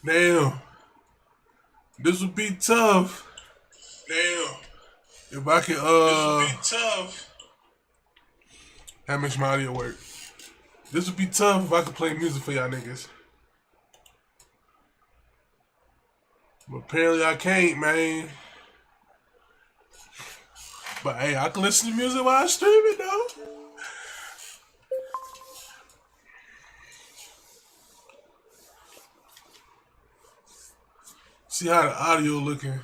Damn, this would be tough. Damn, if I could this would be tough. How much my audio work? This would be tough if I could play music for y'all niggas. But apparently I can't, man. But hey, I can listen to music while I stream it though. See how the audio looking.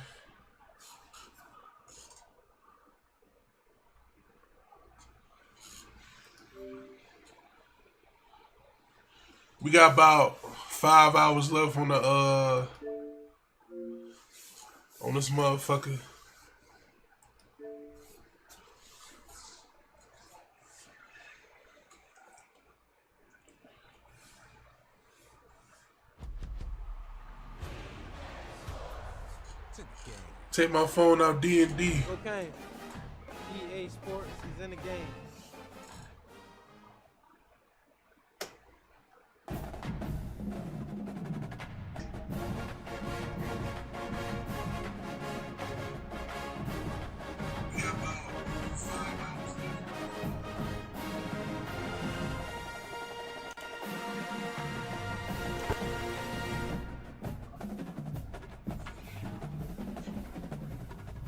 We got about 5 hours left on this motherfucker. Take my phone out D&D. Okay. EA Sports is in the game.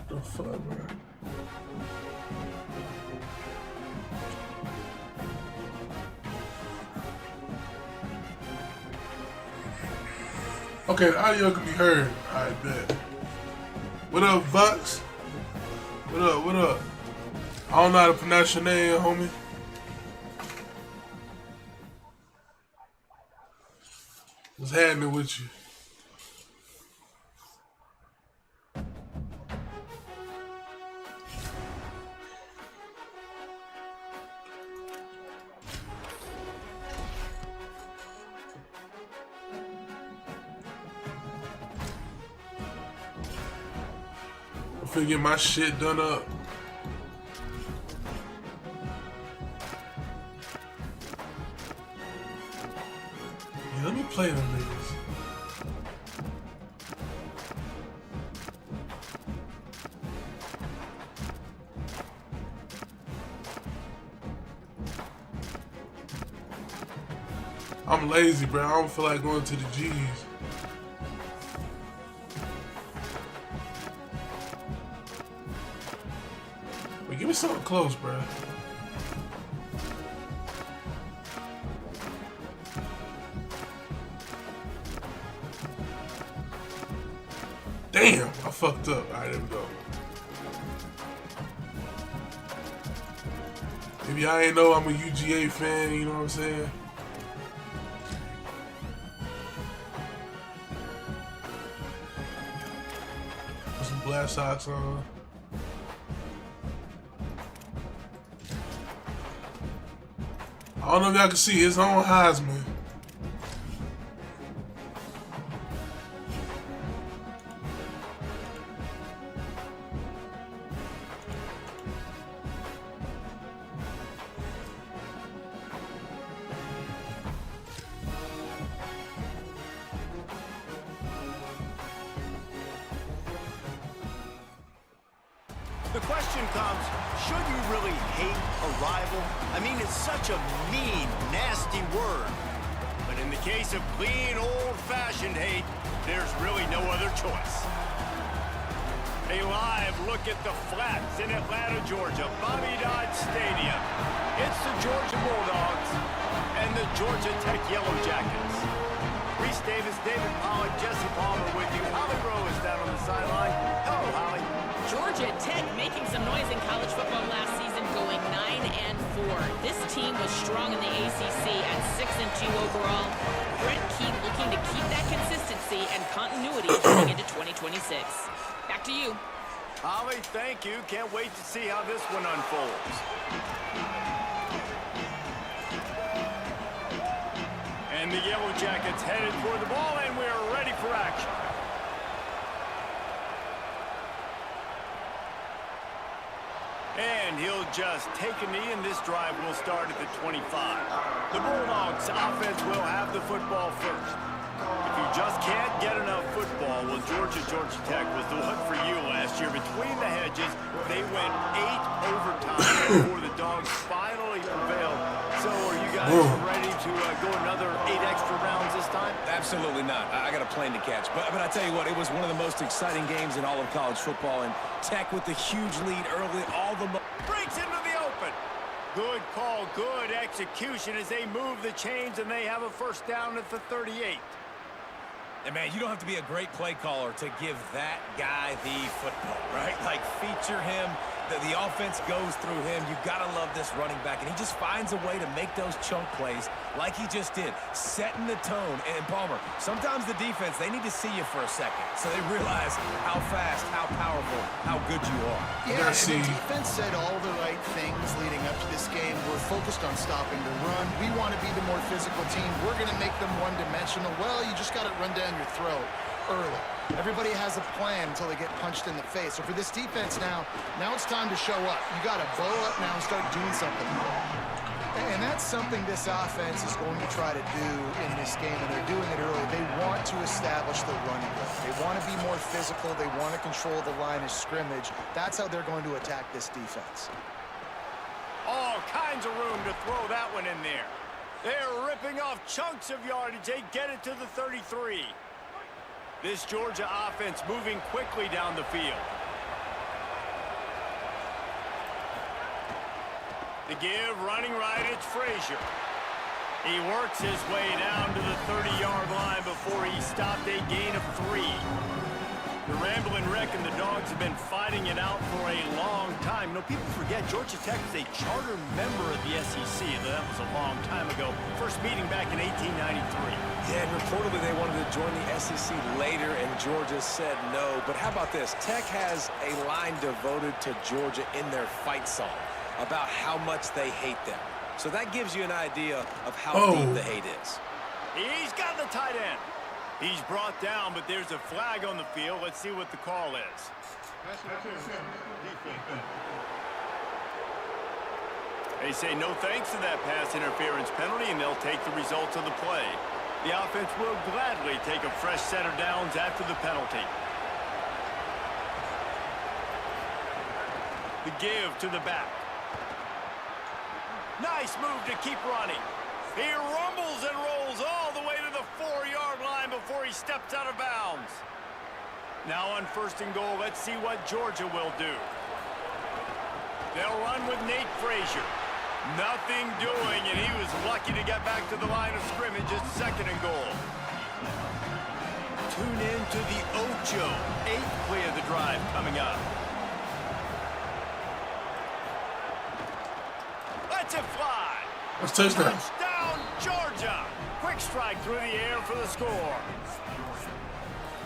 The fuck, man? Okay, the audio can be heard. I bet. What up, Vox? What up? What up? I don't know how to pronounce your name, homie. What's happening with you? I'm finna get my shit done up. Yeah, let me play them niggas. I'm lazy, bro. I don't feel like going to the G's. But give me something close, bro. Damn, I fucked up. Alright, there we go. If y'all ain't know, I'm a UGA fan, you know what I'm saying? Put some Black Sox on. I don't know if y'all can see his own Heisman. The question comes, should you really hate a rival? I mean, it's such a mean, nasty word. But in the case of clean, old-fashioned hate, there's really no other choice. A live look at the Flats in Atlanta, Georgia, Bobby Dodd Stadium. It's the Georgia Bulldogs and the Georgia Tech Yellow Jackets. Reese Davis, David Pollack, Jesse Palmer with you. Holly Rowe is down on the sideline. Hello, Holly. Georgia Tech making some noise in college football last season, going 9-4. This team was strong in the ACC at 6-2 overall. Brent Key looking to keep that consistency and continuity going into 2026. Back to you. Holly, thank you. Can't wait to see how this one unfolds. And the Yellow Jackets headed for the ball, and we are ready for action. And he'll just take a knee, and this drive will start at the 25. The Bulldogs offense will have the football first. If you just can't get enough football, well, Georgia Tech was the one for you last year. Between the hedges, they went 8 overtimes before the Dogs finally prevailed. So are you guys ready to go another 8 extra rounds this time? Absolutely not. I got a plane to catch. But I tell you what, it was one of the most exciting games in all of college football. And Tech with the huge lead early, breaks into the open. Good call, good execution as they move the chains, and they have a first down at the 38. And, man, you don't have to be a great play caller to give that guy the football, right? Like, feature him. The offense goes through him. You got to love this running back. And he just finds a way to make those chunk plays like he just did, setting the tone. And, Palmer, sometimes the defense, they need to see you for a second so they realize how fast, how powerful, how good you are. Yeah, the defense said all the right things leading up to this game. We're focused on stopping the run. We want to be the more physical team. We're going to make them one-dimensional. Well, you just got to run down your throat early. Everybody has a plan until they get punched in the face. So for this defense now it's time to show up. You got to bow up now and start doing something. And that's something this offense is going to try to do in this game, and they're doing it early. They want to establish the running game. They want to be more physical. They want to control the line of scrimmage. That's how they're going to attack this defense. All kinds of room to throw that one in there. They're ripping off chunks of yardage. They get it to the 33. This Georgia offense moving quickly down the field. The give, running right, it's Frazier. He works his way down to the 30-yard line before he stopped a gain of 3. The Ramblin' Wreck and the Dogs have been fighting it out for a long time. You know, people forget Georgia Tech is a charter member of the SEC. That was a long time ago. First meeting back in 1893. Yeah, and reportedly they wanted to join the SEC later, and Georgia said no. But how about this? Tech has a line devoted to Georgia in their fight song about how much they hate them. So that gives you an idea of how deep the hate is. He's got the tight end. He's brought down, but there's a flag on the field. Let's see what the call is. They say no thanks to that pass interference penalty, and they'll take the results of the play. The offense will gladly take a fresh set of downs after the penalty. The give to the back. Nice move to keep running. He rumbles and rolls all the way to the 4-yard line before he steps out of bounds. Now on 1st and goal, let's see what Georgia will do. They'll run with Nate Frazier. Nothing doing, and he was lucky to get back to the line of scrimmage at 2nd and goal. Tune in to the Ocho, 8th play of the drive coming up. Let's it fly. Let's touchdown. Touchdown, Georgia. Quick strike through the air for the score.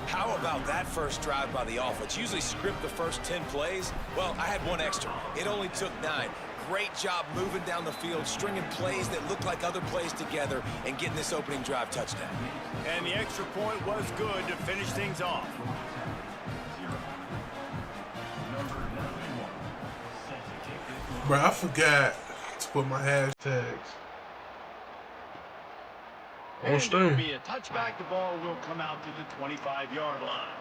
How about that first drive by the offense? Usually script the first 10 plays. Well, I had one extra. It only took 9. Great job moving down the field, stringing plays that looked like other plays together, and getting this opening drive touchdown. And the extra point was good to finish things off. Bro, I forgot to put my hashtags on stream. Be a touchback. The ball will come out to the 25-yard line.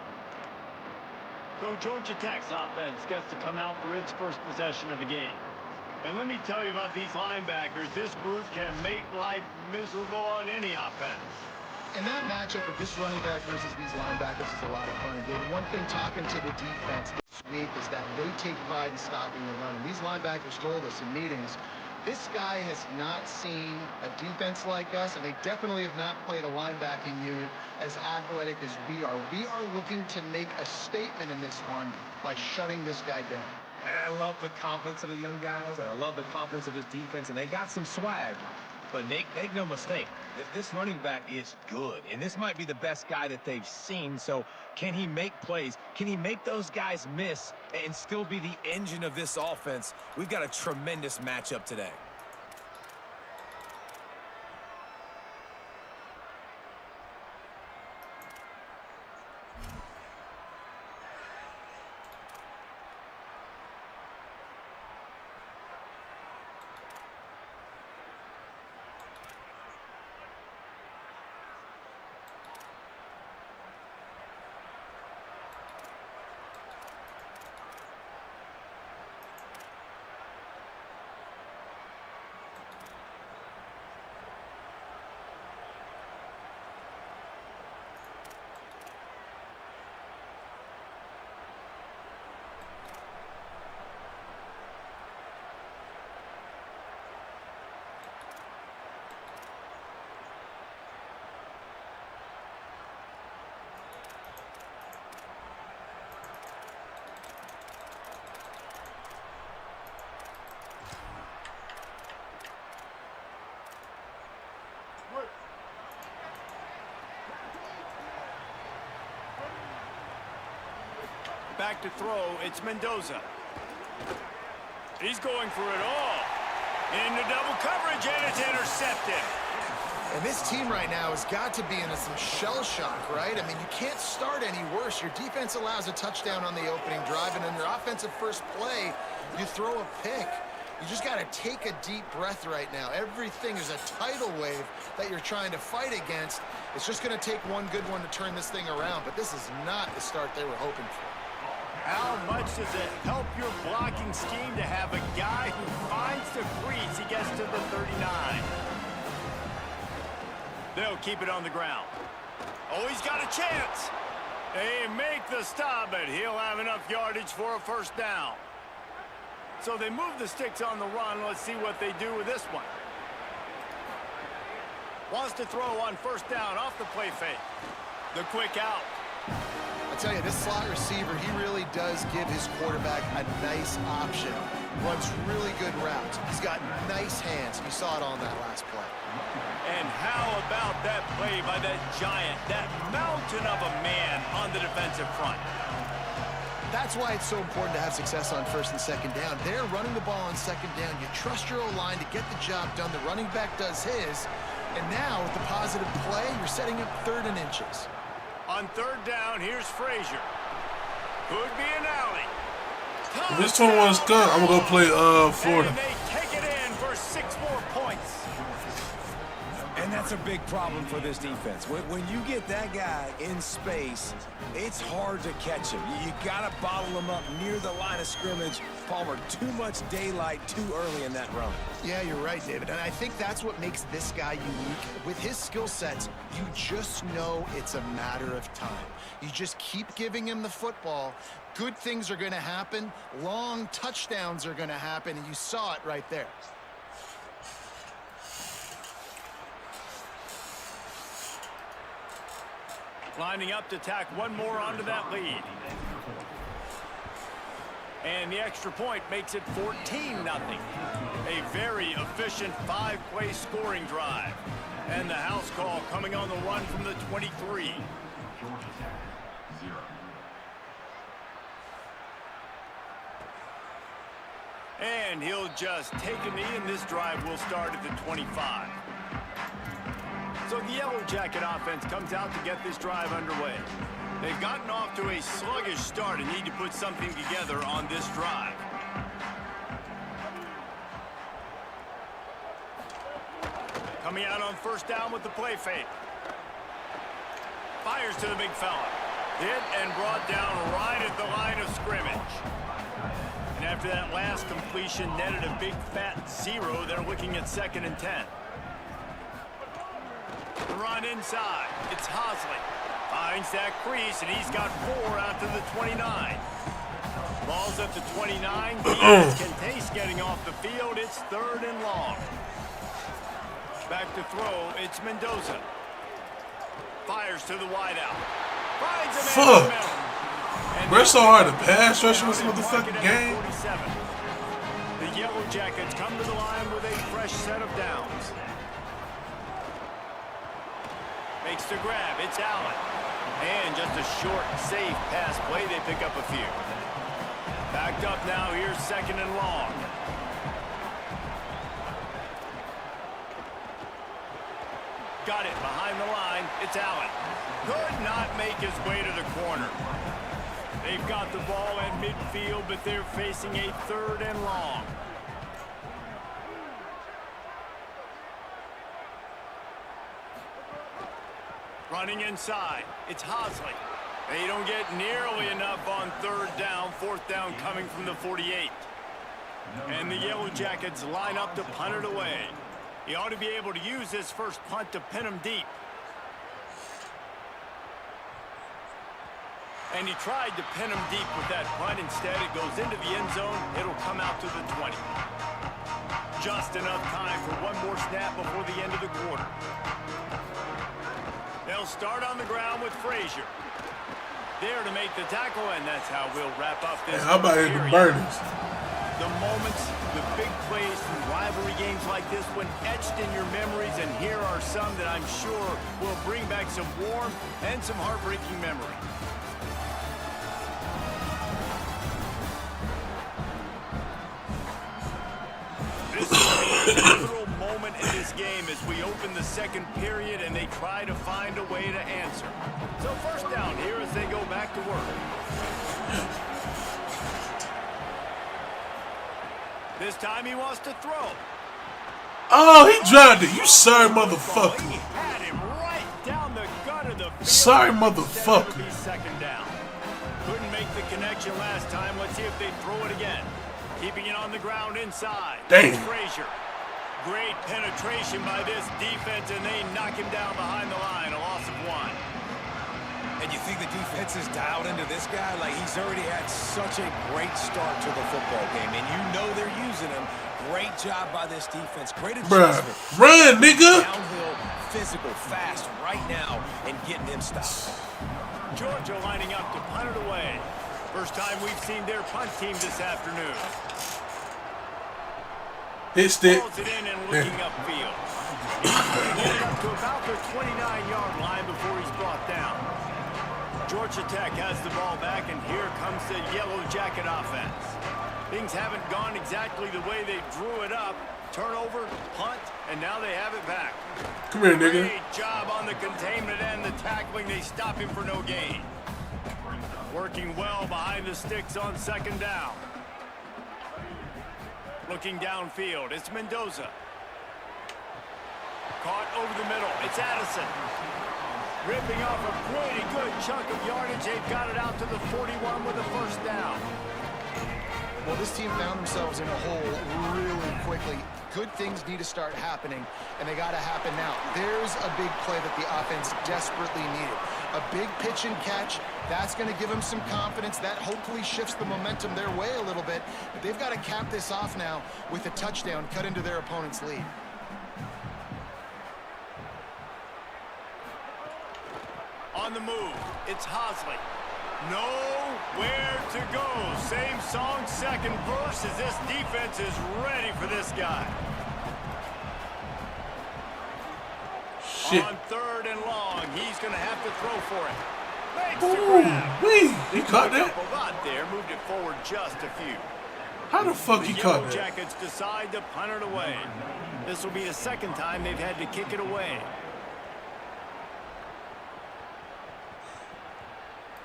So Georgia Tech's offense gets to come out for its first possession of the game. And let me tell you about these linebackers. This group can make life miserable on any offense. And that matchup of this running back versus these linebackers is a lot of fun. Again, one thing talking to the defense this week is that they take pride in stopping the run. And these linebackers told us in meetings, this guy has not seen a defense like us, and they definitely have not played a linebacking unit as athletic as we are. We are looking to make a statement in this one by shutting this guy down. And I love the confidence of the young guys, and I love the confidence of his defense, and they got some swag. But make no mistake, this running back is good, and this might be the best guy that they've seen. So can he make plays? Can he make those guys miss and still be the engine of this offense? We've got a tremendous matchup today. Back to throw, it's Mendoza. He's going for it all. Into double coverage, and it's intercepted. And this team right now has got to be in some shell shock, right? I mean, you can't start any worse. Your defense allows a touchdown on the opening drive, and in your offensive first play, you throw a pick. You just got to take a deep breath right now. Everything is a tidal wave that you're trying to fight against. It's just going to take one good one to turn this thing around, but this is not the start they were hoping for. How much does it help your blocking scheme to have a guy who finds the crease? He gets to the 39. They'll keep it on the ground. Oh, he's got a chance. They make the stop, but he'll have enough yardage for a first down. So they move the sticks on the run. Let's see what they do with this one. Wants to throw on first down off the play fake. The quick out. I tell you, this slot receiver, he really does give his quarterback a nice option. Runs really good routes. He's got nice hands. You saw it on that last play. And how about that play by that giant, that mountain of a man on the defensive front? That's why it's so important to have success on first and second down. They're running the ball on second down. You trust your O-line to get the job done. The running back does his. And now, with the positive play, you're setting up 3rd and inches. On 3rd down, here's Frazier. Could be an alley. If this 21's gone, I'm going to go play Florida. And they take it in for 6 more points. And that's a big problem for this defense. When you get that guy in space, it's hard to catch him. You got to bottle him up near the line of scrimmage. Palmer, too much daylight too early in that run. Yeah, you're right, David. And I think that's what makes this guy unique. With his skill sets, you just know it's a matter of time. You just keep giving him the football. Good things are going to happen. Long touchdowns are going to happen. And you saw it right there. Lining up to tack one more onto that lead. And the extra point makes it 14-0. A very efficient 5-play scoring drive. And the house call coming on the run from the 23. And he'll just take a knee, and this drive will start at the 25. So the Yellow Jacket offense comes out to get this drive underway. They've gotten off to a sluggish start and need to put something together on this drive. Coming out on first down with the play fake. Fires to the big fella. Hit and brought down right at the line of scrimmage. And after that last completion, netted a big fat 0. They're looking at 2nd and 10. Run inside. It's Hosley. Finds that crease, and he's got 4 out to the 29. Ball's at the 29. Defense can taste getting off the field. It's 3rd and long. Back to throw. It's Mendoza. Fires to the wideout. Finds a man in the middle. We're so hard to pass rush in this motherfucking game. 47. The Yellow Jackets come to the line with a fresh set of downs. Makes the grab. It's Allen. And just a short, safe pass play. They pick up a few. Backed up now. Here's 2nd and long. Got it behind the line. It's Allen. Could not make his way to the corner. They've got the ball at midfield, but they're facing a 3rd and long. Running inside. It's Hosley. They don't get nearly enough on 3rd down. 4th down coming from the 48. And the Yellow Jackets line up to punt it away. He ought to be able to use this first punt to pin him deep. And he tried to pin him deep with that punt. Instead, it goes into the end zone. It'll come out to the 20. Just enough time for one more snap before the end of the quarter. They'll start on the ground with Frazier. There to make the tackle, and that's how we'll wrap up this. Hey, how about the burners? The moments, the big plays from rivalry games like this one etched in your memories, and here are some that I'm sure will bring back some warm and some heartbreaking memories. pivotal moment in this game as we open the second period and they try to find a way to answer. So first down here as they go back to work. This time he wants to throw. Oh, he dropped it. You sorry motherfucker. He had him right down the gut of the field. Sorry motherfucker. Be second down. Couldn't make the connection last time. Let's see if they throw it again. Keeping it on the ground inside. Damn. Frazier. Great penetration by this defense, and they knock him down behind the line. A loss of 1. And you think the defense is dialed into this guy? Like, he's already had such a great start to the football game, and you know they're using him. Great job by this defense. Great adjustment. Bruh, run, nigga. Downhill, physical, fast right now, and getting him stopped. Georgia lining up to punt it away. First time we've seen their punt team this afternoon. Hit stick. Pulls it in and looking upfield. He's putting it up to about the 29-yard line before he's brought down. Georgia Tech has the ball back, and here comes the Yellow Jacket offense. Things haven't gone exactly the way they drew it up. Turnover, punt, and now they have it back. Come here, nigga. Great job on the containment and the tackling. They stop him for no gain. Working well behind the sticks on second down. Looking downfield, it's Mendoza. Caught over the middle, it's Addison. Ripping off a pretty good chunk of yardage. They've got it out to the 41 with a first down. Well, this team found themselves in a hole really quickly. Good things need to start happening, and they got to happen now. There's a big play that the offense desperately needed. A big pitch and catch. That's going to give them some confidence. That hopefully shifts the momentum their way a little bit. But they've got to cap this off now with a touchdown cut into their opponent's lead. On the move, it's Hosley. Nowhere to go. Same song, second verse, as this defense is ready for this guy. Shit. On third and long, he's going to have to throw for it. Makes the grab. Wee. He caught that? A lot there, moved it forward just a few. How the fuck he The caught Yellow that? Jackets decide to punt it away. This will be the second time they've had to kick it away.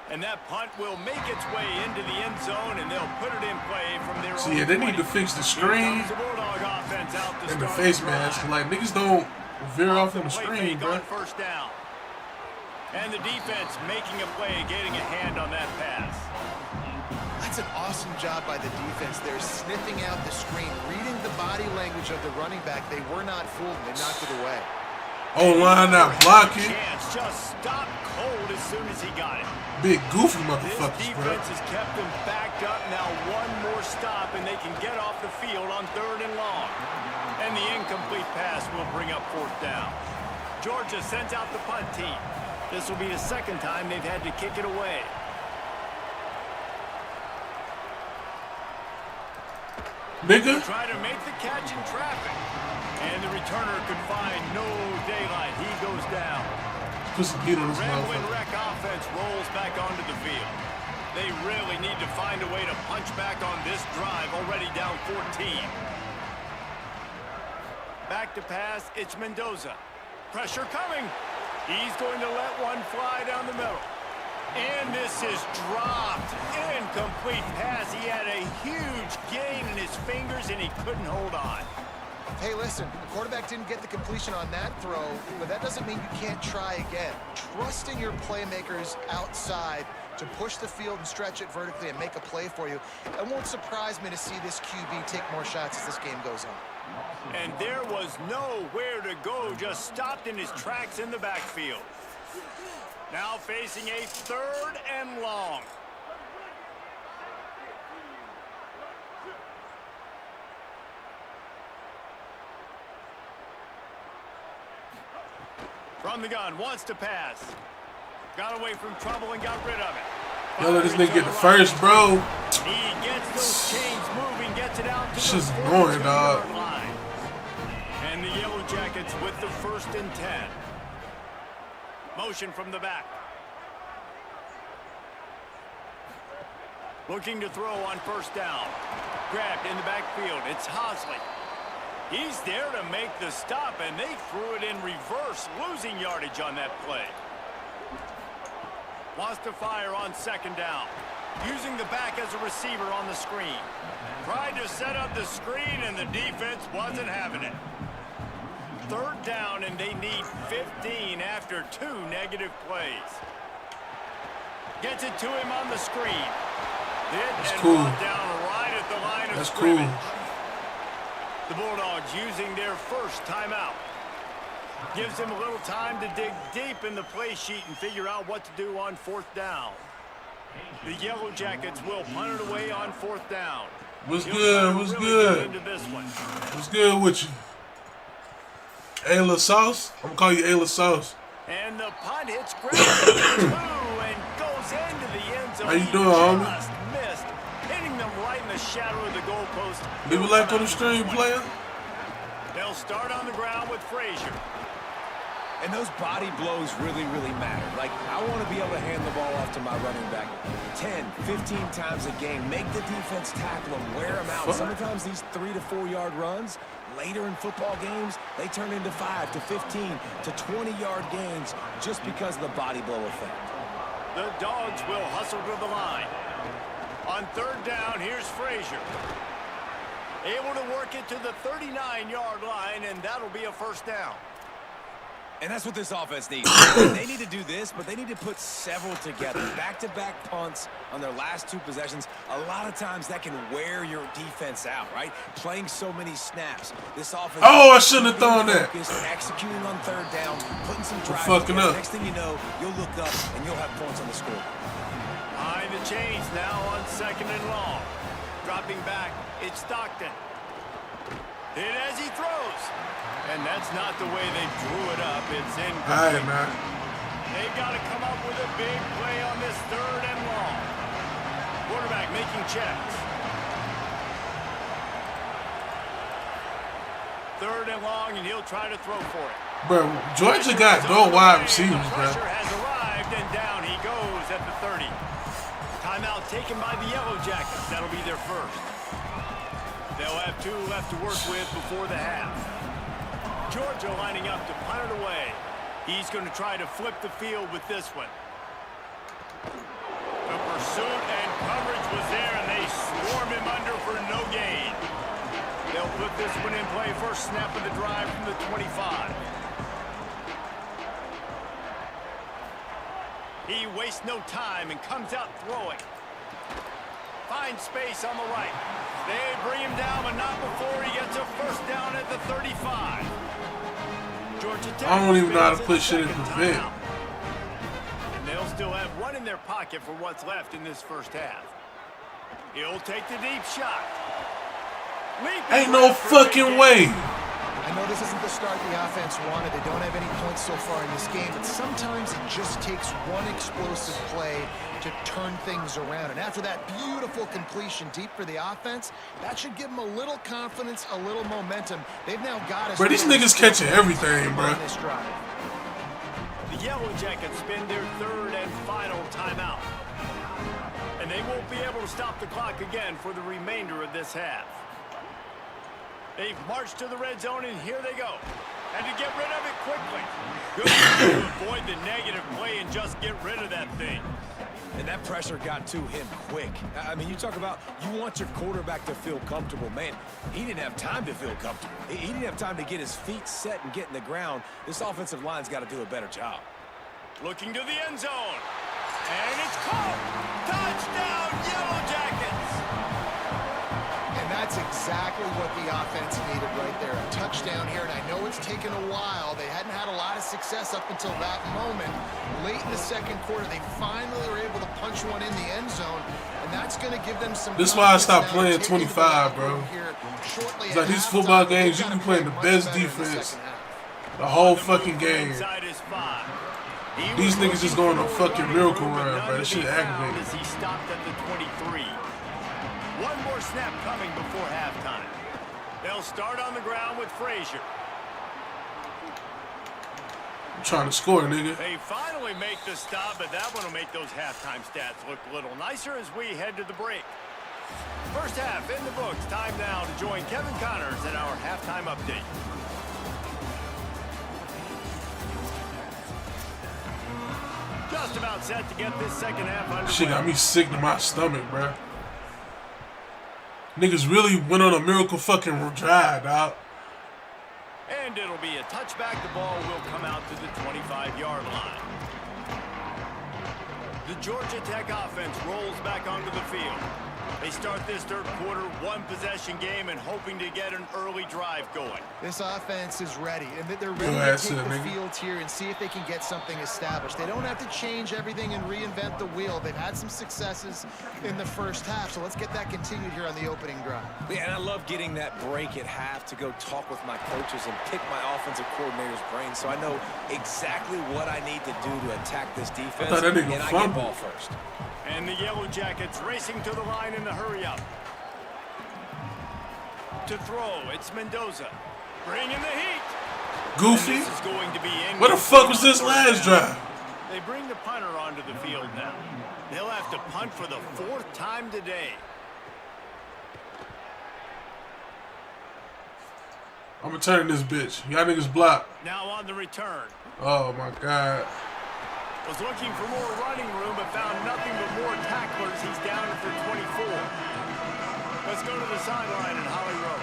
And that punt will make its way into the end zone, and they'll put it in play from their See, own yeah, they 20. need to fix the Here screen comes the Bulldog offense out to and the start face the drive. mask. Like, niggas don't veer off on the Play screen, fake bro. on first down. And the defense making a play, getting a hand on that pass. That's an awesome job by the defense. They're sniffing out the screen, reading the body language of the running back. They were not fooled. They knocked it away. O-line not blocking. Chance just stopped cold as soon as he got it. Big goofy This motherfuckers, bro. defense has kept them backed up. Now one more stop, and they can get off the field on third and long. And the incomplete pass will bring up fourth down. Georgia sends out the punt team. This will be the second time they've had to kick it away. Nigga. Try to make the catch in traffic. And the returner could find no daylight. He goes down. Put some heat on this Ramblin' motherfucker. Wreck offense rolls back onto the field. They really need to find a way to punch back on this drive, already down 14. Back to pass, it's Mendoza. Pressure coming. He's going to let one fly down the middle. And this is dropped. Incomplete pass. He had a huge gain in his fingers, and he couldn't hold on. Hey, listen, the quarterback didn't get the completion on that throw, but that doesn't mean you can't try again. Trust in your playmakers outside to push the field and stretch it vertically and make a play for you. It won't surprise me to see this QB take more shots as this game goes on. And there was nowhere to go, just stopped in his tracks in the backfield. Now facing a third and long. From the gun, wants to pass. Got away from trouble and got rid of it. Yo, let this nigga get the first, bro. He gets those chains moving, gets it out to This the is annoying, 42-yard dog. line. And the Yellow Jackets with the 1st and 10. Motion from the back. Looking to throw on first down. Grabbed in the backfield. It's Hosley. He's there to make the stop, and they threw it in reverse, losing yardage on that play. Wants to fire on second down. Using the back as a receiver on the screen. Tried to set up the screen, and the defense wasn't having it. Third down, and they need 15 after 2 negative plays. Gets it to him on the screen. That's cool. Down right at the line of That's scrimmage. cool. The Bulldogs using their first timeout. Gives him a little time to dig deep in the play sheet and figure out what to do on fourth down. The Yellow Jackets will punt it away on fourth down. What's good? What's good? What's good with you? Ayla Sauce? I'm gonna call you Ayla Sauce. And the punt hits ground and goes into the end zone. How you doing, homie? Just missed, hitting them right in the shadow of the goalpost. Leave a like on the stream, player. They'll start on the ground with Frazier. And those body blows really, really matter. Like, I want to be able to hand the ball off to my running back 10, 15 times a game. Make the defense tackle them, wear them out. Sometimes these 3 to 4 yard runs, later in football games, they turn into 5 to 15 to 20 yard gains just because of the body blow effect. The Dogs will hustle to the line. On third down, here's Frazier. Able to work it to the 39-yard line, and that'll be a first down. And that's what this offense needs. They need to do this, but they need to put several together. Back-to-back punts on their last 2 possessions. A lot of times that can wear your defense out, right? Playing so many snaps. This offense... Oh, I shouldn't have thrown that. Executing on third down, putting some drives fucking together. up. Next thing you know, you'll look up and you'll have points on the score. Behind the chains now on second and long. Dropping back, it's Stockton. Hit as he throws. And that's not the way they drew it up. It's incomplete. All right, man. They've got to come up with a big play on this third and long. Quarterback making checks. Third and long, and he'll try to throw for it. Bro, Georgia got no wide receivers, The bro. pressure has arrived, and down he goes at the 30. Timeout taken by the Yellow Jackets. That'll be their first. They'll have 2 left to work with before the half. Georgia lining up to punt it away. He's going to try to flip the field with this one. The pursuit and coverage was there, and they swarm him under for no gain. They'll put this one in play. First snap of the drive from the 25. He wastes no time and comes out throwing. Finds space on the right. They bring him down, but not before he gets a first down at the 35. Georgia Tech. I don't even know how to put shit in the vid. And they'll still have 1 in their pocket for what's left in this first half. He'll take the deep shot. Ain't no fucking way. I know this isn't the start the offense wanted. They don't have any points so far in this game, but sometimes it just takes one explosive play to turn things around. And after that beautiful completion deep for the offense, that should give them a little confidence, a little momentum. They've now got us. Bro, these niggas catching everything, bro. This drive. The Yellow Jackets spend their third and final timeout. And they won't be able to stop the clock again for the remainder of this half. They've marched to the red zone, and here they go. And to get rid of it quickly. Good to avoid the negative play and just get rid of that thing. And that pressure got to him quick. I mean, you talk about you want your quarterback to feel comfortable. Man, he didn't have time to feel comfortable. He didn't have time to get his feet set and get in the ground. This offensive line's got to do a better job. Looking to the end zone. And it's caught. Touchdown, Yellow Jackets. And that's exactly what the offense needed right there. A touchdown here, and I know it's taken a while. They hadn't had a lot of success up until that moment. Late in the second quarter, they finally were able to punch one in the end zone, and that's going to give them some... This is why I stopped playing 25, bro. It's like these football games, you can play the best defense the whole fucking game. These niggas just going on a fucking miracle run, bro. This shit aggravating. He stopped at the 23. One more snap coming before halftime. They'll start on the ground with Frazier. I'm trying to score, nigga. They finally make the stop, but that one will make those halftime stats look a little nicer as we head to the break. First half in the books. Time now to join Kevin Connors in our halftime update. Just about set to get this second half underway. Shit got me sick to my stomach, bruh. Niggas really went on a miracle fucking drive, dog. And it'll be a touchback. The ball will come out to the 25-yard line. The Georgia Tech offense rolls back onto the field. They start this third quarter one-possession game and hoping to get an early drive going. This offense is ready, and they're ready to take the nigga. field here and see if they can get something established. They don't have to change everything and reinvent the wheel. They've had some successes in the first half, so let's get that continued here on the opening drive. Yeah, and I love getting that break at half to go talk with my coaches and pick my offensive coordinator's brain so I know exactly what I need to do to attack this defense, I thought that nigga and I fumbled. get ball first. And the Yellow Jackets racing to the line in the hurry-up. To throw, it's Mendoza. Bringing the heat. Goofy. This is going to be in. What the fuck was this last drive? They bring the punter onto the field now. They'll have to punt for the fourth time today. I'm returning this bitch. Y'all niggas block. Now on the return. Oh my god. Was looking for more running room, but found nothing but more tacklers. He's down for 24. Let's go to the sideline in Holly Rowe.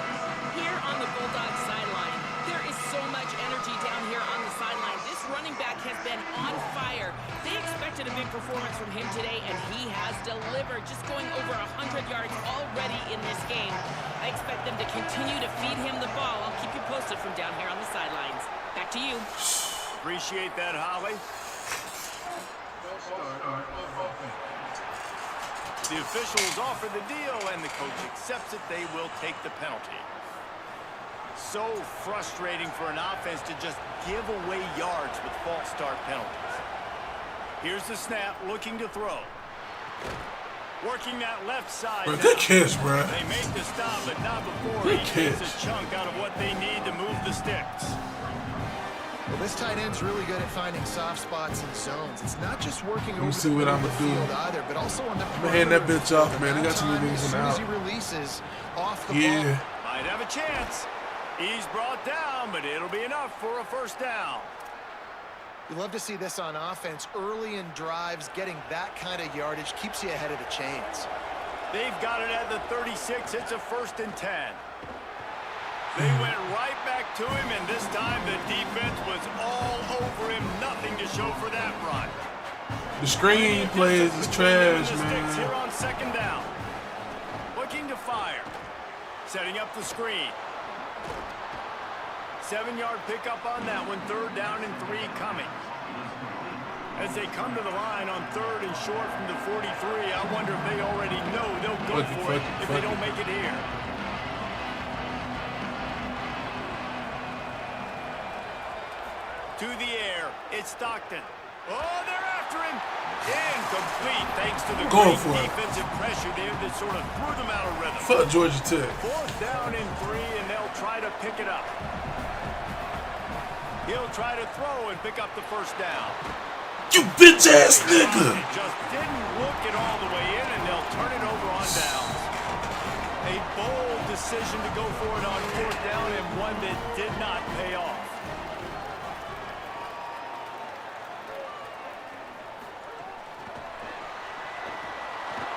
Here on the Bulldogs sideline, there is so much energy down here on the sideline. This running back has been on fire. They expected a big performance from him today, and he has delivered, just going over 100 yards already in this game. I expect them to continue to feed him the ball. I'll keep you posted from down here on the sidelines. Back to you. Appreciate that, Holly. The officials offer the deal, and the coach accepts it. They will take the penalty. So frustrating for an offense to just give away yards with false start penalties. Here's the snap, looking to throw. Working that left side. Bro, good catch, bro. They make the stop, but not before Good he takes catch. a chunk out of what they need to move the sticks. Well, this tight end's really good at finding soft spots and zones. It's not just working over see the what middle I'ma of the do. field either, but also on the I'ma hand that perimeter. bitch off, man. They got That some new time, niggas as in soon the as out. he releases off the ball. Yeah. Might have a chance. He's brought down, but it'll be enough for a first down. You love to see this on offense. Early in drives, getting that kind of yardage keeps you ahead of the chains. They've got it at the 36. It's a 1st and 10. They went right back to him, and this time the defense was all over him. Nothing to show for that run. The screen plays is trash, Here man. on 2nd down. Looking to fire. Setting up the screen. 7-yard pickup on that one. 3rd down and 3 coming. As they come to the line on 3rd and short from the 43, I wonder if they already know they'll go for it if they don't make it here. To the air, it's Stockton. Oh, they're after him. Incomplete, thanks to the Going great for it. defensive pressure there that sort of threw them out of rhythm. Fuck Georgia Tech. 4th down and 3, and they'll try to pick it up. He'll try to throw and pick up the 1st down. You bitch ass nigga. It just didn't look it all the way in, and they'll turn it over on downs. A bold decision to go for it on 4th down, and one that did not pay off.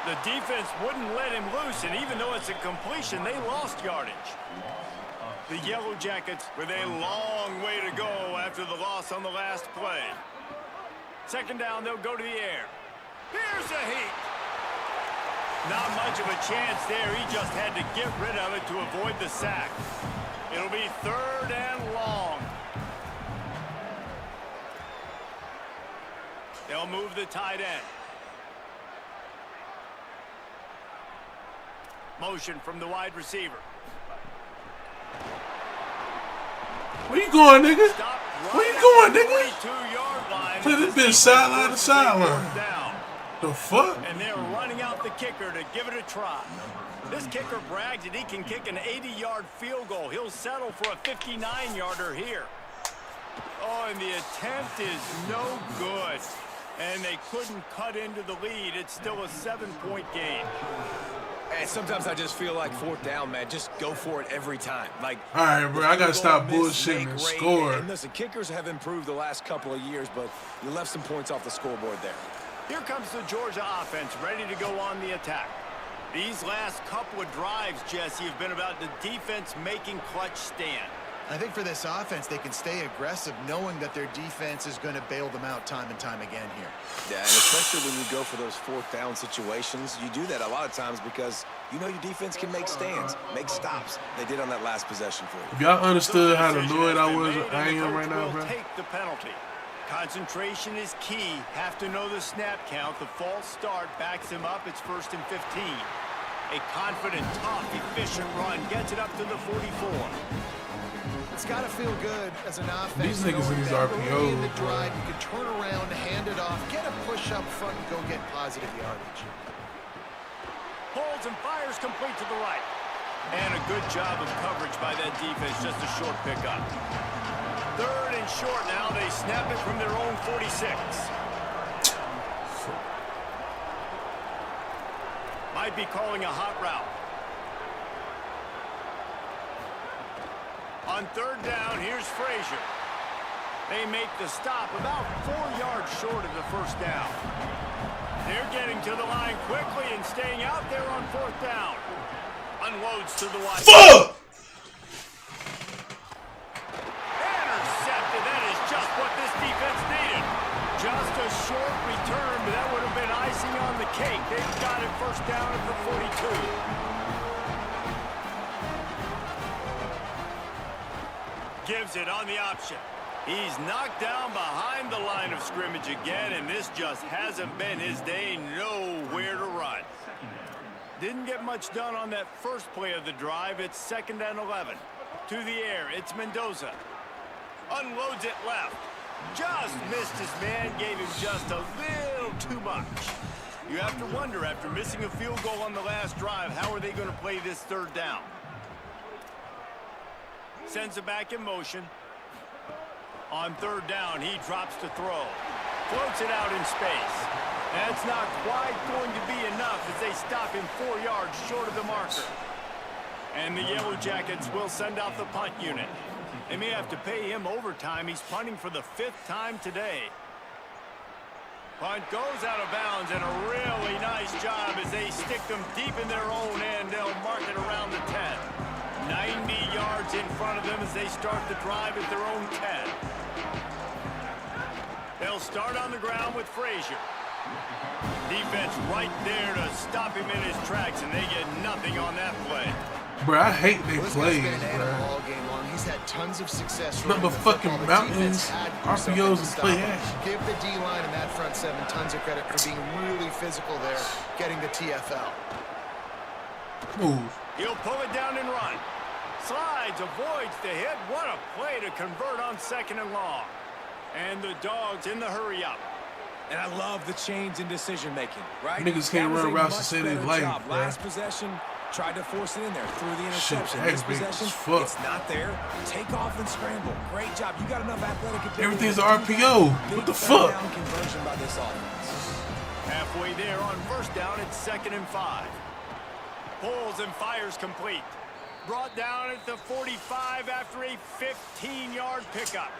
The defense wouldn't let him loose, and even though it's a completion, they lost yardage. The Yellow Jackets with a long way to go after the loss on the last play. 2nd down, they'll go to the air. Here's a heat. Not much of a chance there. He just had to get rid of it to avoid the sack. It'll be 3rd and long. They'll move the tight end. Motion from the wide receiver. Where you going, nigga? Stop Where you right going, at the nigga? 22-yard line. Play this bitch sideline to sideline. 4th down. The fuck? And they're running out the kicker to give it a try. This kicker brags that he can kick an 80-yard field goal. He'll settle for a 59-yarder here. Oh, and the attempt is no good. And they couldn't cut into the lead. It's still a 7-point game. And sometimes I just feel like 4th down, man. Just go for it every time. Like, all right, bro, I got to stop bullshitting and score. And listen, kickers have improved the last couple of years, but you left some points off the scoreboard there. Here comes the Georgia offense, ready to go on the attack. These last couple of drives, Jesse, have been about the defense making clutch stand. I think for this offense, they can stay aggressive knowing that their defense is going to bail them out time and time again here. Yeah, and especially when you go for those 4th down situations, you do that a lot of times because you know your defense can make stands, make stops. They did on that last possession for you. If y'all understood how annoyed I am right now, bro. Take the penalty. Concentration is key. Have to know the snap count. The false start backs him up. It's 1st and 15. A confident, tough, efficient run gets it up to the 44. It's got to feel good as an offense. These niggas in these early in the RPOs, drive, you can turn around, hand it off, get a push up front, and go get positive yardage. Pulls and fires complete to the right. And a good job of coverage by that defense. Just a short pickup. 3rd and short now. They snap it from their own 46. Might be calling a hot route. On 3rd down, here's Frazier. They make the stop about 4 yards short of the 1st down. They're getting to the line quickly and staying out there on 4th down. Unloads to the wide. Fuck! Intercepted. That is just what this defense needed. Just a short return, but that would have been icing on the cake. They've got it 1st down at the 42. Gives it on the option. He's knocked down behind the line of scrimmage again, and this just hasn't been his day. Nowhere to run. Didn't get much done on that first play of the drive. It's 2nd and 11. To the air, it's Mendoza. Unloads it left. Just missed his man, gave him just a little too much. You have to wonder, after missing a field goal on the last drive, how are they going to play this 3rd down? Sends it back in motion. On 3rd down, he drops to throw. Floats it out in space. That's not quite going to be enough as they stop him 4 yards short of the marker. And the Yellow Jackets will send out the punt unit. They may have to pay him overtime. He's punting for the 5th time today. Punt goes out of bounds, and a really nice job as they stick them deep in their own end. They'll mark it around the 10. 90 yards in front of them as they start the drive at their own 10. They'll start on the ground with Frazier. Defense right there to stop him in his tracks, and they get nothing on that play. Bro, I hate they plays, bro. bro. All game long. He's had tons of success. Nothing but fucking mountains, RPOs, and play action. Give the D-line and that front 7 tons of credit for being really physical there, getting the TFL. Move. He'll pull it down and run. Slides, avoids the hit. What a play to convert on 2nd and long. And the Dogs in the hurry up. And I love the change in decision-making, right? Niggas can't run routes to save their life, bro. Last possession, tried to force it in there, threw the interception. Shit, this possession, it's not there. Take off and scramble. Great job. You got enough athletic ability. Everything's RPO. What the fuck? Down conversion by this offense. Halfway there on 1st down, it's 2nd and 5. Pulls and fires complete. Brought down at the 45 after a 15-yard pickup.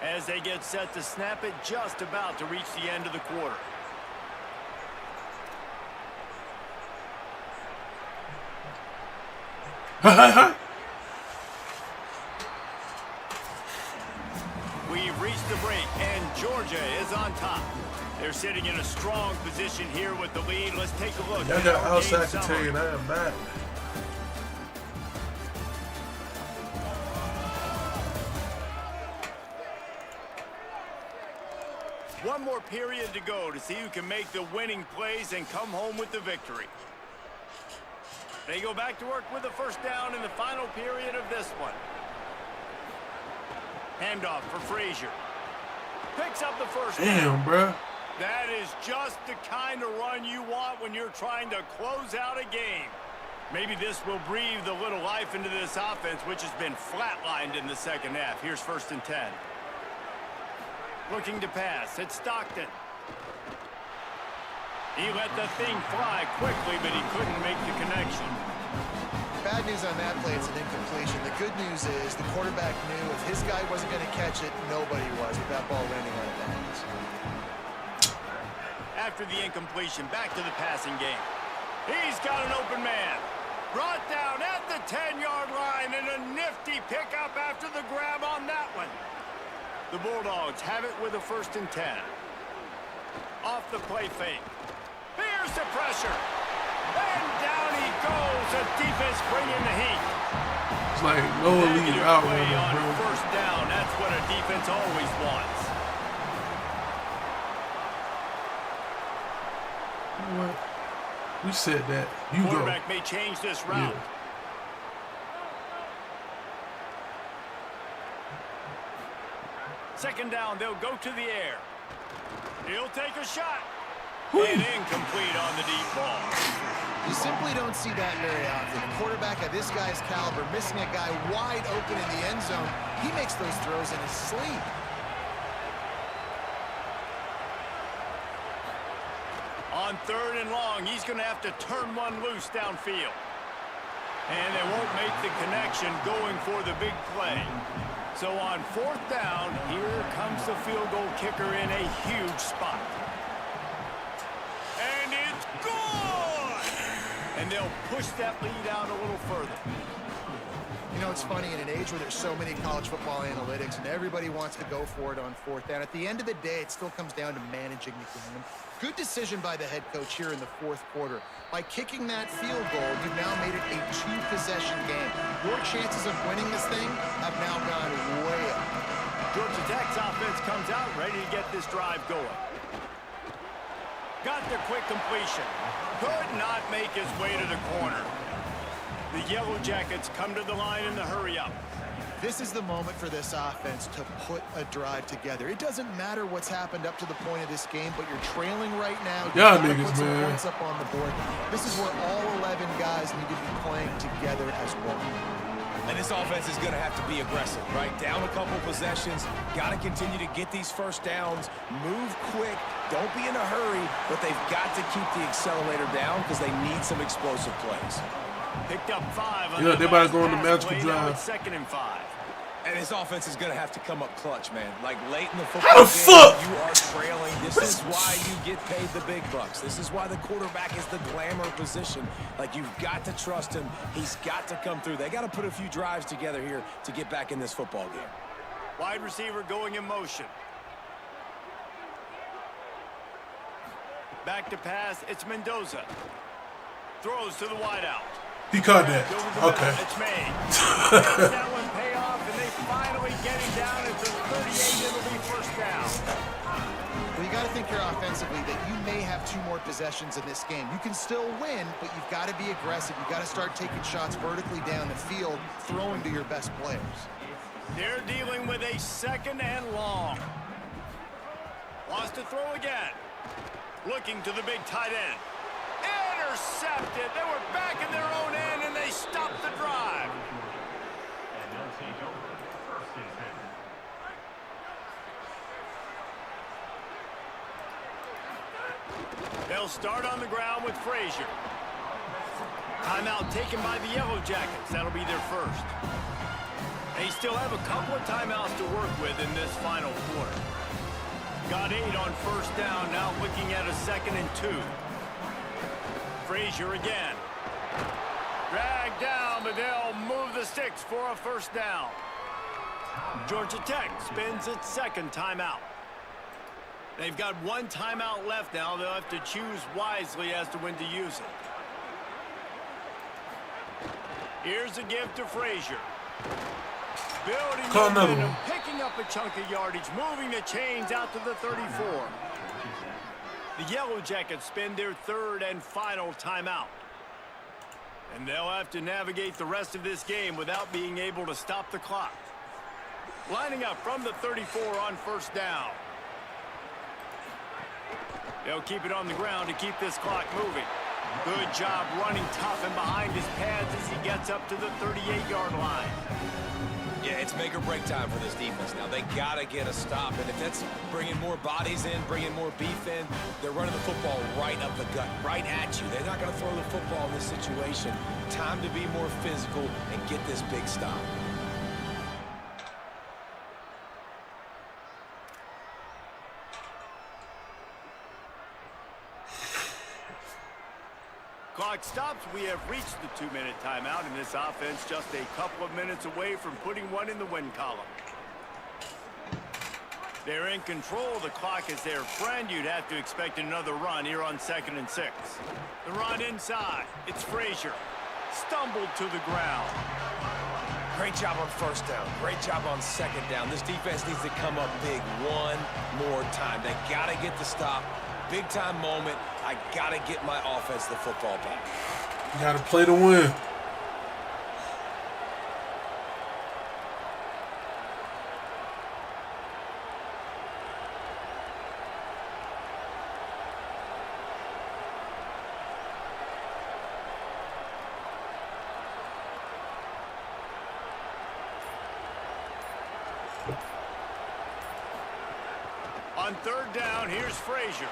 As they get set to snap it, just about to reach the end of the quarter. We've reached the break, and Georgia is on top. They're sitting in a strong position here with the lead. Let's take a look. Y'all got outside contain. I am not. One more period to go to see who can make the winning plays and come home with the victory. They go back to work with the 1st down in the final period of this one. Handoff for Frazier. Picks up the 1st down. Damn, bro. That is just the kind of run you want when you're trying to close out a game. Maybe this will breathe a little life into this offense, which has been flatlined in the 2nd half. Here's 1st and 10. Looking to pass. It's Stockton. He let the thing fly quickly, but he couldn't make the connection. Bad news on that play, it's an incompletion. The good news is the quarterback knew if his guy wasn't going to catch it, nobody was with that ball landing on his hands. After the incompletion, back to the passing game. He's got an open man. Brought down at the 10-yard line, and a nifty pickup after the grab on that one. The Bulldogs have it with a 1st and 10. Off the play fake. Here's the pressure. And down he goes. The defense bringing the heat. It's like no lead out play on bro. 1st down. That's what a defense always wants. You know what? We said that. You go. Quarterback may change this route. Yeah. Second down, they'll go to the air. He'll take a shot. And incomplete on the deep ball. You simply don't see that very often. A quarterback of this guy's caliber missing a guy wide open in the end zone. He makes those throws in his sleep. On 3rd and long, he's going to have to turn one loose downfield. And they won't make the connection going for the big play. So on 4th down, here comes the field goal kicker in a huge spot. And it's good! And they'll push that lead out a little further. You know, it's funny, in an age where there's so many college football analytics and everybody wants to go for it on 4th down, at the end of the day, it still comes down to managing the game. Good decision by the head coach here in the 4th quarter. By kicking that field goal, you've now made it a 2-possession game. Your chances of winning this thing have now gone way up. Georgia Tech's offense comes out ready to get this drive going. Got the quick completion. Could not make his way to the corner. The Yellow Jackets come to the line in the hurry-up. This is the moment for this offense to put a drive together. It doesn't matter what's happened up to the point of this game, but you're trailing right now. You Yeah, gotta niggas, put some man. points up on the board. This is where all 11 guys need to be playing together as one. And this offense is going to have to be aggressive, right? Down a couple possessions, got to continue to get these 1st downs, move quick, don't be in a hurry, but they've got to keep the accelerator down because they need some explosive plays. Picked up 5 on Yeah, the they about to go on last the magical play. Now drive. it's 2nd and 5. And this offense is going to have to come up clutch, man. Like late in the How football the game, fuck? you are trailing. This is why you get paid the big bucks. This is why the quarterback is the glamour position. Like, you've got to trust him. He's got to come through. They got to put a few drives together here to get back in this football game. Wide receiver going in motion. Back to pass, it's Mendoza. Throws to the wideout. He caught that. Over the middle, Okay. it's made. Does that one pay off, and they finally get him down at the 38. It'll be 1st down. Well, you got to think here offensively that you may have 2 more possessions in this game. You can still win, but you've got to be aggressive. You've got to start taking shots vertically down the field, throwing to your best players. They're dealing with a 2nd and long. Wants to throw again. Looking to the big tight end. Intercepted. They were back in their own end, and they stopped the drive. They'll start on the ground with Frazier. Timeout taken by the Yellow Jackets. That'll be their 1st. They still have a couple of timeouts to work with in this final quarter. Got 8 on 1st down, now looking at a 2nd and 2. Frazier again. Dragged down, but they'll move the sticks for a 1st down. Georgia Tech spends its 2nd timeout. They've got 1 timeout left now. They'll have to choose wisely as to when to use it. Here's a give to Frazier. Building Call another momentum, one. picking up a chunk of yardage, moving the chains out to the 34. The Yellow Jackets spend their 3rd and final timeout. And they'll have to navigate the rest of this game without being able to stop the clock. Lining up from the 34 on 1st down. They'll keep it on the ground to keep this clock moving. Good job running tough and behind his pads as he gets up to the 38-yard line. Yeah, it's make or break time for this defense now. They got to get a stop, and if that's bringing more bodies in, bringing more beef in, they're running the football right up the gut, right at you. They're not going to throw the football in this situation. Time to be more physical and get this big stop. Clock stops. We have reached the 2-minute timeout, and this offense just a couple of minutes away from putting one in the win column. They're in control. The clock is their friend. You'd have to expect another run here on 2nd and 6. The run inside. It's Frazier. Stumbled to the ground. Great job on 1st down. Great job on 2nd down. This defense needs to come up big one more time. They got to get the stop. Big time moment. I got to get my offense the football back. You got to play to win. On 3rd down, here's Frazier.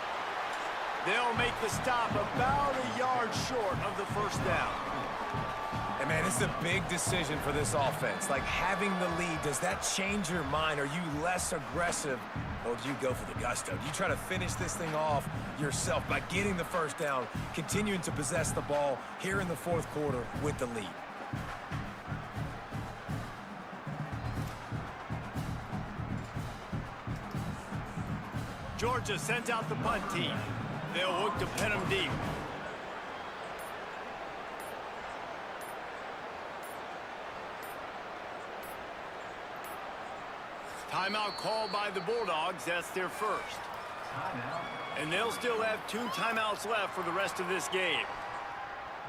They'll make the stop about a yard short of the 1st down. And man, it's a big decision for this offense. Like, having the lead, does that change your mind? Are you less aggressive, or do you go for the gusto? Do you try to finish this thing off yourself by getting the 1st down, continuing to possess the ball here in the 4th quarter with the lead? Georgia sends out the punt team. They'll look to pin him deep. Timeout called by the Bulldogs. That's their first. And they'll still have 2 timeouts left for the rest of this game.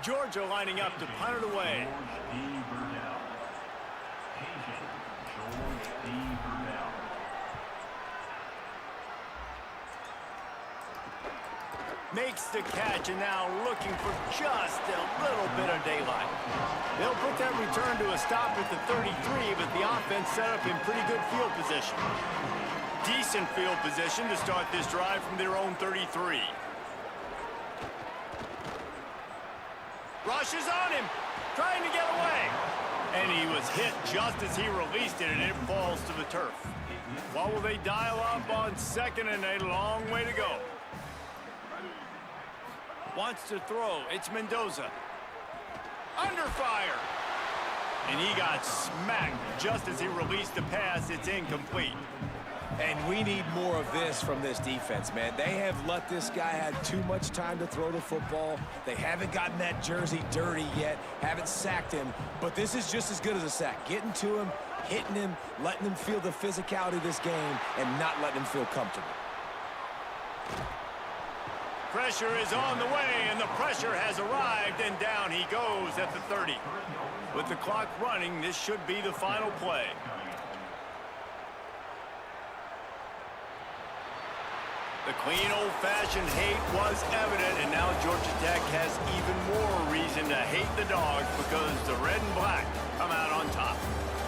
Georgia lining up to punt it away. Makes the catch, and now looking for just a little bit of daylight. They'll put that return to a stop at the 33, but the offense set up in pretty good field position. Decent field position to start this drive from their own 33. Rushes on him, trying to get away. And he was hit just as he released it, and it falls to the turf. What will they dial up on 2nd and a long way to go? Wants to throw. It's Mendoza. Under fire. And he got smacked just as he released the pass. It's incomplete. And we need more of this from this defense, man. They have let this guy have too much time to throw the football. They haven't gotten that jersey dirty yet, haven't sacked him. But this is just as good as a sack. Getting to him, hitting him, letting him feel the physicality of this game, and not letting him feel comfortable. Pressure is on the way, and the pressure has arrived, and down he goes at the 30. With the clock running, this should be the final play. The clean old-fashioned hate was evident, and now Georgia Tech has even more reason to hate the Dogs because the red and black come out on top.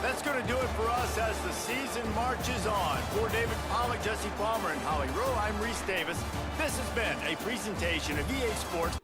That's going to do it for us as the season marches on. For David Pollack, Jesse Palmer, and Holly Rowe, I'm Reese Davis. This has been a presentation of EA Sports.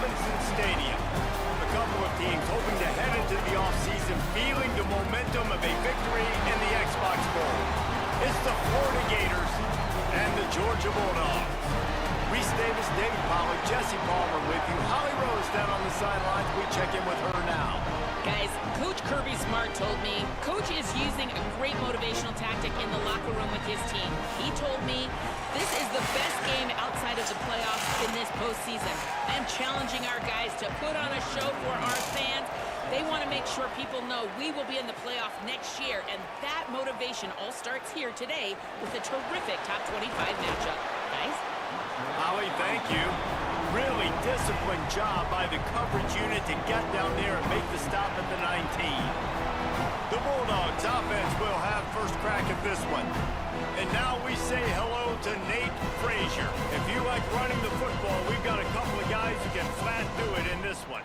Robinson Stadium. A couple of teams hoping to head into the offseason feeling the momentum of a victory in the Xbox Bowl. It's the Florida Gators and the Georgia Bulldogs. Reese Davis, David Pollard, Jesse Palmer with you. Holly Rose down on the sidelines. We check in with her now. Guys, Coach Kirby Smart told me Coach is using a great motivational tactic in the locker room with his team. He told me this is the best game outside of the playoffs in this postseason. I am challenging our guys to put on a show for our fans. They want to make sure people know we will be in the playoff next year, and that motivation all starts here today with a terrific top 25 matchup. Guys? Holly, thank you. Really disciplined job by the coverage unit to get down there and make the stop at the 19. The Bulldogs offense will have first crack at this one. And now we say hello to Nate Frazier. If you like running the football, we've got a couple of guys who can flat do it in this one.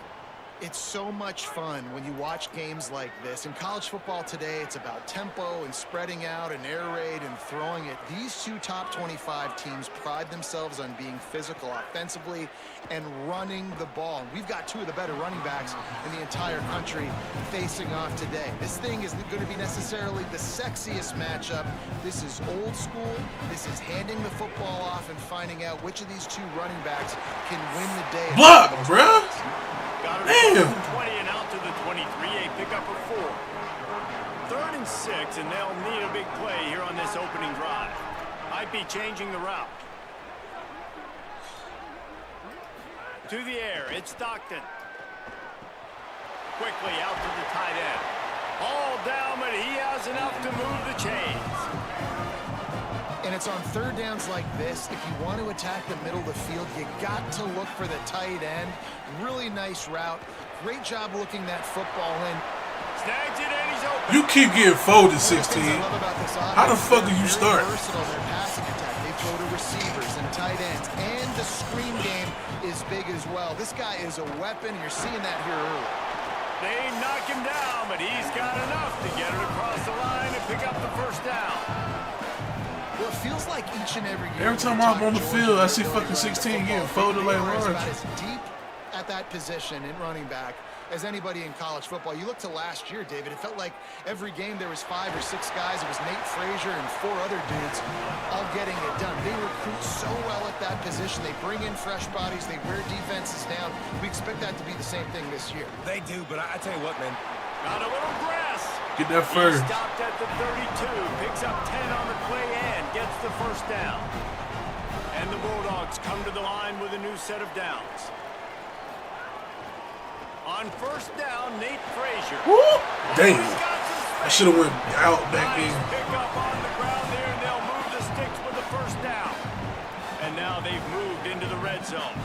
It's so much fun when you watch games like this. In college football today, it's about tempo and spreading out and air raid and throwing it. These two top 25 teams pride themselves on being physical offensively and running the ball. We've got two of the better running backs in the entire country facing off today. This thing isn't going to be necessarily the sexiest matchup. This is old school. This is handing the football off and finding out which of these two running backs can win the day. Block, bruh. Got it. Damn. 20 and out to the 23, a pickup of 4. 3rd and 6, and they'll need a big play here on this opening drive. Might be changing the route. To the air, it's Stockton. Quickly out to the tight end. All down, but he has enough to move the chains. And it's on third downs like this. If you want to attack the middle of the field, you got to look for the tight end. Really nice route. Great job looking that football in. Snags it and he's open. You keep getting folded, 16. How the fuck do you Very start? versatile, their passing attack. They throw to receivers and tight ends. And the screen game is big as well. This guy is a weapon. You're seeing that here early. They knock him down, but he's got enough to get it across the line and pick up the first down. Well, it feels like each and every year. Every time I'm on the field, I see fucking 16 getting folded like Lawrence. Lawrence. About as deep at that position in running back as anybody in college football. You look to last year, David, it felt like every game there was 5 or 6 guys. It was Nate Frazier and 4 other dudes all getting it done. They recruit so well at that position. They bring in fresh bodies. They wear defenses down. We expect that to be the same thing this year. They do, but I tell you what, man. Got a little grass. Get that He first. stopped at the 32, picks up 10 on the play and gets the first down. And the Bulldogs come to the line with a new set of downs. On first down, Nate Frazier. Woo! Damn. He's got some I space. should have went out back Nice then. pick up on the ground there, and they'll move the sticks with the first down. And now they've moved into the red zone.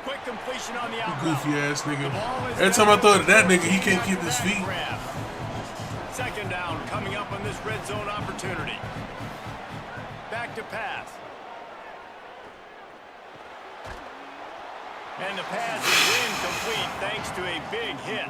Quick completion on the out route. Goofy ass nigga. The ball is Every time I down throw to it to that the nigga, he can't keep his back feet. grab. Second down coming up on this red zone opportunity. Back to pass. And the pass is incomplete thanks to a big hit.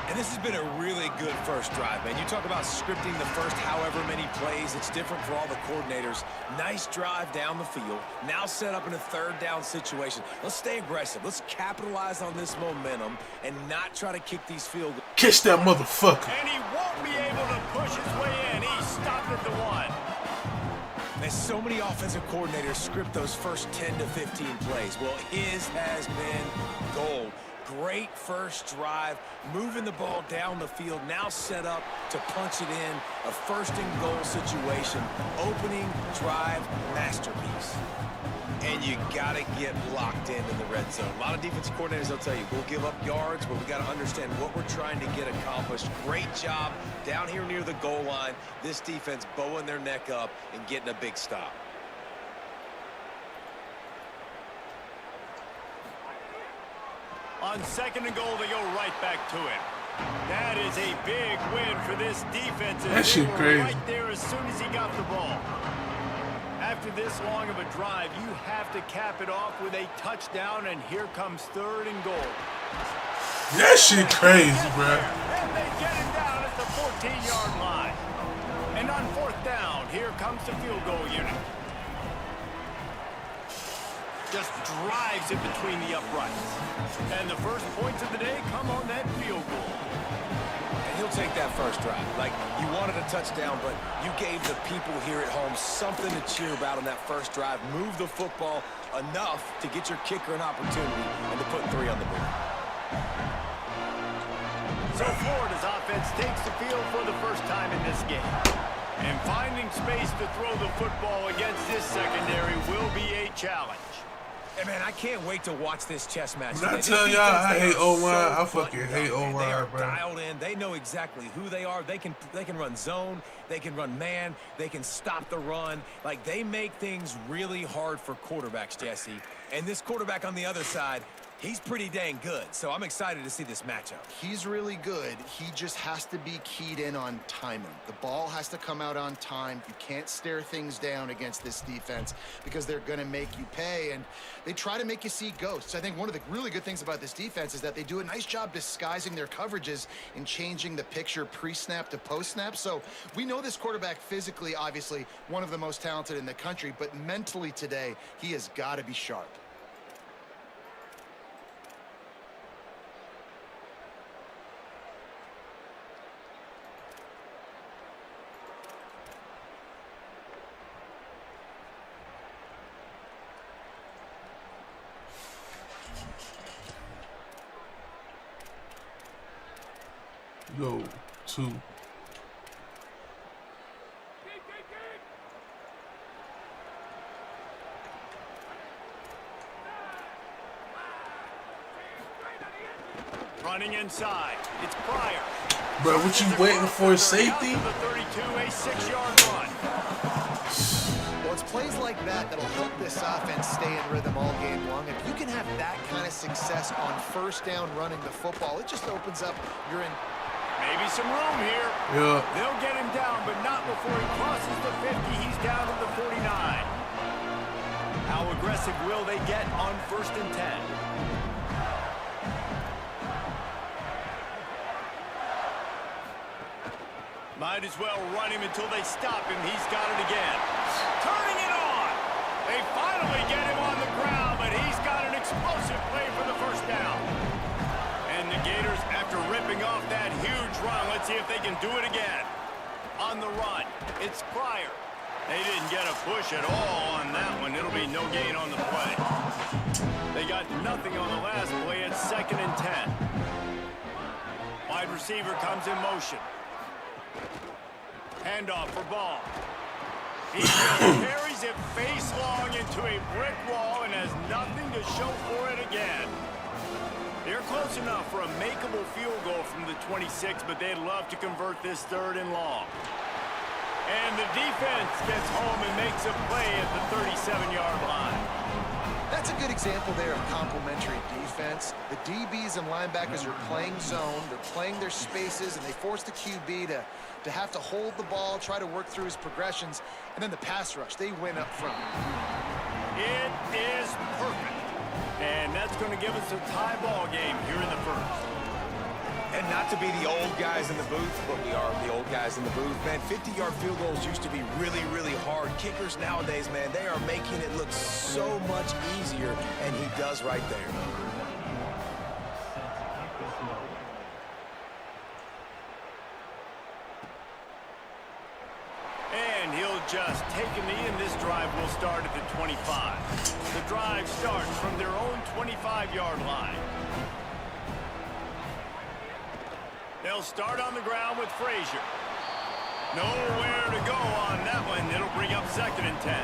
And this has been a really good first drive, man. You talk about scripting the first however many plays. It's different for all the coordinators. Nice drive down the field. Now set up in a third down situation. Let's stay aggressive. Let's capitalize on this momentum and not try to kick these field goals. Catch that motherfucker. And he won't be able to push his way in. He stopped at the 1. And so many offensive coordinators script those first 10 to 15 plays. Well, his has been gold. Great first drive, moving the ball down the field, now set up to punch it in. A first and goal situation, opening drive masterpiece. And you got to get locked into the red zone. A lot of defensive coordinators, they'll tell you, we'll give up yards, but we got to understand what we're trying to get accomplished. Great job down here near the goal line. This defense bowing their neck up and getting a big stop. On second and goal, they go right back to him. That is a big win for this defense. That shit crazy. Right there as soon as he got the ball. After this long of a drive, you have to cap it off with a touchdown, and here comes third and goal. That shit crazy, bro. And they get him down at the 14-yard line. And on fourth down, here comes the field goal unit. just drives it between the uprights. And the first points of the day come on that field goal. And he'll take that first drive. Like, you wanted a touchdown, but you gave the people here at home something to cheer about on that first drive. Move the football enough to get your kicker an opportunity and to put 3 on the board. So Florida's offense takes the field for the first time in this game. And finding space to throw the football against this secondary will be a challenge. Hey, man, I can't wait to watch this chess match. When I tell y'all I hate O-line, I fucking hate O-line, They are bro. dialed in. They know exactly who they are. They can run zone. They can run man. They can stop the run. Like, they make things really hard for quarterbacks, Jesse. And this quarterback on the other side, he's pretty dang good. So I'm excited to see this matchup. He's really good. He just has to be keyed in on timing. The ball has to come out on time. You can't stare things down against this defense because they're going to make you pay, and they try to make you see ghosts. I think one of the really good things about this defense is that they do a nice job disguising their coverages and changing the picture pre-snap to post-snap. So we know this quarterback physically, obviously, one of the most talented in the country, but mentally today, he has got to be sharp. Go 2. Running inside. It's Pryor. Bro, what you waiting for, safety? The 32, a 6-yard run. Well, it's plays like that that'll help this offense stay in rhythm all game long. If you can have that kind of success on first down running the football, it just opens up your Maybe some room here. Yeah. They'll get him down, but not before he crosses the 50. He's down to the 49. How aggressive will they get on 1st and 10? Might as well run him until they stop him. He's got it again. Turning it on. They finally get him on the ground, but he's got an explosive play for the first down. And the Gators, after ripping off that huge run, let's see if they can do it again. On the run, it's Pryor. They didn't get a push at all on that one. It'll be no gain on the play. They got nothing on the last play. It's 2nd and 10. Wide receiver comes in motion. Handoff for Ball. He just carries it face long into a brick wall and has nothing to show for it again. They're close enough for a makeable field goal from the 26, but they'd love to convert this 3rd and long. And the defense gets home and makes a play at the 37-yard line. That's a good example there of complementary defense. The DBs and linebackers are playing zone, they're playing their spaces, and they force the QB to have to hold the ball, try to work through his progressions, and then the pass rush, they win up front. It is perfect. And that's going to give us a tie ball game here in the 1st. And not to be the old guys in the booth, but we are the old guys in the booth, man. 50-yard field goals used to be really, really hard. Kickers nowadays, man, they are making it look so much easier, and he does right there. And he'll just take a knee, and this drive will start at the 25. The drive starts from their own 25-yard line. They'll start on the ground with Frazier. Nowhere to go on that one. It'll bring up 2nd and 10.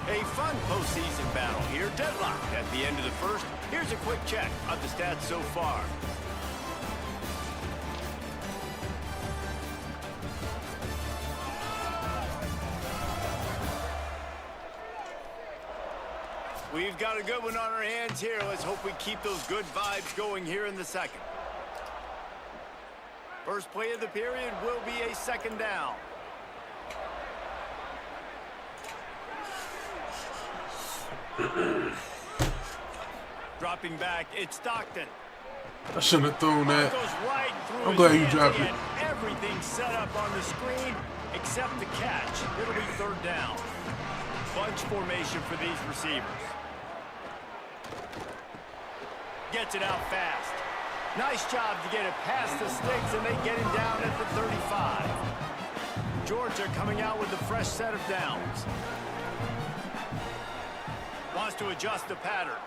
A fun postseason battle here. Deadlocked at the end of the 1st. Here's a quick check of the stats so far. We've got a good one on our hands here. Let's hope we keep those good vibes going here in the 2nd. First play of the period will be a 2nd down. Dropping back, it's Stockton. I shouldn't have thrown that. Goes right through I'm his glad you hands. dropped He it. had everything set up on the screen except the catch. It'll be third down. Bunch formation for these receivers. Gets it out fast. Nice job to get it past the sticks, and they get him down at the 35. Georgia coming out with a fresh set of downs. Wants to adjust the pattern.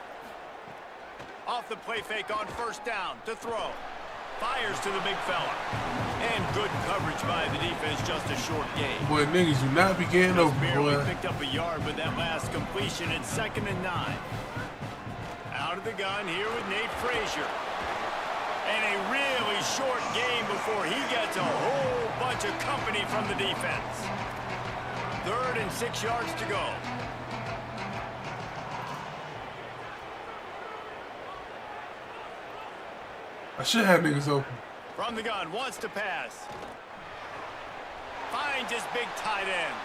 Off the play fake on first down to throw. Fires to the big fella. And good coverage by the defense, just a short gain. Boy, niggas do not be getting over, Barely boy. picked up a yard with that last completion in 2nd and 9. Out of the gun here with Nate Frazier. And a really short game before he gets a whole bunch of company from the defense. 3rd and 6 yards to go. I should have niggas open. From the gun, wants to pass. Finds his big tight end.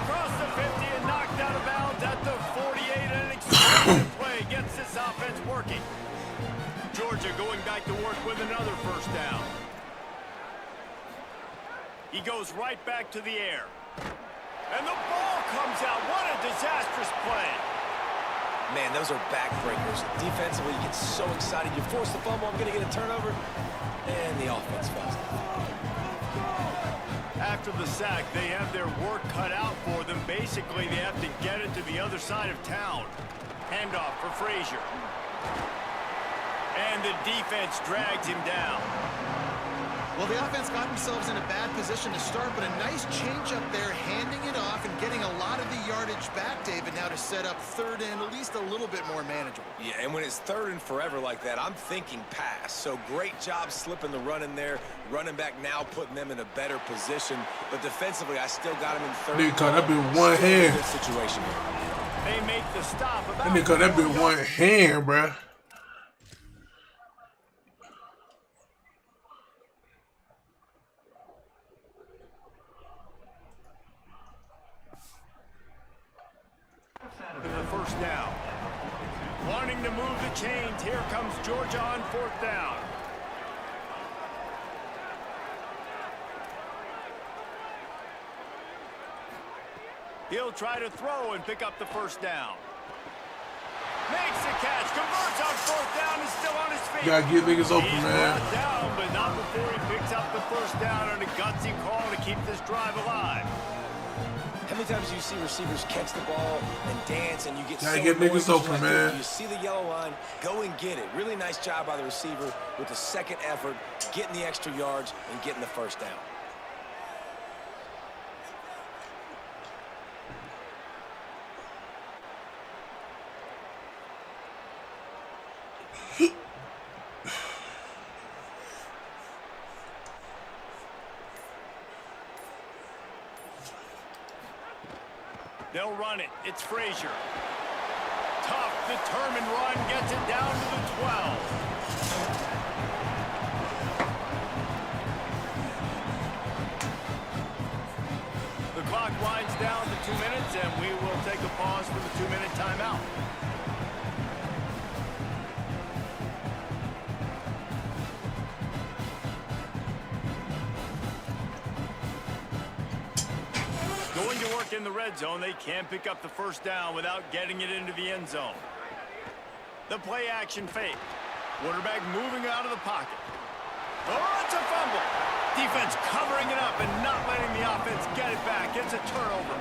Across the 50 and knocked out of bounds at the 48. An explosive play gets this offense working. Georgia going back to work with another first down. He goes right back to the air. And the ball comes out. What a disastrous play. Man, those are backbreakers. Defensively, you get so excited. You force the fumble, I'm going to get a turnover, and the offense falls. After the sack, they have their work cut out for them. Basically, they have to get it to the other side of town. Handoff for Frazier. And the defense drags him down. Well, the offense got themselves in a bad position to start, but a nice change up there, handing it off and getting a lot of the yardage back, David, now to set up 3rd and at least a little bit more manageable. Yeah, and when it's 3rd and forever like that, I'm thinking pass. So great job slipping the run in there. Running back now putting them in a better position. But defensively, I still got him in 3rd. Nigga caught that bit with one hand. Good situation here. They make the stop. That nigga caught that bit with one hand, bruh. The first down. Wanting to move the chains. Here comes Georgia on 4th down. He'll try to throw and pick up the first down. Makes the catch. Converts on 4th down. Is still on his feet. You gotta get niggas open, He's man. brought down, but not before he picks up the first down on a gutsy call to keep this drive alive. How many times do you see receivers catch the ball and dance and you get Gotta so get niggas annoyed open, right man. there? You see the yellow line, go and get it. Really nice job by the receiver with the second effort, getting the extra yards and getting the first down. They'll run it. It's Frazier. Tough, determined run. Gets it down to the 12. The clock winds down to 2 minutes, and we will take a pause for the 2-minute timeout. Going to work in the red zone. They can't pick up the first down without getting it into the end zone. The play action fake. Quarterback moving out of the pocket. Oh, it's a fumble. Defense covering it up and not letting the offense get it back. It's a turnover.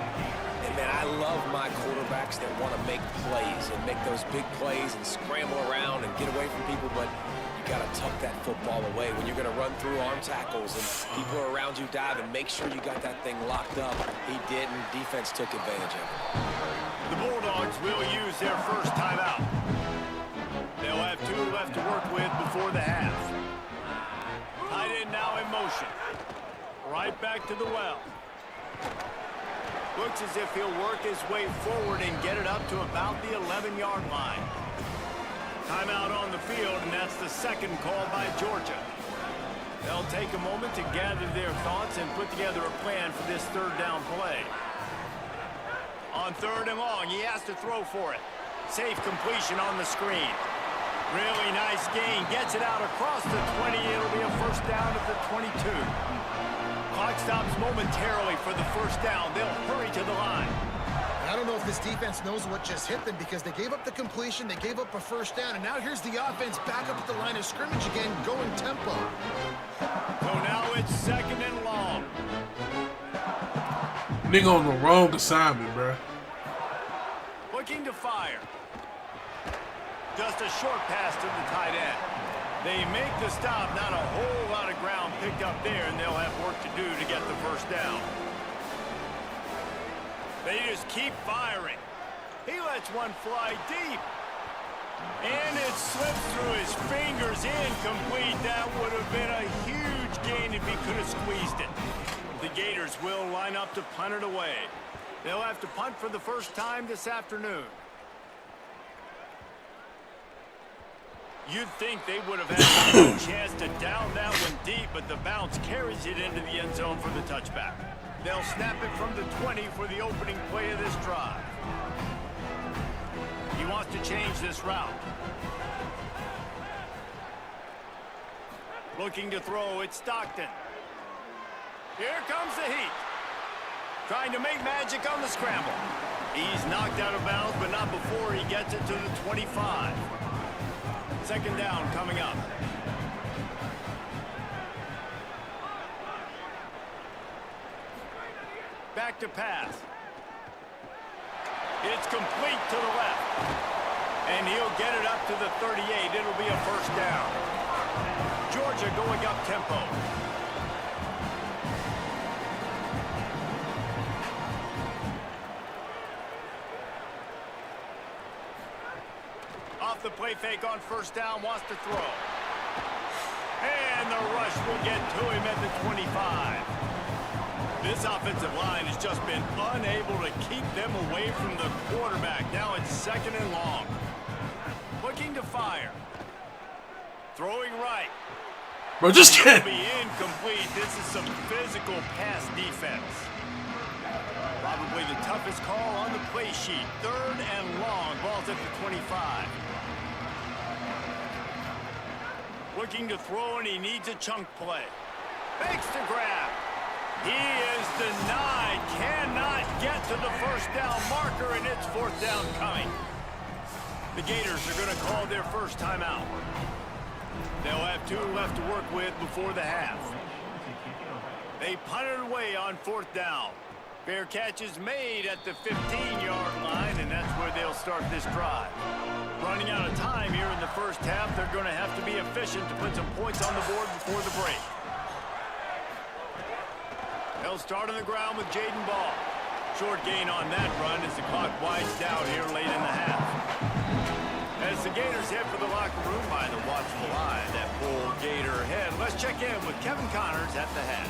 And man, I love my quarterbacks that want to make plays and make those big plays and scramble around and get away from people, but you got to tuck that football away when you're going to run through arm tackles and people are around you diving. Make sure you got that thing locked up. He didn't. Defense took advantage of it. The Bulldogs will use their first timeout. They'll have 2 left to work with before the half. Tight end now in motion. Right back to the well. Looks as if he'll work his way forward and get it up to about the 11-yard line. Timeout on the field, and that's the second call by Georgia. They'll take a moment to gather their thoughts and put together a plan for this 3rd down play. On 3rd and long, he has to throw for it. Safe completion on the screen. Really nice gain. Gets it out across the 20. It'll be a first down at the 22. Clock stops momentarily for the first down. They'll hurry to the line. I don't know if this defense knows what just hit them because they gave up the completion, they gave up a first down, and now here's the offense back up at the line of scrimmage again, going tempo. So now it's second and long. Nigga on the wrong assignment, bruh. Looking to fire. Just a short pass to the tight end. They make the stop, not a whole lot of ground picked up there, and they'll have work to do to get the first down. They just keep firing. He lets one fly deep. And it slips through his fingers, incomplete. That would have been a huge gain if he could have squeezed it. The Gators will line up to punt it away. They'll have to punt for the first time this afternoon. You'd think they would have had a chance to down that one deep, but the bounce carries it into the end zone for the touchback. They'll snap it from the 20 for the opening play of this drive. He wants to change this route. Looking to throw, it's Stockton. Here comes the heat. Trying to make magic on the scramble. He's knocked out of bounds, but not before he gets it to the 25. Second down coming up. Back to pass. It's complete to the left. And he'll get it up to the 38. It'll be a first down. Georgia going up tempo. Off the play fake on first down, wants to throw. And the rush will get to him at the 25. This offensive line has just been unable to keep them away from the quarterback. Now it's second and long. Looking to fire. Throwing right. Bro, just It'll get. be incomplete. This is some physical pass defense. Probably the toughest call on the play sheet. Third and long. Ball's at the 25. Looking to throw, and he needs a chunk play. Fakes to grab. He is denied. Cannot get to the first down marker, and it's fourth down coming. The Gators are going to call their first timeout. They'll have 2 left to work with before the half. They punted away on fourth down. Fair catch is made at the 15-yard line, and that's where they'll start this drive. Running out of time here in the first half, they're going to have to be efficient to put some points on the board before the break. They'll start on the ground with Jaden Ball. Short gain on that run as the clock winds down here late in the half. As the Gators head for the locker room by the watchful eye, that Bull Gator head. Let's check in with Kevin Connors at the half.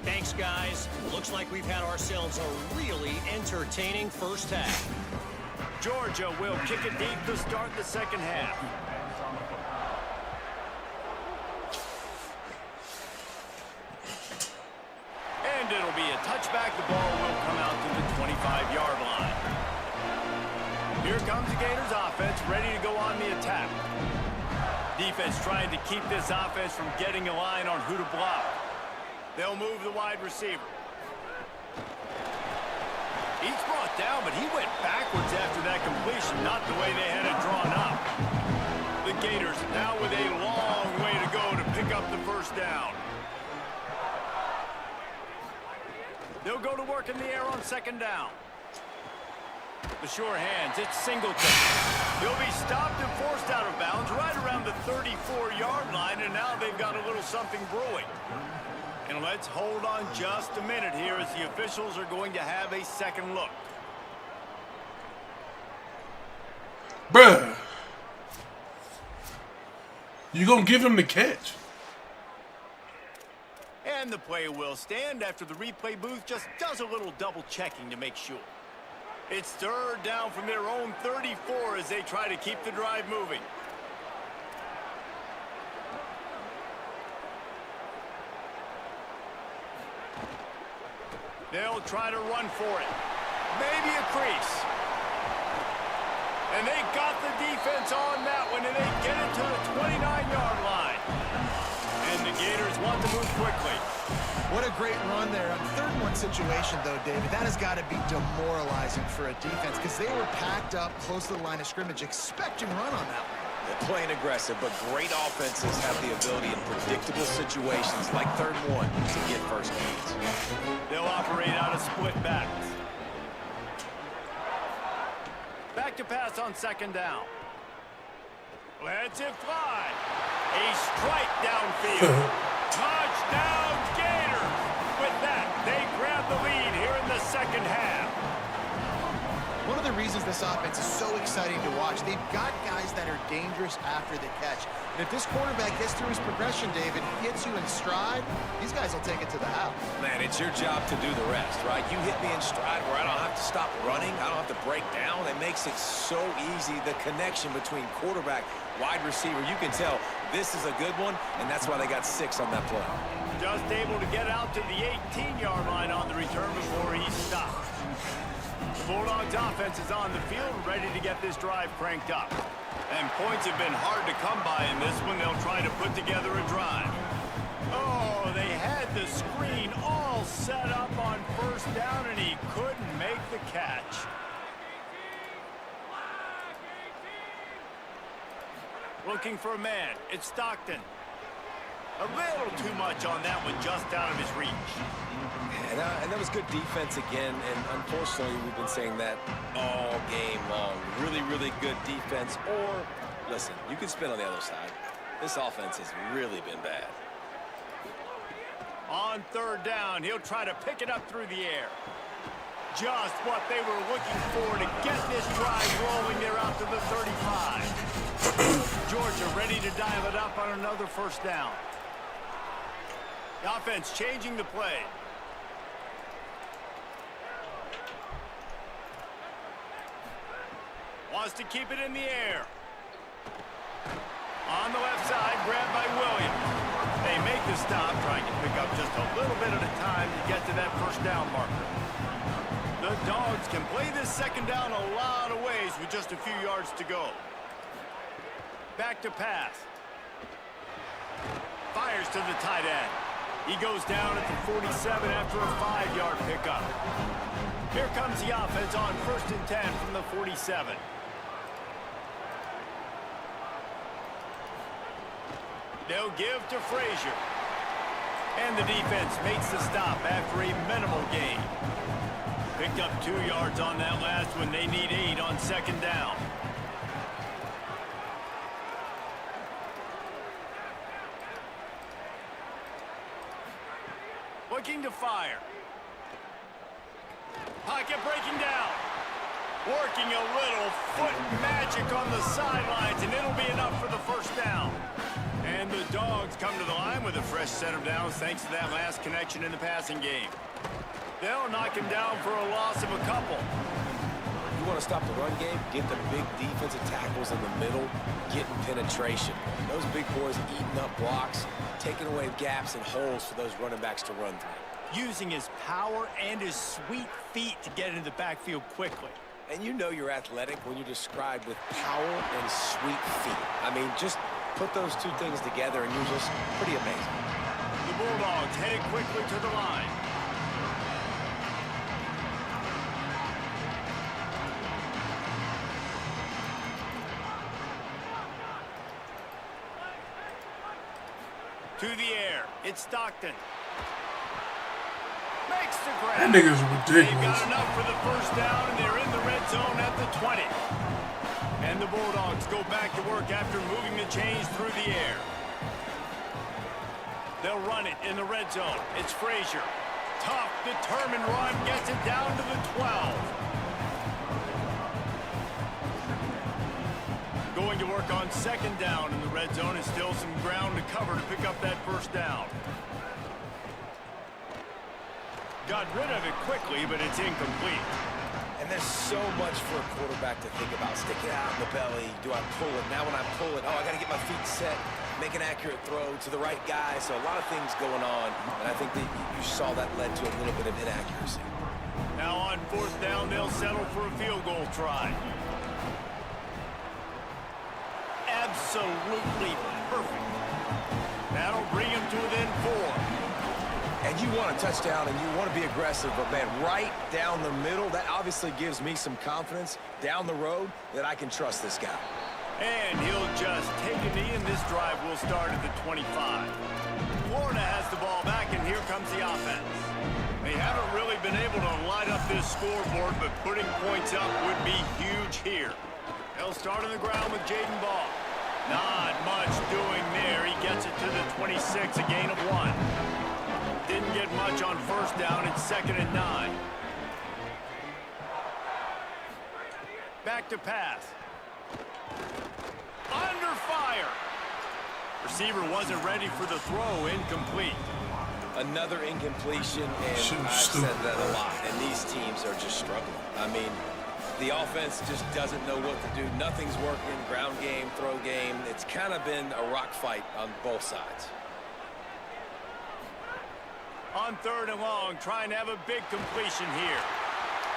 Thanks, guys. Looks like we've had ourselves a really entertaining first half. Georgia will kick it deep to start the second half. And it'll be a touchback. The ball will come out to the 25-yard line. Here comes the Gators offense, ready to go on the attack. Defense trying to keep this offense from getting a line on who to block. They'll move the wide receiver. He's brought down, but he went backwards after that completion, not the way they had it drawn up. The Gators now with a long way to go to pick up the first down. They'll go to work in the air on second down. The sure hands, it's Singleton. He'll be stopped and forced out of bounds right around the 34-yard line, and now they've got a little something brewing. And let's hold on just a minute here as the officials are going to have a second look. Bruh. You gonna give him the catch? And the play will stand after the replay booth just does a little double checking to make sure. It's third down from their own 34 as they try to keep the drive moving. They'll try to run for it. Maybe a crease. And they got the defense on that one, and they get it to the 29-yard line. And the Gators want to move quickly. What a great run there. On 3rd-and-1 situation, though, David, that has got to be demoralizing for a defense because they were packed up close to the line of scrimmage, expecting run on that one. They're playing aggressive, but great offenses have the ability in predictable situations like 3rd and 1 to get first downs. They'll operate out of split backs. Back to pass on 2nd down. Lets it fly. A strike downfield. Touchdown Gators. With that, they grab the lead here in the 2nd half. One of the reasons this offense is so exciting to watch, they've got guys that are dangerous after the catch. And if this quarterback gets through his progression, David, gets you in stride, these guys will take it to the house. Man, it's your job to do the rest, right? You hit me in stride where I don't have to stop running. I don't have to break down. It makes it so easy. The connection between quarterback, wide receiver, you can tell this is a good one, and that's why they got 6 on that play. Just able to get out to the 18-yard line on the return before he stopped. The Bulldogs offense is on the field, ready to get this drive cranked up. And points have been hard to come by in this one. They'll try to put together a drive. Oh, they had the screen all set up on 1st down, and he couldn't make the catch. Looking for a man. It's Stockton. A little too much on that one, just out of his reach. And that was good defense again, and unfortunately we've been saying that all game long. Really, really good defense. Or, listen, you can spin on the other side. This offense has really been bad. On 3rd down, he'll try to pick it up through the air. Just what they were looking for to get this drive rolling. They're out to the 35. Georgia ready to dial it up on another 1st down. The offense changing the play. Wants to keep it in the air. On the left side, grabbed by Williams. They make the stop, trying to pick up just a little bit at a time to get to that 1st down marker. The Dogs can play this 2nd down a lot of ways with just a few yards to go. Back to pass. Fires to the tight end. He goes down at the 47 after a 5-yard pickup. Here comes the offense on 1st and 10 from the 47. They'll give to Frazier. And the defense makes the stop after a minimal gain. Picked up 2 yards on that last one. They need 8 on 2nd down. Looking to fire. Pocket breaking down. Working a little foot magic on the sidelines, and it'll be enough for the 1st down. And the Dogs come to the line with a fresh set of downs thanks to that last connection in the passing game. They'll knock him down for a loss of a couple. You want to stop the run game? Get the big defensive tackles in the middle, getting penetration. Those big boys eating up blocks, taking away gaps and holes for those running backs to run through. Using his power and his sweet feet to get into the backfield quickly. And you know you're athletic when you're described with power and sweet feet. I mean, just put those 2 things together and you're just pretty amazing. The Bulldogs headed quickly to the line. To the air, it's Stockton. Makes the grab. That nigga's ridiculous. They've got enough for the 1st down, and they're in the red zone at the 20. And the Bulldogs go back to work after moving the chains through the air. They'll run it in the red zone. It's Frazier. Tough, determined run, gets it down to the 12. Going to work on 2nd down in the red zone, and still some ground to cover to pick up that 1st down. Got rid of it quickly, but it's incomplete. And there's so much for a quarterback to think about. Stick it out in the belly. Do I pull it? Now when I pull it, oh, I got to get my feet set. make an accurate throw to the right guy. So a lot of things going on, and I think that you saw that led to a little bit of inaccuracy. Now on 4th down, they'll settle for a field goal try. Absolutely perfect. That'll bring him to within 4. And you want a touchdown, and you want to be aggressive, but, man, right down the middle, that obviously gives me some confidence down the road that I can trust this guy. And he'll just take a knee, and this drive will start at the 25. Florida has the ball back, and here comes the offense. They haven't really been able to light up this scoreboard, but putting points up would be huge here. They'll start on the ground with Jaden Ball. Not much doing there. He gets it to the 26, a gain of 1. Didn't get much on 1st down. It's 2nd and 9. Back to pass. Under fire. Receiver wasn't ready for the throw. Incomplete. Another incompletion, and I've said that a lot, and these teams are just struggling. I mean, the offense just doesn't know what to do. Nothing's working. Ground game, throw game. It's kind of been a rock fight on both sides. On 3rd and long, trying to have a big completion here.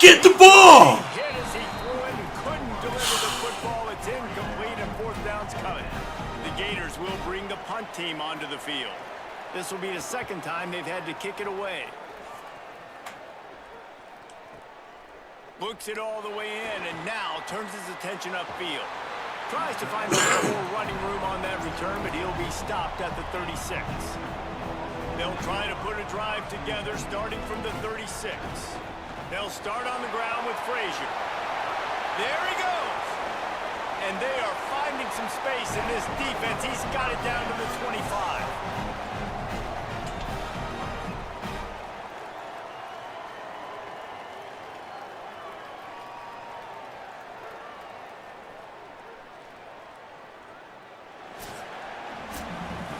Get the ball! He hit as he threw it and couldn't deliver the football. It's incomplete, and 4th down's coming. The Gators will bring the punt team onto the field. This will be the 2nd time they've had to kick it away. Looks it all the way in, and now turns his attention upfield. Tries to find a little more running room on that return, but he'll be stopped at the 36. They'll try to put a drive together starting from the 36. They'll start on the ground with Frazier. There he goes. And they are finding some space in this defense. He's got it down to the 25.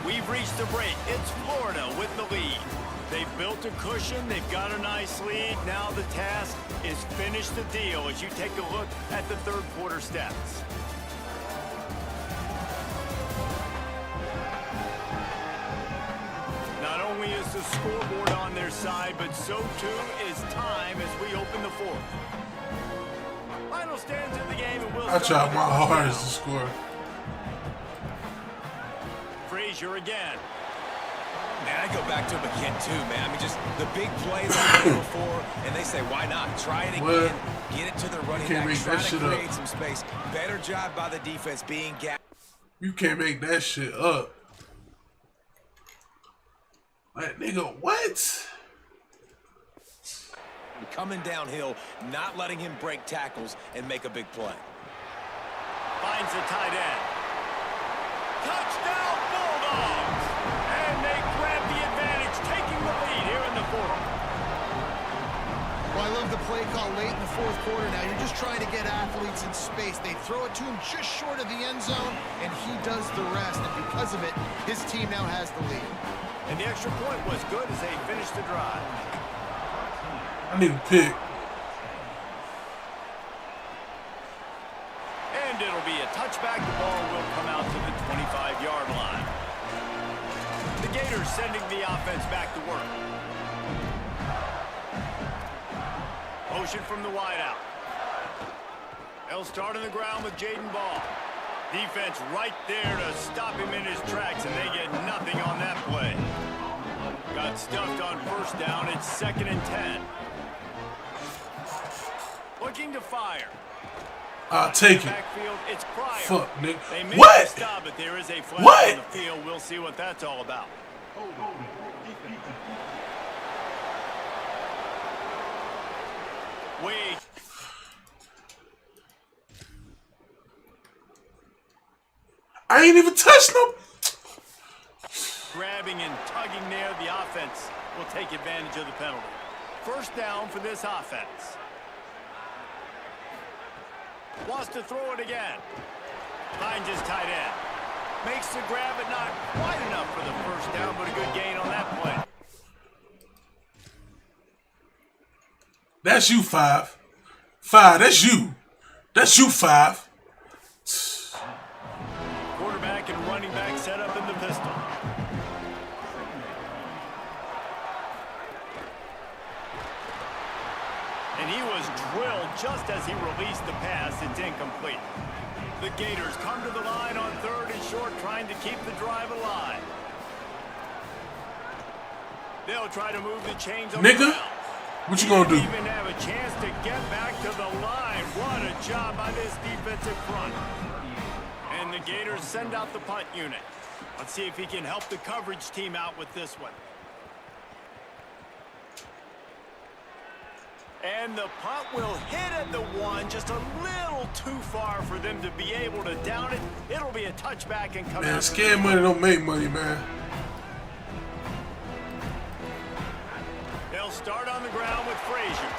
We've reached the break. It's Florida with the lead. They've built a cushion. They've got a nice lead. Now the task is finish the deal as you take a look at the 3rd quarter stats. Not only is the scoreboard on their side, but so too is time as we open the 4th. Final stands in the game, and we'll I tried my hardest to score. Frazier again. Man, I go back to him again, too, man. I mean, just the big play that he did before, and they say, why not? Try it again, get it to the running back, try to create some space. Better job by the defense being gapped. You can't make that shit up. Like, nigga, what? Coming downhill, not letting him break tackles and make a big play. Finds the tight end. Touchdown, Bulldogs! And they grab the advantage, taking the lead here in the 4th. Well, I love the play call late in the 4th quarter now. You're just trying to get athletes in space. They throw it to him just short of the end zone, and he does the rest. And because of it, his team now has the lead. And the extra point was good as they finished the drive. I need a pick. And it'll be a touchback. The ball will come out to the 25-yard line. The Gators sending the offense back to work. Motion from the wideout. They'll start on the ground with Jaden Ball. Defense right there to stop him in his tracks, and they get nothing on that play. Got stuffed on 1st down. It's 2nd and 10. Looking to fire. I'll take it. Backfield, it's Pryor. Fuck, nigga. They made What? the stop, but there is a flag What? on the field. We'll see what that's all about. Wait. I ain't even touched no. Grabbing and tugging there, the offense will take advantage of the penalty. 1st down for this offense. Wants to throw it again. Finds his tight end. Makes the grab, but not quite enough for the 1st down, but a good gain on that play. That's you, 5. 5, that's you. That's you, 5. Quarterback and running back set up in the And he was drilled just as he released the pass. It's incomplete. The Gators come to the line on 3rd and short, trying to keep the drive alive. They'll try to move the chains on Nigga, the ground. what you gonna do? Even have a chance to get back to the line. What a job by this defensive front. And the Gators send out the punt unit. Let's see if he can help the coverage team out with this one. And the punt will hit at the 1, just a little too far for them to be able to down it. It'll be a touchback and come Man, out. scared money don't make money, man. They'll start on the ground with Frazier.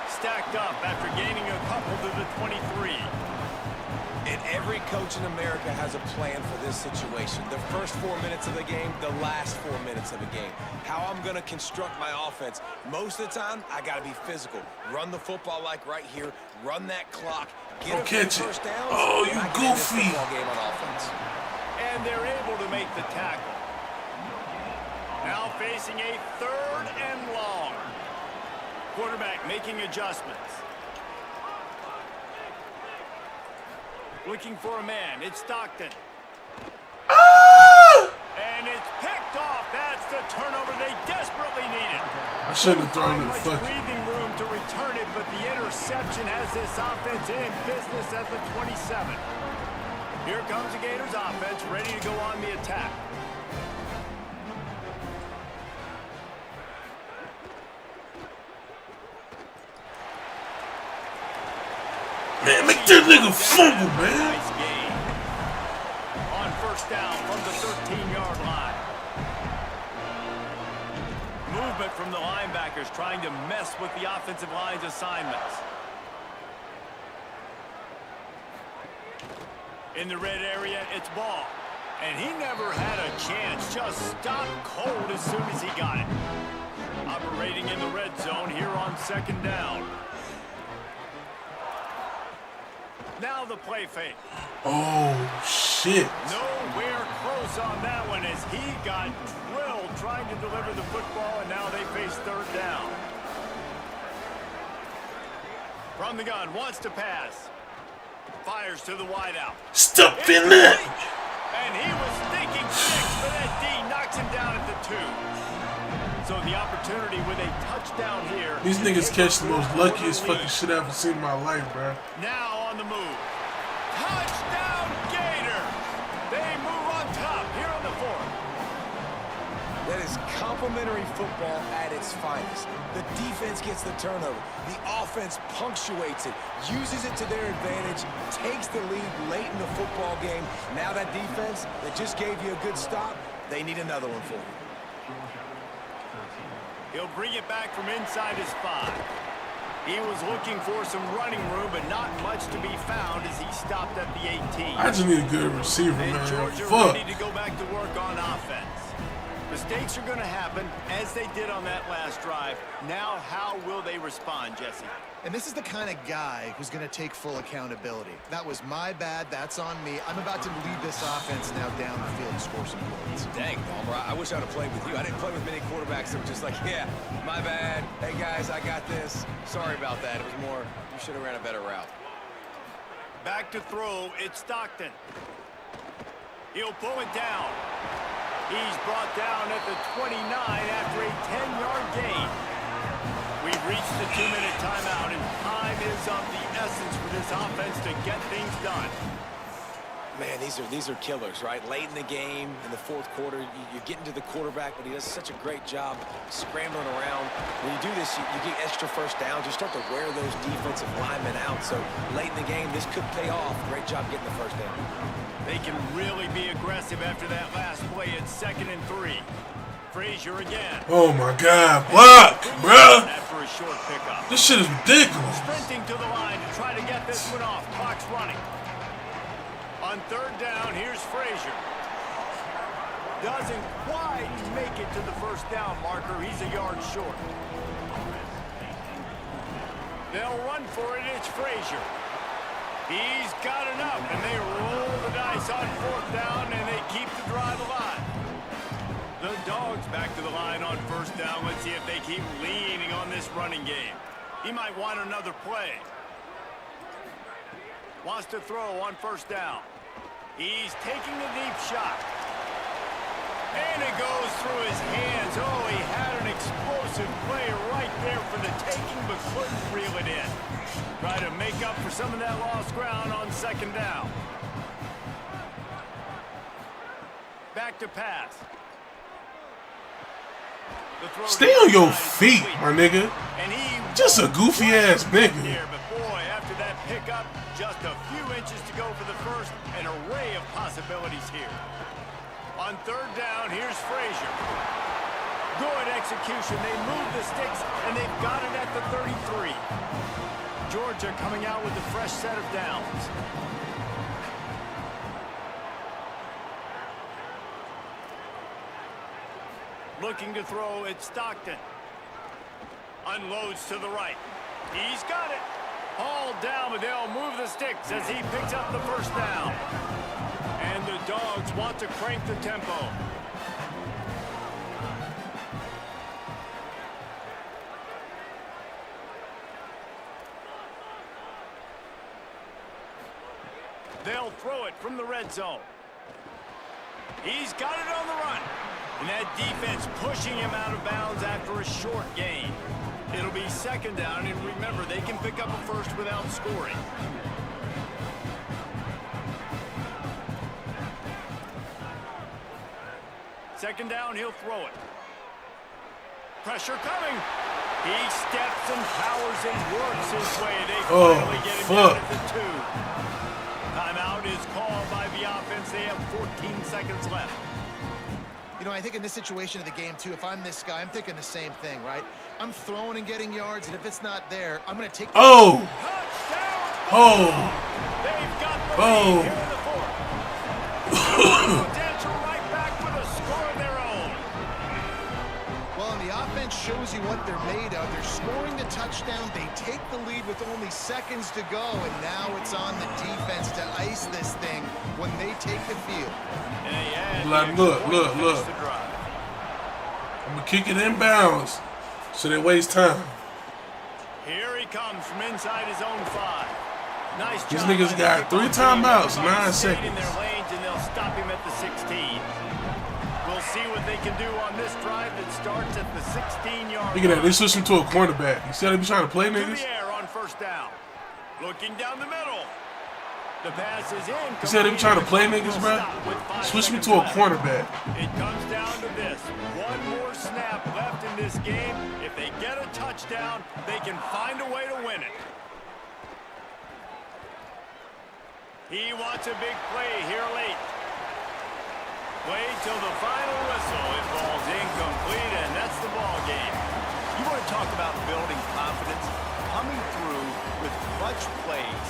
Stacked up after gaining a couple to the 23. And every coach in America has a plan for this situation. The first 4 minutes of the game, the last 4 minutes of the game. How I'm going to construct my offense. Most of the time, I got to be physical. Run the football like right here. Run that clock. Get a few first downs. Oh, you and I can end this goofy. football game on offense. And they're able to make the tackle. Now facing a 3rd and long. Quarterback making adjustments. Looking for a man. It's Stockton. And it's picked off. That's the turnover they desperately needed. I shouldn't have thrown it. Much Fuck it. breathing room to return it, but the interception has this offense in business at the 27. Here comes the Gators offense, ready to go on the attack. Man, make that nigga fumble, man. Nice gain. On 1st down from the 13-yard line. Movement from the linebackers trying to mess with the offensive line's assignments. In the red area, it's Ball. And he never had a chance. Just stopped cold as soon as he got it. Operating in the red zone here on 2nd down. Now the play fake. Oh, shit. Nowhere close on that one as he got drilled trying to deliver the football, and now they face 3rd down. From the gun, wants to pass. Fires to the wideout. Stop in that. And he was thinking 6, but that D knocks him down at the 2. So the opportunity with a touchdown here. These niggas catch the most luckiest fucking shit I've ever seen in my life, bro. Now on the move. Touchdown Gator! They move on top here on the 4th. That is complimentary football at its finest. The defense gets the turnover. The offense punctuates it, uses it to their advantage, takes the lead late in the football game. Now that defense that just gave you a good stop, they need another one for you. He'll bring it back from inside his 5. He was looking for some running room, but not much to be found as he stopped at the 18. I just need a good receiver, And man. Georgia Fuck. ready to go back to work on offense. Mistakes are going to happen, as they did on that last drive. Now, how will they respond, Jesse? And this is the kind of guy who's going to take full accountability. That was my bad. That's on me. I'm about to lead this offense now down the field and score some points. Dang, Palmer, I wish I would have played with you. I didn't play with many quarterbacks that were just like, yeah, my bad. Hey, guys, I got this. Sorry about that. It was more, you should have ran a better route. Back to throw, it's Stockton. He'll pull it down. He's brought down at the 29 after a 10-yard gain. We've reached the 2-minute timeout, and time is of the essence for this offense to get things done. Man, these are killers, right? Late in the game, in the 4th quarter, you're getting to the quarterback, but he does such a great job scrambling around. When you do this, you get extra first downs. You start to wear those defensive linemen out. So late in the game, this could pay off. Great job getting the first down. They can really be aggressive after that last play at 2nd and 3. Frazier again. Oh my God, block, bruh. After a short pickup. This shit is ridiculous. Sprinting to the line to try to get this one off. Clock's running. On 3rd down, here's Frazier. Doesn't quite make it to the first down marker. He's a yard short. They'll run for it. It's Frazier. He's got enough, and they roll the dice on 4th down, and they keep the drive alive. The Dogs back to the line on 1st down. Let's see if they keep leaning on this running game. He might want another play. Wants to throw on first down. He's taking a deep shot. And it goes through his hands. Oh, he had an explosive play right there for the taking, but couldn't reel it in. Try to make up for some of that lost ground on second down. Back to pass. Stay on your feet, my nigga. Just a goofy ass nigga. But boy, after that pickup, just a few inches to go for the first. An array of possibilities here. On third down, here's Frazier. Good execution. They move the sticks, and they've got it at the 33. Georgia coming out with a fresh set of downs. Looking to throw, it's Stockton. Unloads to the right. He's got it. All down, but they'll move the sticks as he picks up the first down. And the Dogs want to crank the tempo. They'll throw it from the red zone. He's got it on the run. And that defense pushing him out of bounds after a short gain. It'll be second down, and remember, they can pick up a first without scoring. Second down, he'll throw it. Pressure coming. He steps and powers and works his way. They finally get him down at the 2. Timeout is called by the offense. They have 14 seconds left. You know, I think in this situation of the game, too, if I'm this guy, I'm thinking the same thing, right? I'm throwing and getting yards, and if it's not there, I'm going to take... Oh! Oh! They've got the lead here in the fourth. Potential right back with a score of their own. Well, and the offense shows you what they're made of. They're scoring the touchdown. They take the lead with only seconds to go, and now it's on the defense to ice this thing when they take the field. Like, look. I'm going to kick it inbounds so they waste time. Here he comes from inside his own 5. Nice job. These niggas got 3 timeouts, 9 seconds. In their lanes, and they'll stop him at the 16. We'll see what they can do on this drive that starts at the 16-yard line. Look at that. They switched him to a cornerback. You see how they be trying to play niggas? To the air on first down. Looking down the middle. The pass is in. You see how they be trying to play niggas, bro? Switch me to a cornerback. It comes down to this. One more snap left in this game. If they get a touchdown, they can find a way to win it. He wants a big play here late. Wait till the final whistle. It falls incomplete, and that's the ball game. You want to talk about building confidence? Coming through with clutch plays,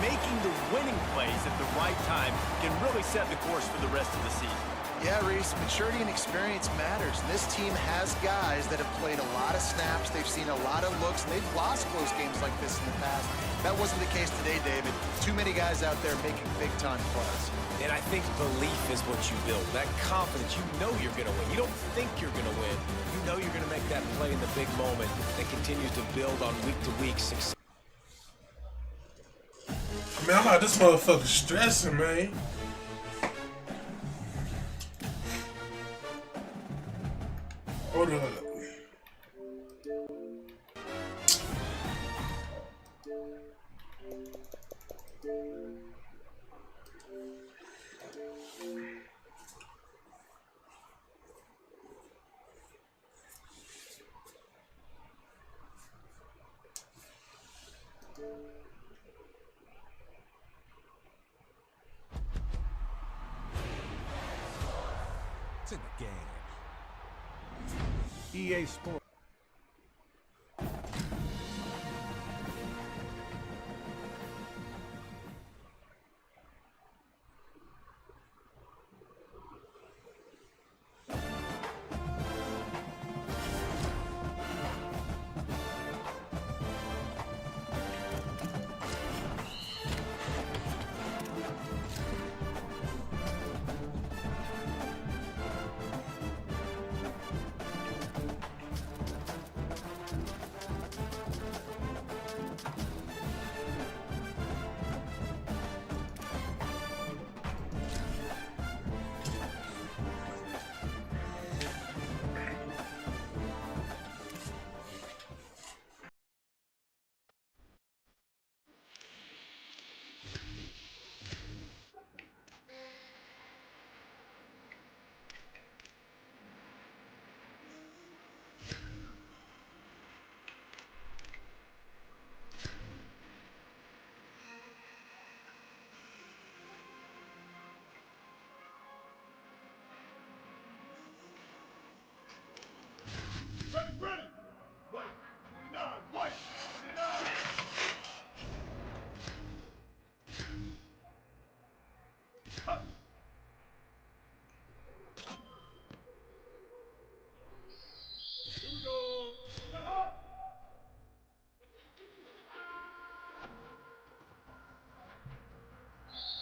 making the winning plays at the right time can really set the course for the rest of the season. Yeah, Reese, maturity and experience matters. This team has guys that have played a lot of snaps. They've seen a lot of looks, and they've lost close games like this in the past. That wasn't the case today, David. Too many guys out there making big-time plays. And I think belief is what you build. That confidence, you know you're going to win. You don't think you're going to win. You know you're going to make that play in the big moment that continues to build on week-to-week success. Man, I'm out this motherfucker stressing, man. Hold up. It's in the game. EA Sports.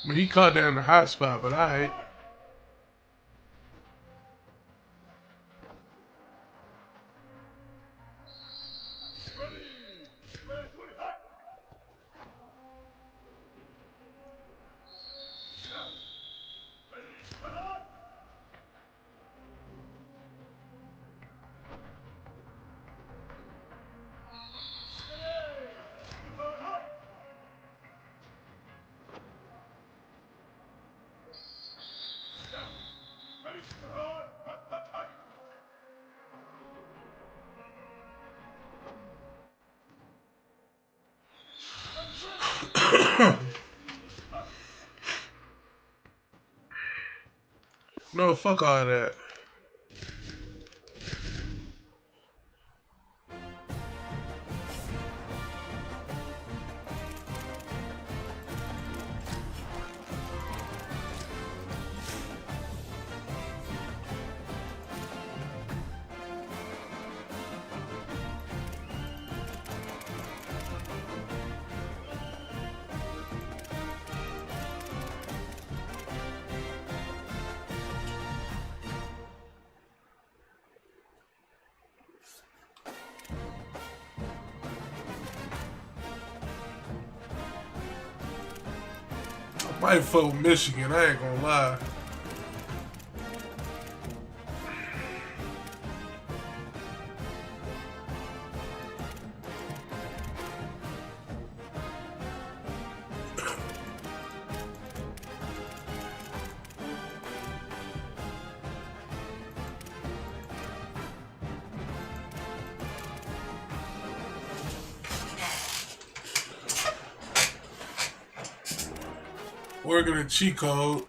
I mean, he caught that in the hot spot, but alright. No, fuck all that. I might fuck with Michigan, I ain't gonna lie. Working a cheat code.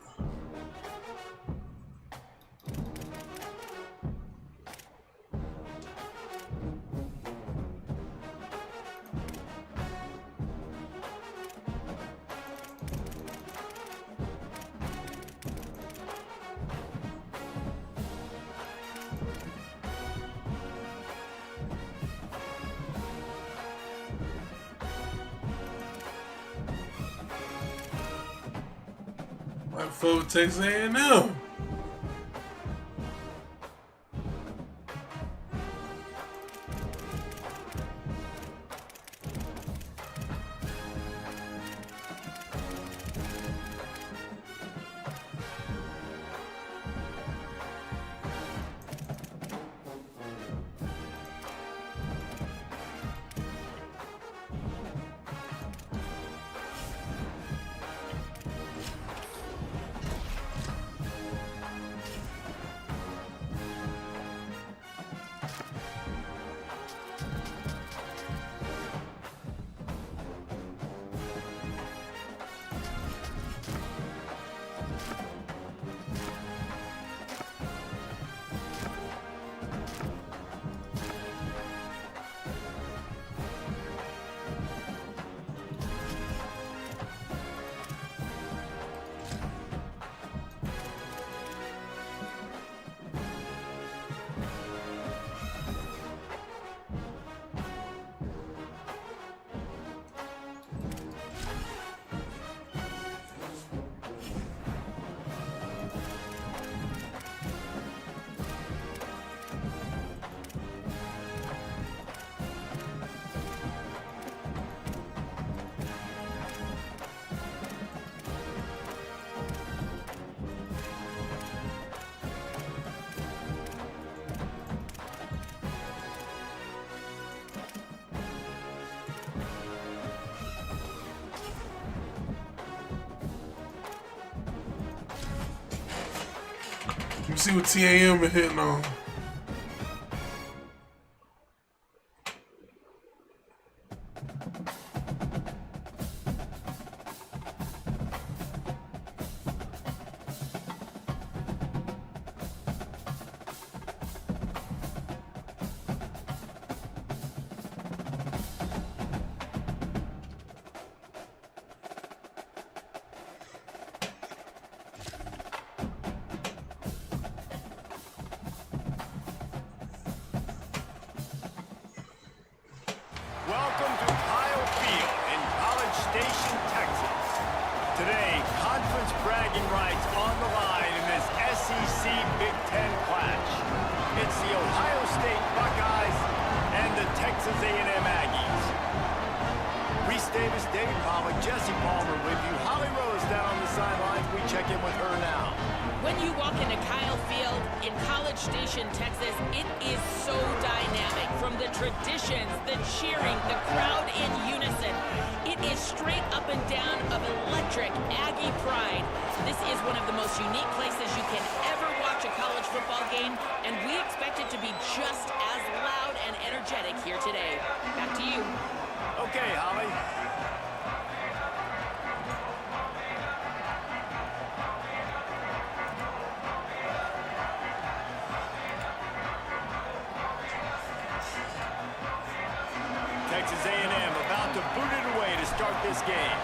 My phone Texas A&M. Let me see what TAM been hitting on. puts bragging rights on the line in this SEC Big Ten clash. It's the Ohio State Buckeyes and the Texas A&M Aggies. Reese Davis, David Pollock, Jesse Palmer with you. Holly Rose down on the sidelines. We check in with her now. When you walk into Kyle Field in College Station, Texas, it is so dynamic. From the traditions, the cheering, the crowd in unison. It is straight up and down of electric Aggie pride. This is one of the most unique places you can ever watch a college football game, and we expect it to be just as loud and energetic here today. Back to you. Okay, Holly. Texas A&M about to boot it away to start this game.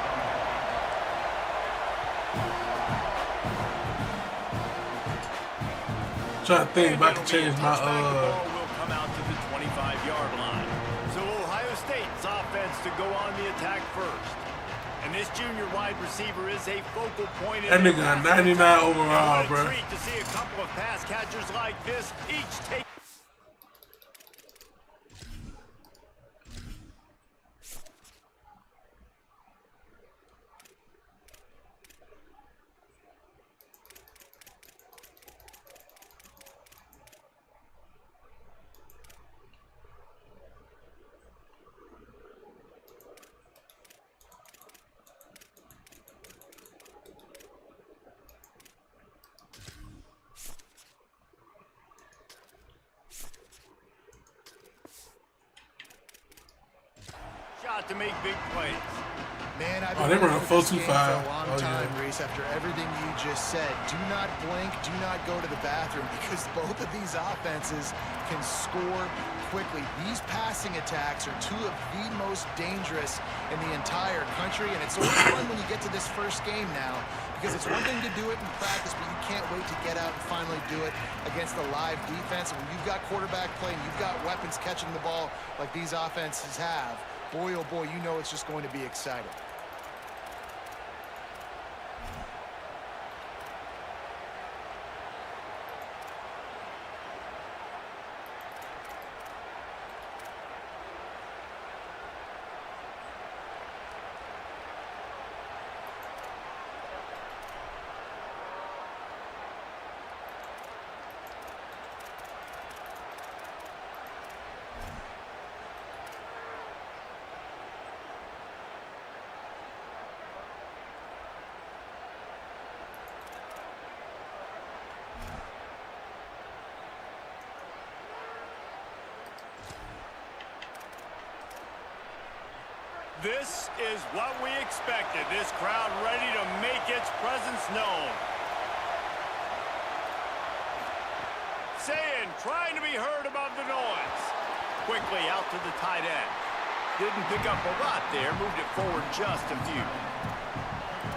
Trying to think if I can change my Ball will come out to the 25-yard line. So Ohio State's offense to go on the attack first. And this junior wide receiver is a focal point. That nigga got 99 overall, bro. What a treat to see a couple of pass catchers like this, each take. To make big plays. Man, I've they been run waiting for this 4-2-5. game for a long Oh, time, yeah. Reese, after everything you just said. Do not blink, do not go to the bathroom, because both of these offenses can score quickly. These passing attacks are two of the most dangerous in the entire country, and it's always fun when you get to this first game now, because it's one thing to do it in practice, but you can't wait to get out and finally do it against a live defense. And when you've got quarterback play and you've got weapons catching the ball like these offenses have, boy, oh boy, you know it's just going to be exciting. This is what we expected. This crowd ready to make its presence known. Saying, trying to be heard above the noise. Quickly out to the tight end. Didn't pick up a lot there. Moved it forward just a few.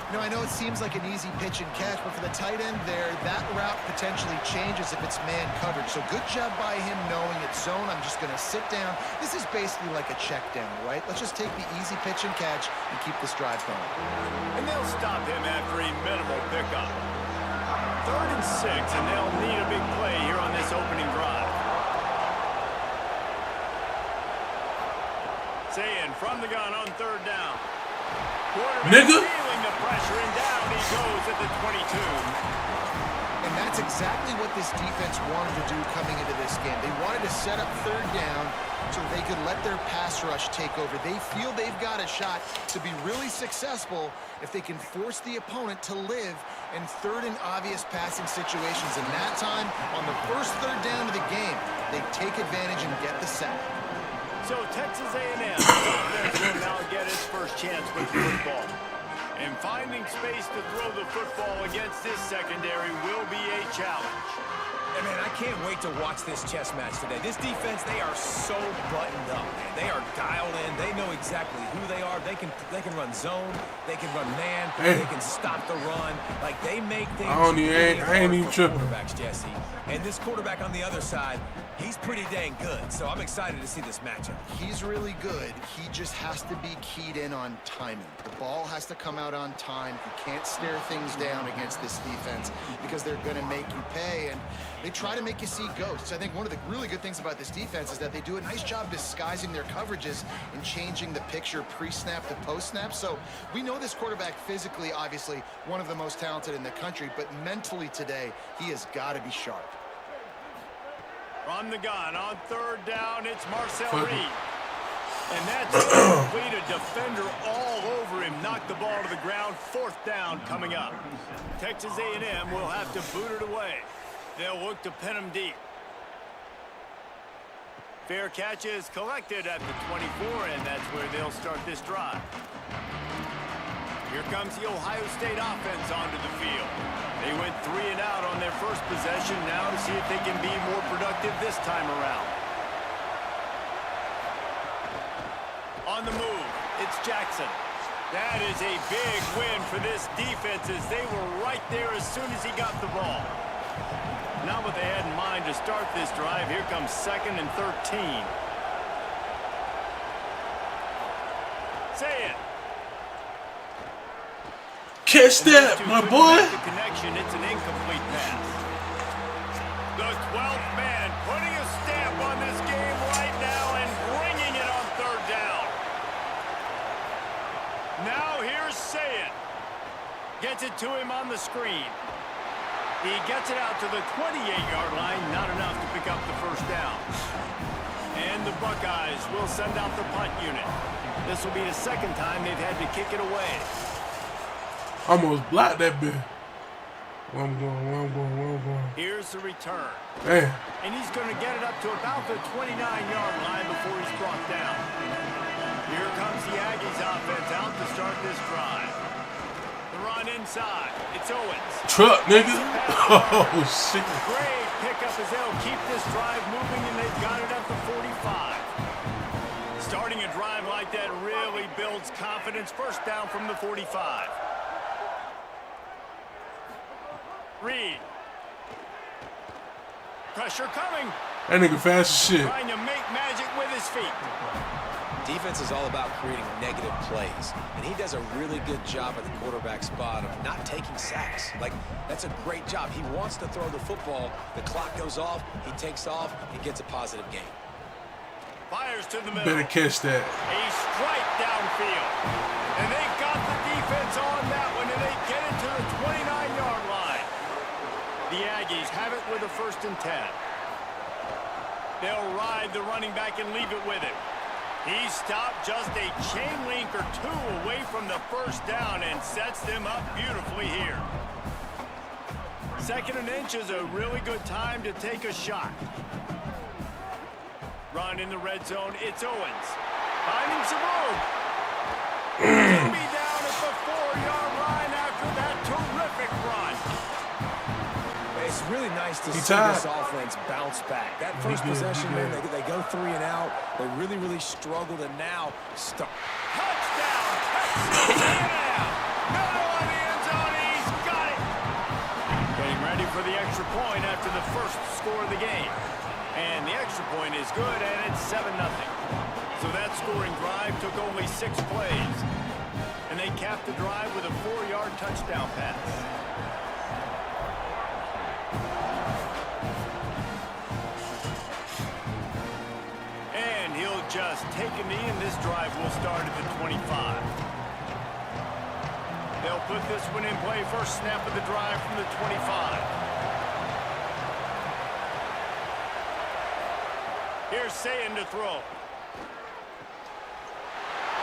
You know, I know it seems like an easy pitch and catch, but for the tight end there, that route potentially changes if it's man coverage. So good job by him knowing it's zone. I'm just going to sit down. This is basically like a check down, right? Let's just take the easy pitch and catch and keep this drive going. And they'll stop him after a minimal pickup. 3rd and 6, and they'll need a big play here on this opening drive. Saying from the gun on 3rd down. Nigga. Feeling the pressure, and down he goes at the 22. And that's exactly what this defense wanted to do coming into this game. They wanted to set up 3rd down so they could let their pass rush take over. They feel they've got a shot to be really successful if they can force the opponent to live in 3rd and obvious passing situations. And that time, on the first 3rd down of the game, they take advantage and get the sack. So Texas A&M will now get its first chance with football. And finding space to throw the football against this secondary will be a challenge. And man, I can't wait to watch this chess match today. This defense, they are so buttoned up, man. They are dialed in. They know exactly who they are. They can run zone. They can run man. They can stop the run. Like, they make things I ain't even tripping. Quarterbacks, Jesse. And this quarterback on the other side, he's pretty dang good. So I'm excited to see this matchup. He's really good. He just has to be keyed in on timing. The ball has to come out on time. You can't stare things down against this defense because they're going to make you pay, and they try to make you see ghosts. I think one of the really good things about this defense is that they do a nice job disguising their coverages and changing the picture pre-snap to post-snap. So we know this quarterback physically, obviously, one of the most talented in the country, but mentally today, he has got to be sharp. From the gun on third down, it's Marcel Reed. And that's complete, a defender all over him. Knocked the ball to the ground. Fourth down coming up. Texas A&M will have to boot it away. They'll look to pin him deep. Fair catch is collected at the 24, and that's where they'll start this drive. Here comes the Ohio State offense onto the field. They went 3 and out on their first possession. Now to see if they can be more productive this time around. On the move, it's Jackson. That is a big win for this defense as they were right there as soon as he got the ball. Not what they had in mind to start this drive. Here comes 2nd and 13. Say it. Catch that, my boy. The connection, it's an incomplete pass. The 12th man putting a stamp on this game right now and bringing it on third down. Now here's Sayet. Gets it to him on the screen. He gets it out to the 28-yard line. Not enough to pick up the first down. And the Buckeyes will send out the punt unit. This will be the second time they've had to kick it away. Almost blocked that bit. Where I'm going. Here's the return. Damn. And he's going to get it up to about the 29-yard line before he's brought down. Here comes the Aggies offense out to start this drive. The run inside. It's Owens. Truck, nigga. Oh, shit. Great pickup as they'll keep this drive moving, and they've got it up to 45. Starting a drive like that really builds confidence. First down from the 45. Reed. Pressure coming. That nigga fast as shit. Trying to make magic with his feet. Defense is all about creating negative plays, and he does a really good job at the quarterback spot of not taking sacks. Like, that's a great job. He wants to throw the football. The clock goes off. He takes off. He gets a positive gain. Fires to the middle. Better catch that. A strike downfield. And they got the defense on that one, and they get it to the 29-yard line. The Aggies have it with a 1st and 10. They'll ride the running back and leave it with him. He stopped just a chain link or two away from the first down and sets them up beautifully here. 2nd and inch is a really good time to take a shot. Run in the red zone, it's Owens. Finding some room. He'll be down at the 4-yard line after that terrific run. It's really nice to see tied. this offense bounce back. That first possession, man, they go 3 and out. They really struggled, and now start. Touchdown, Texas A&M. Middle of the end zone, he's got it. Getting ready for the extra point after the first score of the game. And the extra point is good, and it's 7-0. So that scoring drive took only 6 plays. And they capped the drive with a 4-yard touchdown pass. And he'll just take a knee, and this drive will start at the 25. They'll put this one in play. First snap of the drive from the 25. Here's Saying to throw.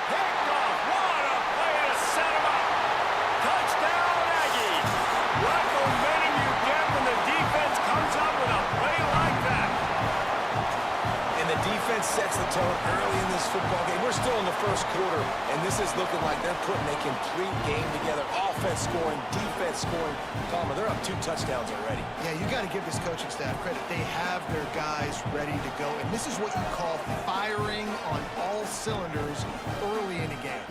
Picked off. What a play to set him up. Touchdown, Aggies. What momentum you get when the defense comes up with a play like that. And the defense sets the tone early in this football game. We're still in the first quarter, and this is looking like they're putting a complete game together. Offense scoring, defense scoring. Palmer, they're up 2 touchdowns already. Yeah, you got to give this coaching staff credit. They have their guys ready to go, and this is what you call firing on all cylinders early in a game.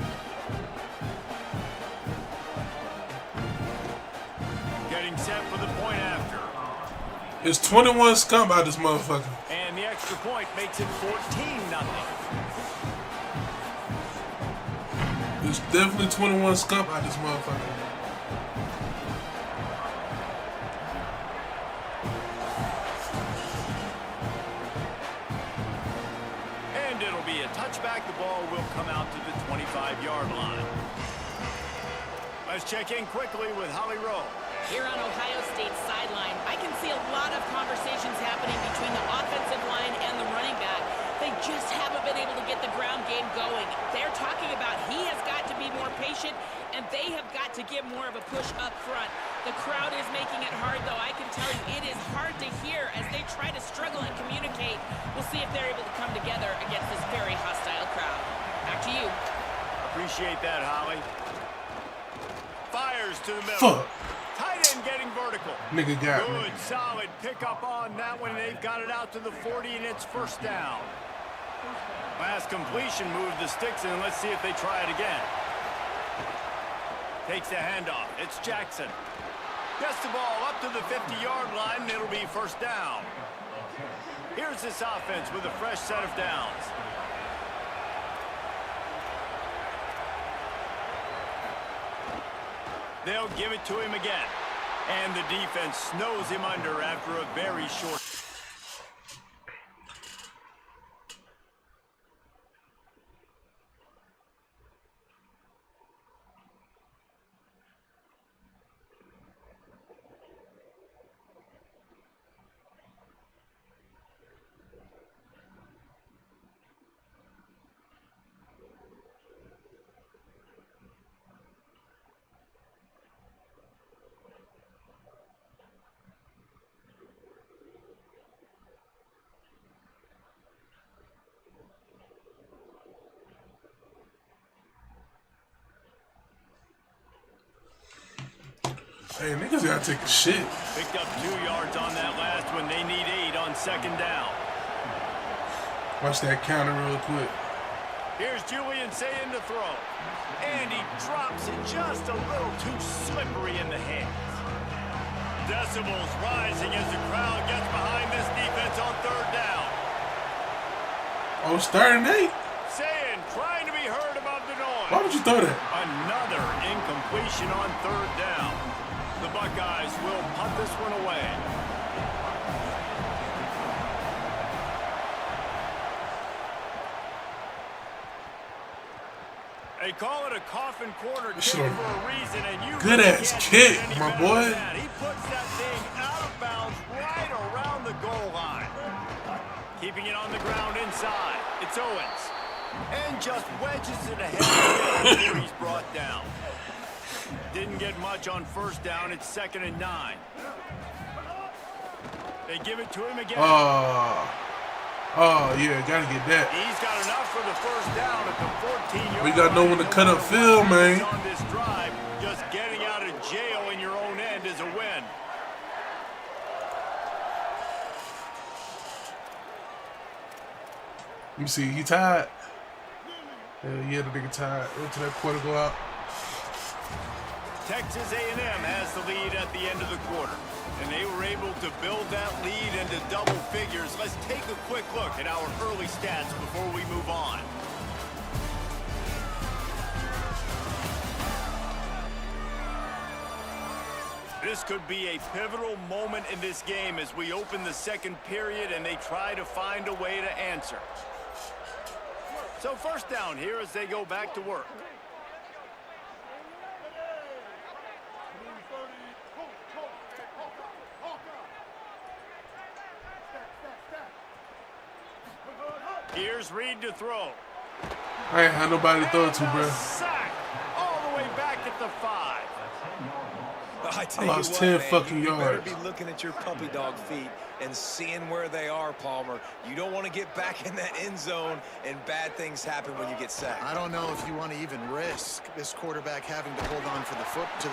Getting set for the point after. It's 21 scum out this motherfucker. And the extra point makes it 14-0. It's definitely 21 scum out this motherfucker. And it'll be a touchback. The ball will come out to the 25-yard line. Let's check in quickly with Holly Rowe. Here on Ohio State's sideline, I can see a lot of conversations happening between the offensive line and the running back. They just haven't been able to get the ground game going. They're talking about he has got to be more patient, and they have got to give more of a push up front. The crowd is making it hard, though. I can tell you it is hard to hear as they try to struggle and communicate. We'll see if they're able to come together against this very hostile crowd. Back to you. Appreciate that, Holly. Fires to the middle. Fuck. Tight end getting vertical. Nigga got me. Good, solid pickup on that one. They've got it out to the 40, and it's first down. Last completion moved the sticks in. Let's see if they try it again. Takes the handoff. It's Jackson. Gets the ball up to the 50-yard line, and it'll be first down. Here's this offense with a fresh set of downs. They'll give it to him again. And the defense snows him under after a very short... Hey, niggas gotta take a shit. Picked up 2 yards on that last one. They need 8 on second down. Watch that counter real quick. Here's Julian saying to throw. And he drops it just a little too slippery in the hands. Decibels rising as the crowd gets behind this defense on third down. Oh, it's 3rd and 8. Saying, trying to be heard above the noise. Why would you throw that? Another incompletion on third down. The Buckeyes will punt this one away. They call it a coffin corner kick for a reason, and you good ass kick, my boy. He puts that thing out of bounds right around the goal line. Keeping it on the ground inside. It's Owens. And just wedges it ahead before he's brought down. Didn't get much on first down. It's 2nd and 9. They give it to him again. Oh, yeah, gotta get that. He's got enough for the first down at the 14-yard line. We gotta know when to cut up field, man. On this drive, just getting out of jail in your own end is a win. Let me see, he tied. Yeah, the nigga tied. Wait till that quarter go out. Texas A&M has the lead at the end of the quarter, and they were able to build that lead into double figures. Let's take a quick look at our early stats before we move on. This could be a pivotal moment in this game as we open the second period and they try to find a way to answer. So first down here as they go back to work. Here's Reed to throw. I ain't had nobody to throw it to, bro. Sack all the way back at the 5. I tell lost you 10 what, man, fucking you better yards. be looking at your puppy dog feet and seeing where they are, Palmer. You don't want to get back in that end zone and bad things happen when you get sacked. I don't know if you want to even risk this quarterback having to hold on to the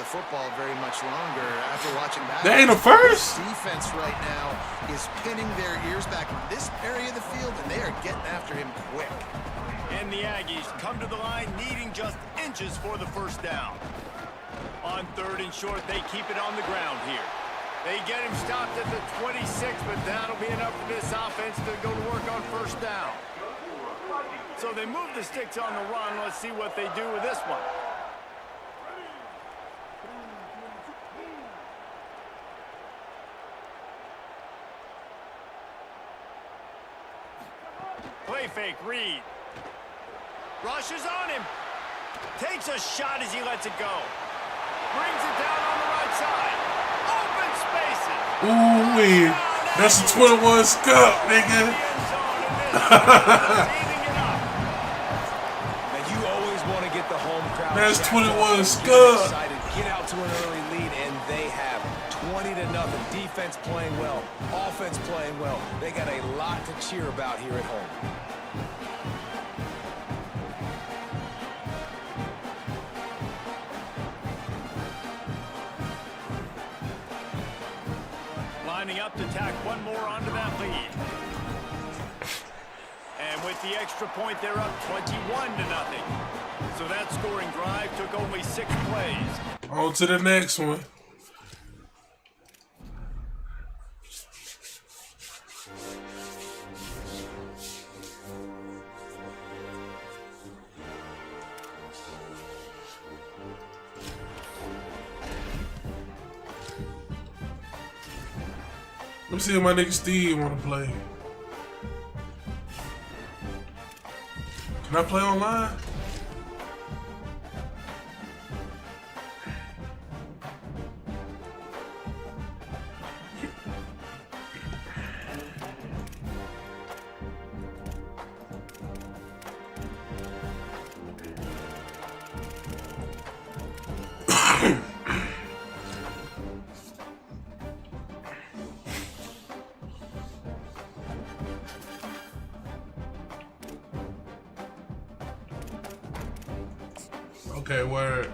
football very much longer after watching that. That ain't a first. This defense right now is pinning their ears back on this area of the field, and they are getting after him quick. And the Aggies come to the line needing just inches for the first down. On 3rd and short, they keep it on the ground here. They get him stopped at the 26, but that'll be enough for this offense to go to work on first down. So they move the sticks on the run. Let's see what they do with this one. Play fake, Reed. Rushes on him. Takes a shot as he lets it go. Brings it down on the right side. Open spaces. Ooh-wee. That's a 21 scup, nigga. And you always want to get the home crowd. That's jacked 21 up, scud. excited, get out to an early lead, and they have 20-0. Defense playing well, offense playing well. They got a lot to cheer about here at home. Lining up to tack one more onto that lead. And with the extra point, they're up 21-0. So that scoring drive took only 6 plays. On to the next one. Let me see if my nigga Steve wanna play. Can I play online? Okay, word.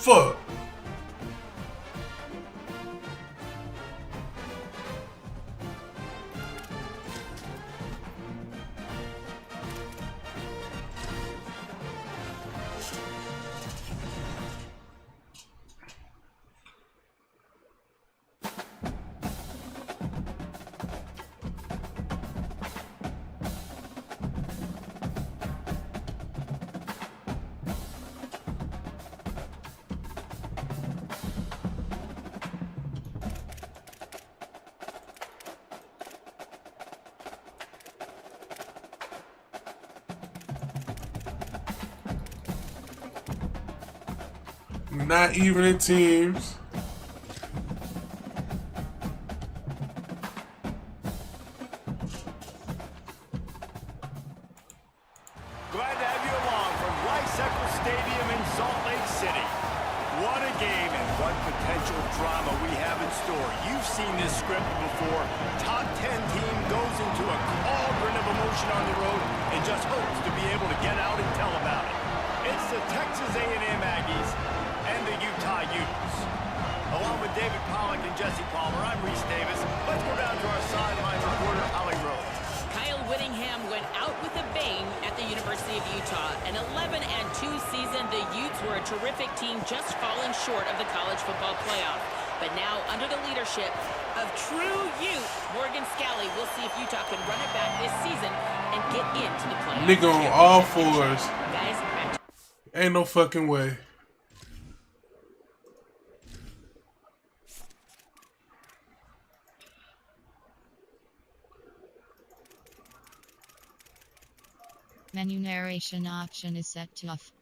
Fuck. Not even in teams. Glad to have you along from Rice Eccles Stadium in Salt Lake City. What a game and what potential drama we have in store. You've seen this script before. Top 10 team goes into a cauldron of emotion on the road and just hopes to be able to get out and tell about it. It's the Texas A&M Aggies and the Utah Utes. Along with David Pollack and Jesse Palmer, I'm Reese Davis. Let's go down to our sideline reporter, Holly Rose. Kyle Whittingham went out with a bang at the University of Utah. An 11-2 season, the Utes were a terrific team, just falling short of the college football playoff. But now, under the leadership of true Ute, Morgan Scalley, we'll see if Utah can run it back this season and get into the playoffs. Nigga on all fours. Guys, back to Ain't no fucking way. Menu narration option is set to off.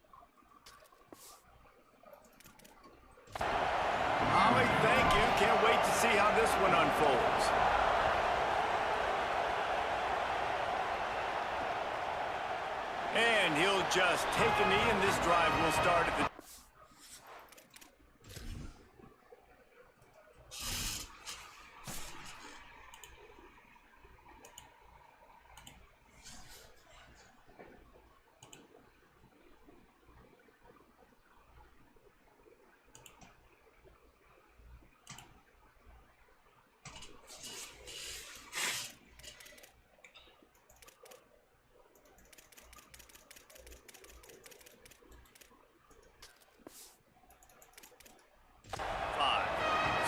Holly, thank you. Can't wait to see how this one unfolds. And he'll just take a knee, and this drive will start at the...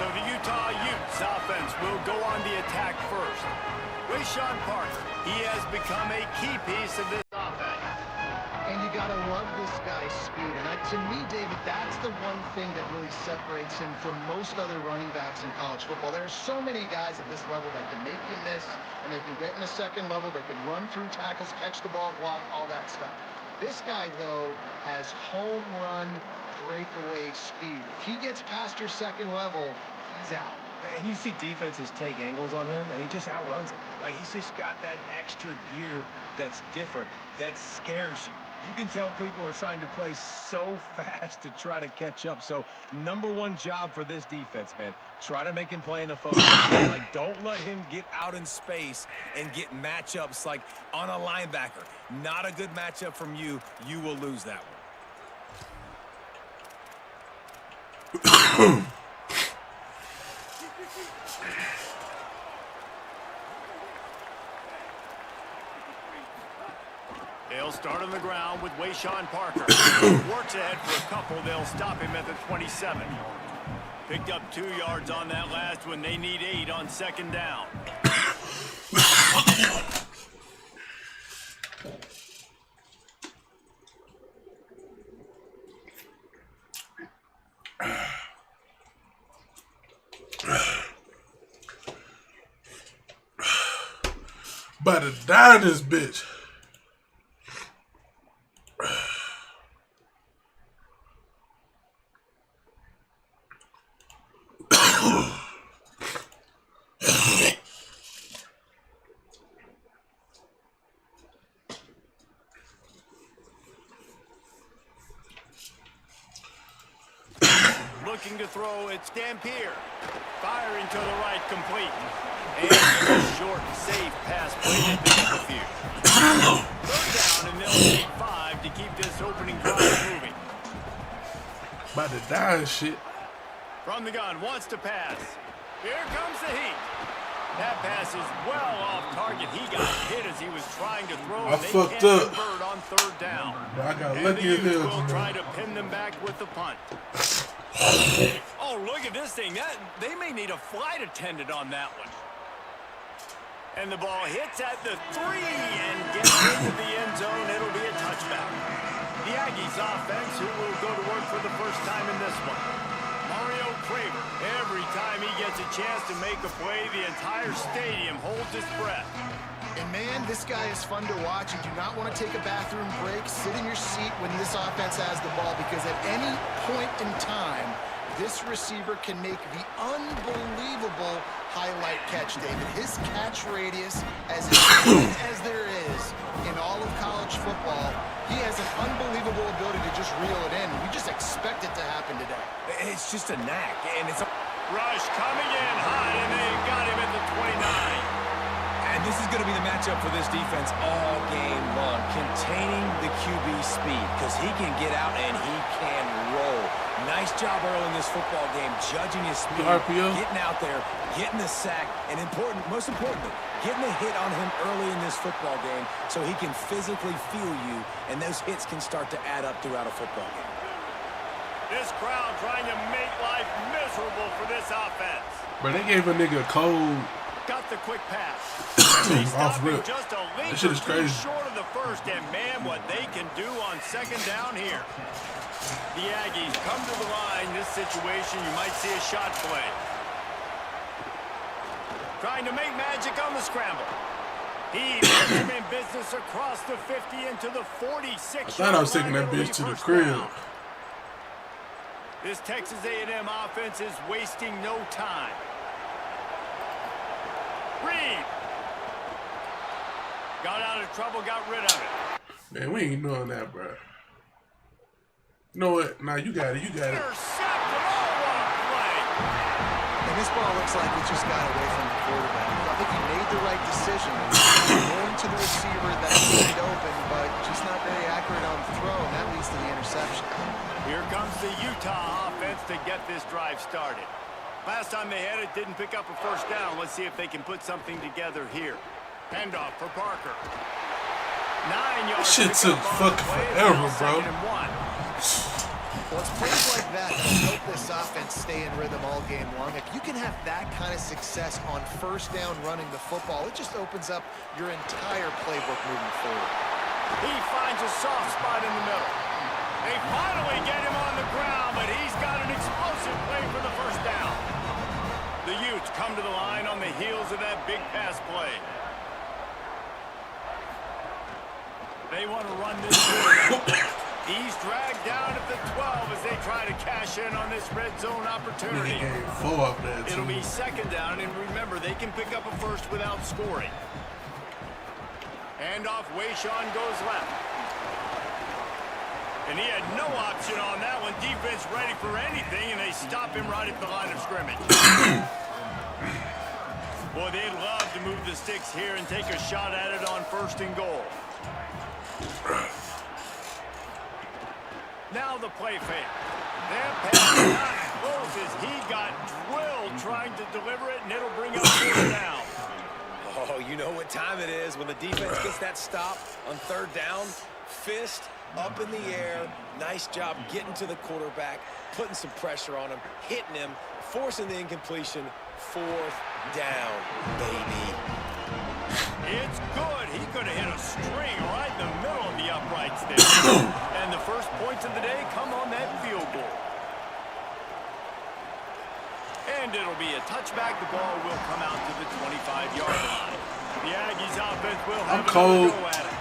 So the Utah Utes offense will go on the attack first. Wayshawn Parker, he has become a key piece of this offense. And you gotta love this guy's speed. And to me, David, that's the one thing that really separates him from most other running backs in college football. There are so many guys at this level that can make you miss, and they can get in the second level, they can run through tackles, catch the ball, block, all that stuff. This guy, though, has home run breakaway speed. If he gets past your second level, he's out. And you see defenses take angles on him, and he just outruns them. Like, he's just got that extra gear that's different, that scares you. You can tell people are trying to play so fast to try to catch up. So, number one job for this defense, man. Try to make him play in a focus. Like, don't let him get out in space and get matchups like on a linebacker. Not a good matchup from you. You will lose that one. They'll start on the ground with Wayshawn Parker. Works ahead for a couple. They'll stop him at the 27. Picked up 2 yards on that last one. They need 8 on second down. About to die in this bitch. Looking to throw, it's Dampier. Firing to the right, complete. And a short, safe pass play to pick up a few. Third down, and they'll take 5 to keep this opening drive moving. About to die and shit. From the gun, wants to pass. Here comes the heat. That pass is well off target. He got hit as he was trying to throw. I fucked up. Convert on third down. But I got And lucky the as Utes hell will try tonight. to pin them back with the punt. Oh, look at this thing. They may need a flight attendant on that one. And the ball hits at the 3 and gets into the end zone. It'll be a touchback. The Aggies offense, who will go to work for the first time in this one. Mario Craver. Every time he gets a chance to make a play, the entire stadium holds its breath. And man, this guy is fun to watch. You do not want to take a bathroom break. Sit in your seat when this offense has the ball, because at any point in time, this receiver can make the unbelievable highlight catch, David. His catch radius, as good as there is in all of college football, He has an unbelievable ability to just reel it in. We just expect it to happen today. It's just a knack, and it's a Rush coming in hot, and they got him at the 29. And this is going to be the matchup for this defense all game long, containing the QB speed, because he can get out and he can roll. Nice job early in this football game, judging his speed, getting out there, getting the sack, and most importantly, getting a hit on him early in this football game so he can physically feel you, and those hits can start to add up throughout a football game. This crowd trying to make life miserable for this offense. But they gave a nigga a cold. Got the quick pass. They Off stopped rip. him just a link That shit or is two crazy. short of the first, and man, what they can do on second down here. The Aggies come to the line. This situation, you might see a shot play. Trying to make magic on the scramble. He puts him in business across the 50 into the 46. I thought I was taking that bitch to the crib. This Texas A&M offense is wasting no time. Reed. Got out of trouble, got rid of it. Man, we ain't doing that, bro. You know what? Nah, you got it. You got it. Intercepted. Oh, what a play. And this ball looks like it just got away from the quarterback. I think he made the right decision. Going to the receiver that stayed open, but just not very accurate on the throw, and that leads to the interception. Here comes the Utah offense to get this drive started. Last time they had it, didn't pick up a first down. Let's see if they can put something together here. Handoff for Parker. 9 yards. That shit took fucking forever, bro. Well, it's plays like that that'll help this offense stay in rhythm all game long. If you can have that kind of success on first down running the football, it just opens up your entire playbook moving forward. He finds a soft spot in the middle. They finally get him on the ground, but he's got an explosive play for the first down. The Utes come to the line on the heels of that big pass play. They want to run this through. He's dragged down at the 12 as they try to cash in on this red zone opportunity. It'll be second down, and remember, they can pick up a first without scoring. Handoff, Wayshawn goes left. And he had no option on that one. Defense ready for anything, and they stop him right at the line of scrimmage. Boy, they'd love to move the sticks here and take a shot at it on first and goal. Now the play fake. That pass not close as he got drilled trying to deliver it, and it'll bring up third down. Oh, you know what time it is when the defense gets that stop on third down. Fist up in the air. Nice job getting to the quarterback, putting some pressure on him, hitting him, forcing the incompletion. Fourth down, baby. It's good. He could have hit a string right in the middle of the uprights there. And the first points of the day come on that field goal. And it'll be a touchback. The ball will come out to the 25-yard line. The Aggies offense will have another go at it.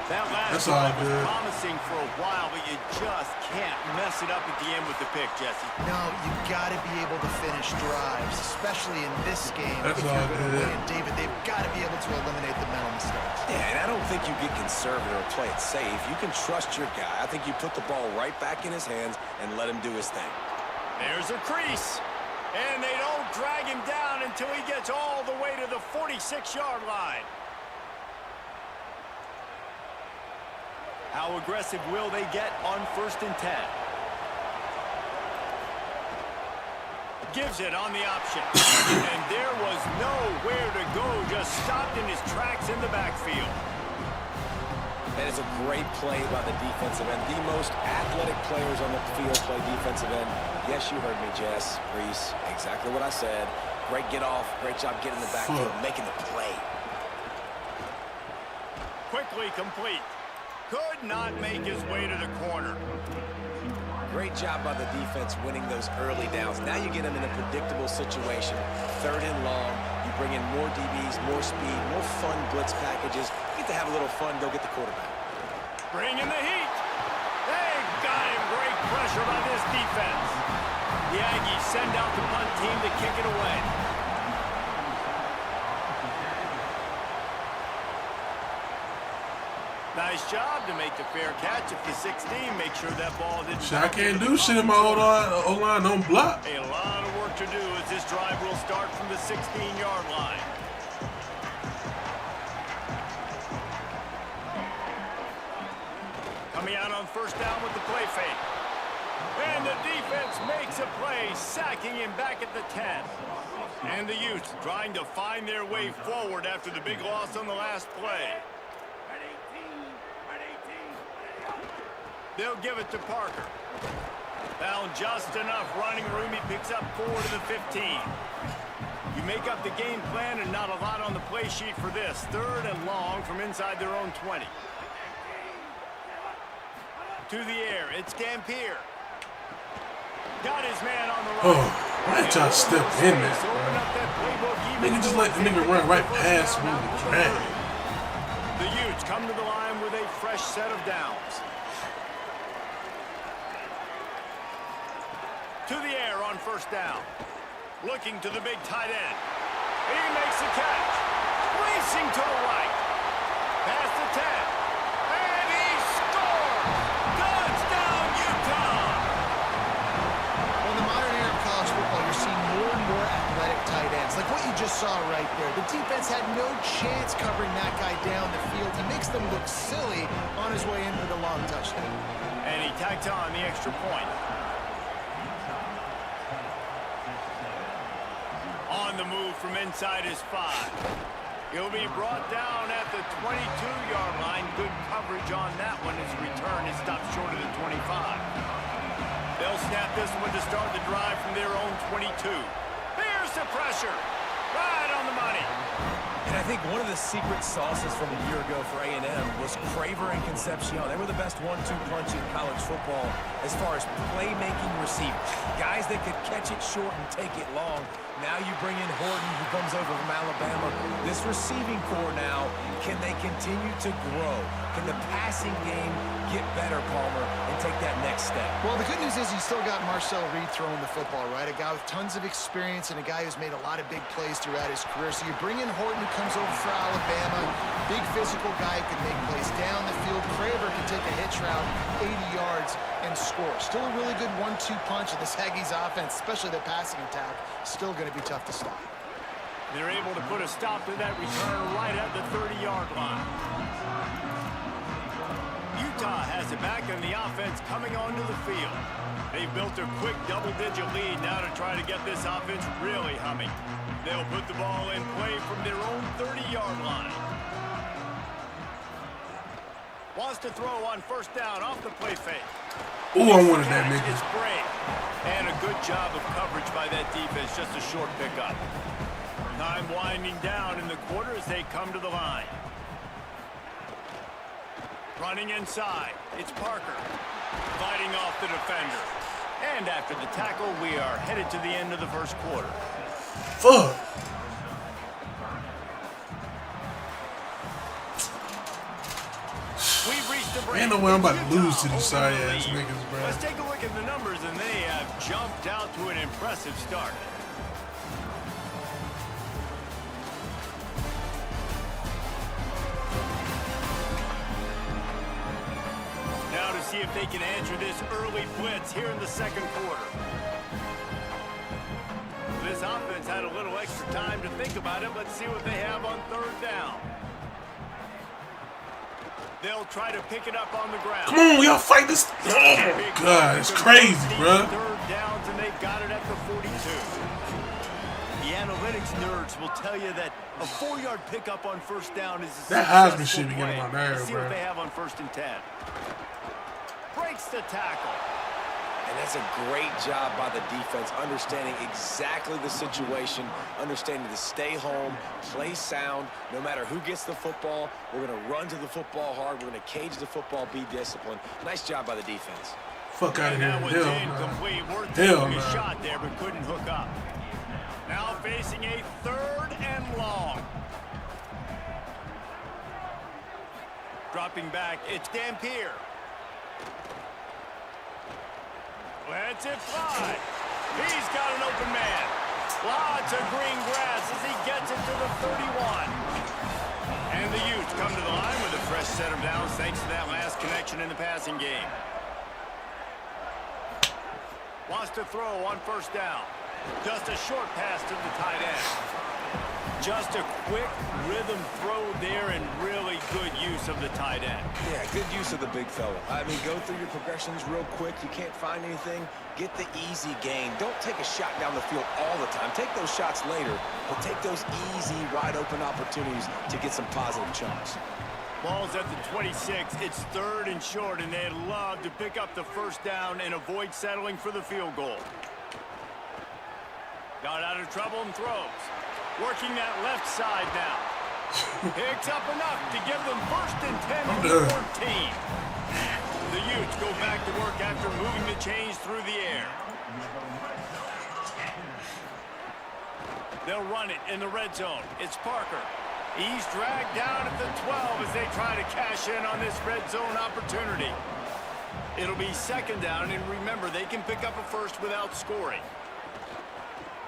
That last drive was promising for a while, but you just can't mess it up at the end with the pick, Jesse. No, you've got to be able to finish drives, especially in this game. If you're going to win, David, they've got to be able to eliminate the mental mistakes. Yeah, and I don't think you get conservative or play it safe. You can trust your guy. I think you put the ball right back in his hands and let him do his thing. There's a crease. And they don't drag him down until he gets all the way to the 46-yard line. How aggressive will they get on first and 10? Gives it on the option. And there was nowhere to go, just stopped in his tracks in the backfield. That is a great play by the defensive end. The most athletic players on the field play defensive end. Yes, you heard me, Jess, Reese. Exactly what I said. Great get off. Great job getting in the backfield, making the play. Quickly complete. Could not make his way to the corner. Great job by the defense winning those early downs. Now you get them in a predictable situation. Third and long. You bring in more DBs, more speed, more fun blitz packages. You get to have a little fun, go get the quarterback. Bring in the heat. They got him. Great pressure by this defense. The Aggies send out the punt team to kick it away. Nice job to make the fair catch at the 16. Make sure that ball didn't. Shit, I can't do shit in my O-line don't block. A lot of work to do as this drive will start from the 16-yard line. Coming out on first down with the play fake. And the defense makes a play, sacking him back at the 10. And the Utes trying to find their way forward after the big loss on the last play. They'll give it to Parker. Found just enough running room. He picks up 4 to the 15. You make up the game plan and not a lot on the play sheet for this. 3rd and long from inside their own 20. To the air, it's Dampier. Got his man on the right. Oh, why did y'all step in there, bro? Nigga just let the nigga run right past me with the drag. The Utes come to the line with a fresh set of downs. To the air on first down. Looking to the big tight end. He makes the catch. Racing to the right. Past the 10. And he scores! Touchdown, Utah! Well, in the modern era of college football, you're seeing more and more athletic tight ends. Like what you just saw right there. The defense had no chance covering that guy down the field. He makes them look silly on his way in for the long touchdown. And he tacked on the extra point. On the move from inside his 5. He'll be brought down at the 22-yard line. Good coverage on that one. His return is stopped short of the 25. They'll snap this one to start the drive from their own 22. There's the pressure. Right on the money. And I think one of the secret sauces from a year ago for A&M was Craver and Concepcion. They were the best 1-2 punch in college football as far as playmaking receivers. Guys that could catch it short and take it long. Now you bring in Horton, who comes over from Alabama. This receiving core now, can they continue to grow? Can the passing game get better, Palmer, and take that next step? Well, the good news is he's still got Marcel Reed throwing the football, right? A guy with tons of experience and a guy who's made a lot of big plays throughout his career. So you bring in Horton, who comes over for Alabama. Big physical guy, can make plays down the field. Craver can take a hitch route, 80 yards, and score. Still a really good 1-2 punch of this Aggies offense, especially the passing attack. Still going to be tough to stop. They're able to put a stop to that return right at the 30-yard line. Utah has it back and the offense coming onto the field. They've built a quick double-digit lead now to try to get this offense really humming. They'll put the ball in play from their own 30-yard line. Wants to throw on first down off the play fake. Ooh, I wanted that nigga. It's great. And a good job of coverage by that defense. Just a short pickup. Time winding down in the quarter as they come to the line. Running inside. It's Parker. Fighting off the defender. And after the tackle, we are headed to the end of the first quarter. Fuck. We've reached the break. Ain't no way I'm about to lose to these sorry ass niggas, bro. Let's take a look at the numbers, and they have jumped out to an impressive start. Now to see if they can answer this early blitz here in the second quarter. This offense had a little extra time to think about it. Let's see what they have on third down. They'll try to pick it up on the ground. Come on, y'all fight this. Oh, God, it's crazy, bro. Third downs, and they've got it at the 42. The analytics nerds will tell you that a 4-yard pickup on first down is a that Heisman shit be getting on my nerves, Let's see bro. what they have on first and 10. Breaks the tackle. And that's a great job by the defense, understanding exactly the situation, understanding to stay home, play sound. No matter who gets the football, we're going to run to the football hard. We're going to cage the football, be disciplined. Nice job by the defense. Fuck out of here. That one's incomplete. Worth taking a shot there, but couldn't hook up. Now facing a 3rd and long. Dropping back, it's Dampier. Lets it fly. He's got an open man. Lots of green grass as he gets it to the 31. And the Utes come to the line with a fresh set him down thanks to that last connection in the passing game. Wants to throw on first down. Just a short pass to the tight end. Just a quick rhythm throw there and really good use of the tight end. Yeah, good use of the big fella. I mean, go through your progressions real quick. You can't find anything. Get the easy gain. Don't take a shot down the field all the time. Take those shots later, but take those easy, wide-open opportunities to get some positive chunks. Ball's at the 26. It's 3rd and short, and they'd love to pick up the first down and avoid settling for the field goal. Got out of trouble and throws. Working that left side now. Picks up enough to give them 1st and 10 on the 14. The Utes go back to work after moving the chains through the air. They'll run it in the red zone. It's Parker. He's dragged down at the 12 as they try to cash in on this red zone opportunity. It'll be 2nd down, and remember, they can pick up a first without scoring.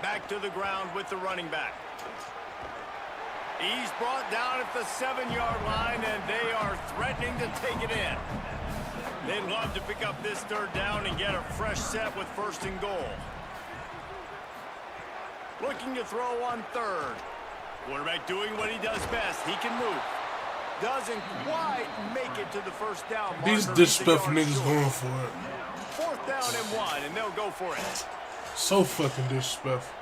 Back to the ground with the running back. He's brought down at the 7-yard line, and they are threatening to take it in. They'd love to pick up this 3rd down and get a fresh set with 1st and goal. Looking to throw on 3rd. Quarterback doing what he does best. He can move. Doesn't quite make it to the 1st down marker. These disrespectful niggas going for it. 4th down and 1, and they'll go for it. So fucking disrespectful.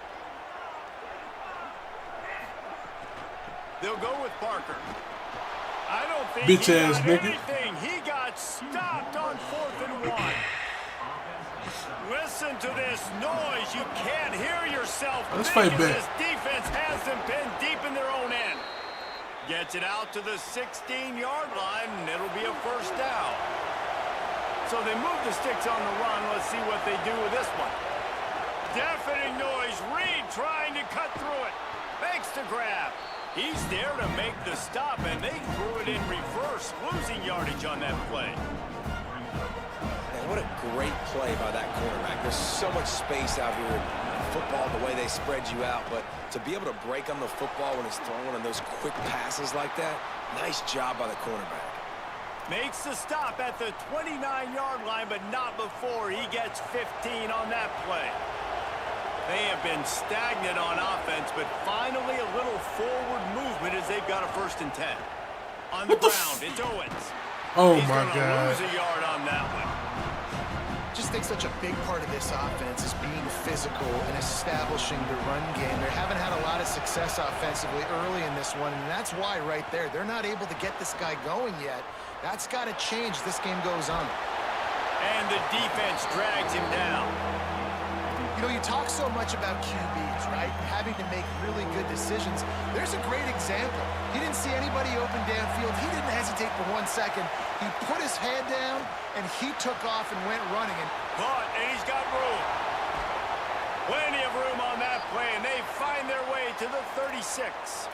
They'll go with Parker. I don't think Bitch he ass got nigga. anything. He got stopped on 4th and 1. Listen to this noise. You can't hear yourself. Let's fight back. This defense has them pinned deep in their own end. Gets it out to the 16-yard line, and it'll be a 1st down. So they move the sticks on the run. Let's see what they do with this one. Deafening noise. Reed trying to cut through it. Makes the grab. He's there to make the stop, and they threw it in reverse, losing yardage on that play. Man, what a great play by that quarterback. There's so much space out here in football, the way they spread you out, but to be able to break on the football when it's thrown on those quick passes like that, nice job by the quarterback. Makes the stop at the 29-yard line, but not before he gets 15 on that play. They have been stagnant on offense, but finally a little forward movement as they've got a 1st and 10. On the ground, it's Owens. Oh He's my gonna God. lose a yard on that one. Just think such a big part of this offense is being physical and establishing the run game. They haven't had a lot of success offensively early in this one, and that's why right there, they're not able to get this guy going yet. That's got to change as this game goes on. And the defense drags him down. You know, you talk so much about QBs, right? Having to make really good decisions. There's a great example. He didn't see anybody open downfield. He didn't hesitate for 1 second. He put his head down, and he took off and went running. And Caught, and he's got room. Plenty of room on that play, and they find their way to the 36.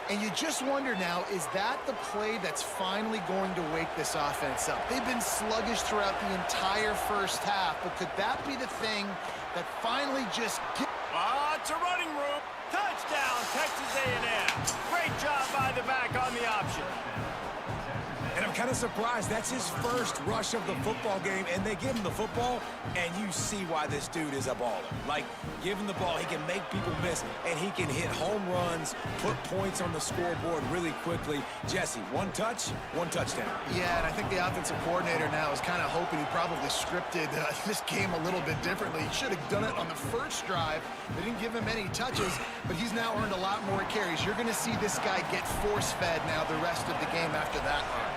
And you just wonder now, is that the play that's finally going to wake this offense up? They've been sluggish throughout the entire 1st half, but could that be the thing that finally just gets... It's a running room. Touchdown, Texas A&M. Great job by the back on the option. And I'm kind of surprised. That's his first rush of the football game, and they give him the football, and you see why this dude is a baller. Like, give him the ball, he can make people miss, and he can hit home runs, put points on the scoreboard really quickly. Jesse, 1 touch, 1 touchdown. Yeah, and I think the offensive coordinator now is kind of hoping he probably scripted this game a little bit differently. He should have done it on the 1st drive. They didn't give him any touches, but he's now earned a lot more carries. You're going to see this guy get force-fed now the rest of the game after that run.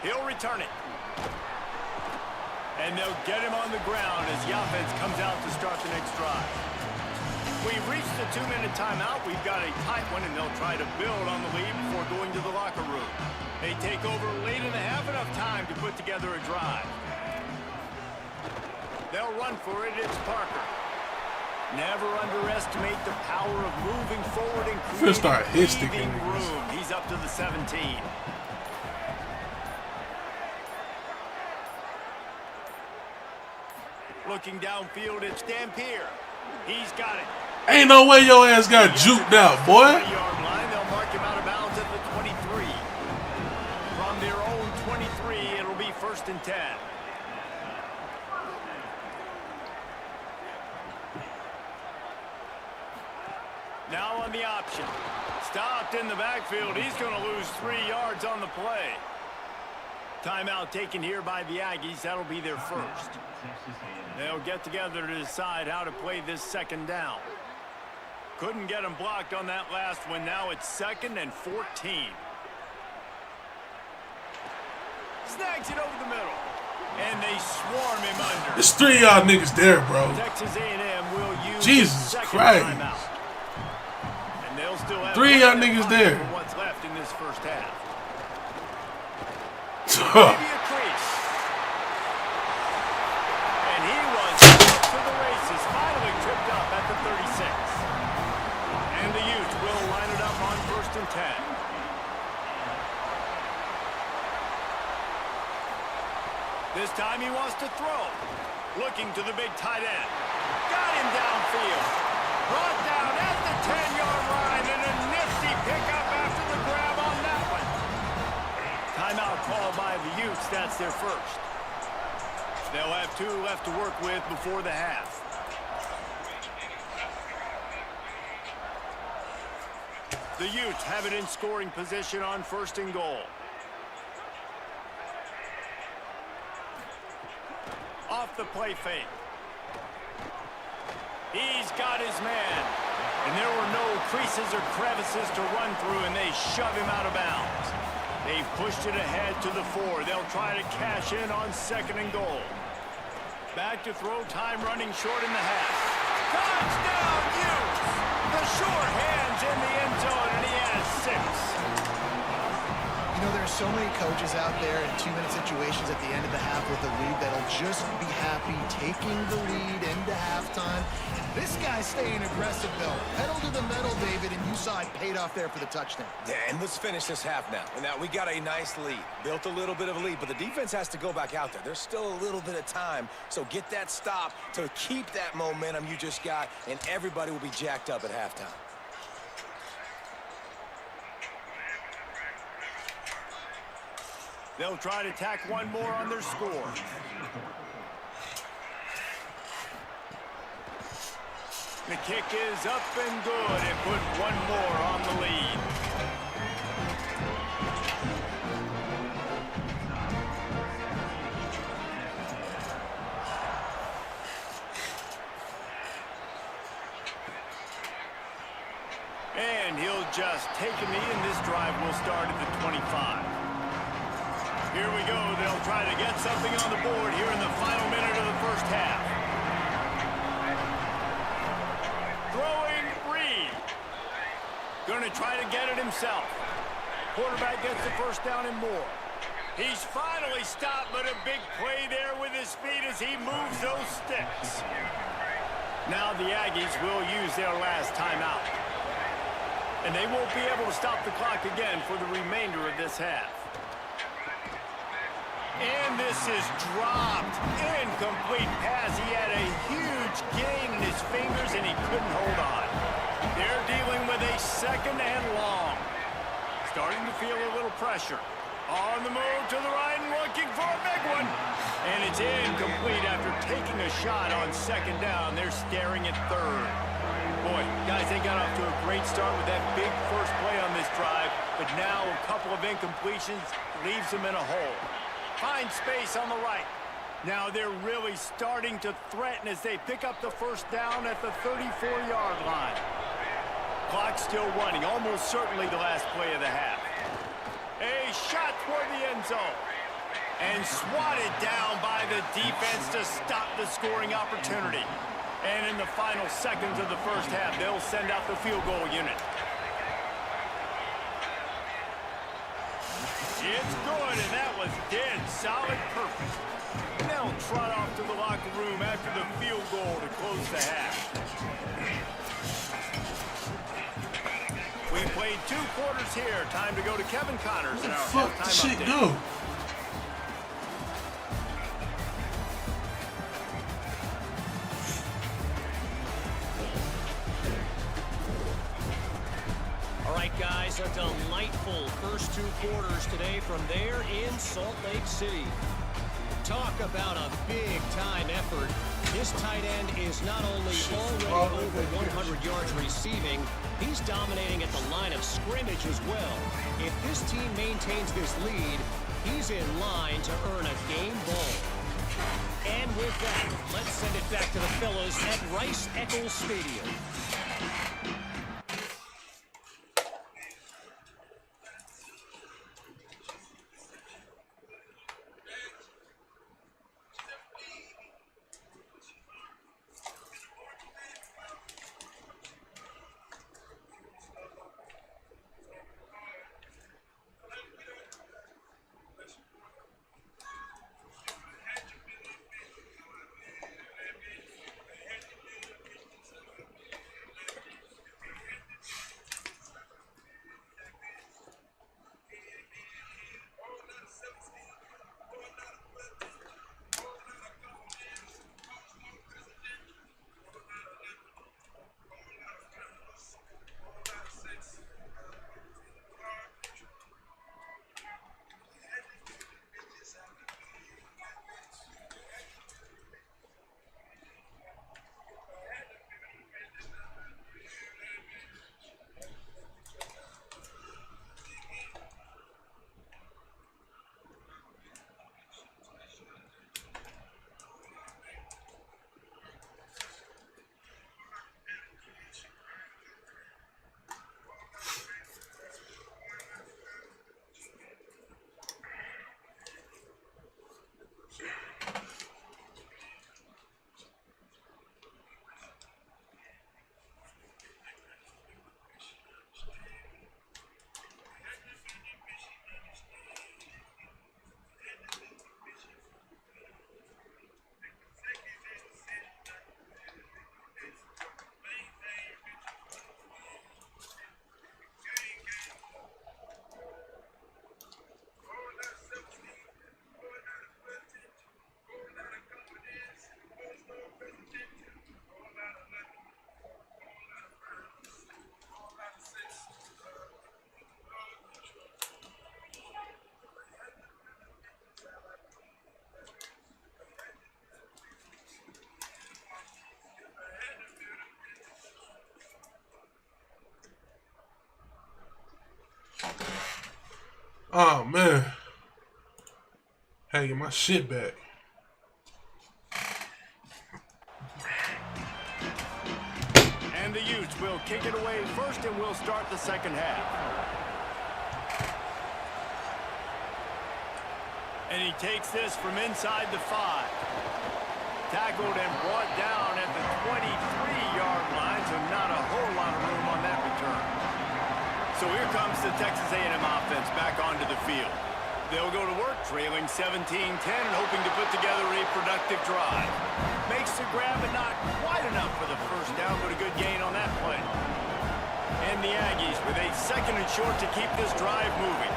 He'll return it. And they'll get him on the ground as the offense comes out to start the next drive. We've reached the 2-minute timeout. We've got a tight one, and they'll try to build on the lead before going to the locker room. They take over late in the half, enough time to put together a drive. They'll run for it. It's Parker. Never underestimate the power of moving forward and creating room. He's up to the 17. Looking downfield, it's Dampier. He's got it. Ain't no way your ass got juked out, boy. 20-yard line, they'll mark him out of bounds at the 23. From their own 23, it'll be 1st and 10. Now on the option. Stopped in the backfield. He's going to lose 3 yards on the play. Timeout taken here by the Aggies. That'll be their first. They'll get together to decide how to play this 2nd down. Couldn't get him blocked on that last one. Now it's 2nd and 14. Snags it over the middle. And they swarm him under. There's 3 of y'all niggas there, bro. Texas A&M will use Jesus Christ. timeout. And they'll still have 3 of y'all niggas there. for what's left in this first half. Maybe a crease. And he was off to the races, finally tripped up at the 36. And the Utes will line it up on 1st and 10. This time he wants to throw. Looking to the big tight end. Got him downfield. Brought down at the 10-yard line, and a nifty pickup after the grab on that one. Timeout called by the Utes. That's their first. They'll have 2 left to work with before the half. The Utes have it in scoring position on 1st and goal. Off the play fake. He's got his man. And there were no creases or crevices to run through, and they shove him out of bounds. They've pushed it ahead to the 4. They'll try to cash in on 2nd and goal. Back to throw, time running short in the half. Touchdown, Utes! The short hands in the end zone, and he has 6. You know, there's so many coaches out there in 2-minute situations at the end of the half with the lead that'll just be happy taking the lead into halftime. This guy's staying aggressive, though. Pedal to the metal, David, and you saw it paid off there for the touchdown. Yeah, and let's finish this half now. Now, we got a nice lead. Built a little bit of a lead, but the defense has to go back out there. There's still a little bit of time, so get that stop to keep that momentum you just got, and everybody will be jacked up at halftime. They'll try to tack one more on their score. The kick is up and good and put one more on the lead. And he'll just take a knee, and this drive will start at the 25. Here we go. They'll try to get something on the board here in the final minute of the first half. Throwing Reed. Going to try to get it himself. Quarterback gets the first down and more. He's finally stopped, but a big play there with his speed as he moves those sticks. Now the Aggies will use their last timeout. And they won't be able to stop the clock again for the remainder of this half. And this is dropped. Incomplete pass. He had a huge gain in his fingers, and he couldn't hold on. They're dealing with a 2nd and long. Starting to feel a little pressure. On the move to the right and looking for a big one. And it's incomplete after taking a shot on 2nd down. They're staring at 3rd. Boy, guys, they got off to a great start with that big first play on this drive. But now a couple of incompletions leaves them in a hole. Find space on the right. Now they're really starting to threaten as they pick up the first down at the 34-yard line. Clock still running, almost certainly the last play of the half. A shot toward the end zone. And swatted down by the defense to stop the scoring opportunity. And in the final seconds of the first half, they'll send out the field goal unit. It's good, and that was dead solid perfect. And they'll trot off to the locker room after the field goal to close the half. We played 2 quarters here. Time to go to Kevin Connors in our halftime update. Go. right, guys, a delightful first 2 quarters today from there in Salt Lake City. Talk about a big-time effort. This tight end is not only already over 100 yards receiving, he's dominating at the line of scrimmage as well. If this team maintains this lead, he's in line to earn a game ball. And with that, let's send it back to the fellas at Rice-Eccles Stadium. Oh, man. Hey, get my shit back. And the Utes will kick it away first, and we'll start the second half. And he takes this from inside the 5. Tackled and brought down at the 23-yard line, so not a whole lot of room on that return. So here comes the Texas A&M offense back onto the field. They'll go to work trailing 17-10 and hoping to put together a productive drive. Makes the grab, but not quite enough for the first down, but a good gain on that play. And the Aggies with a 2nd and short to keep this drive moving.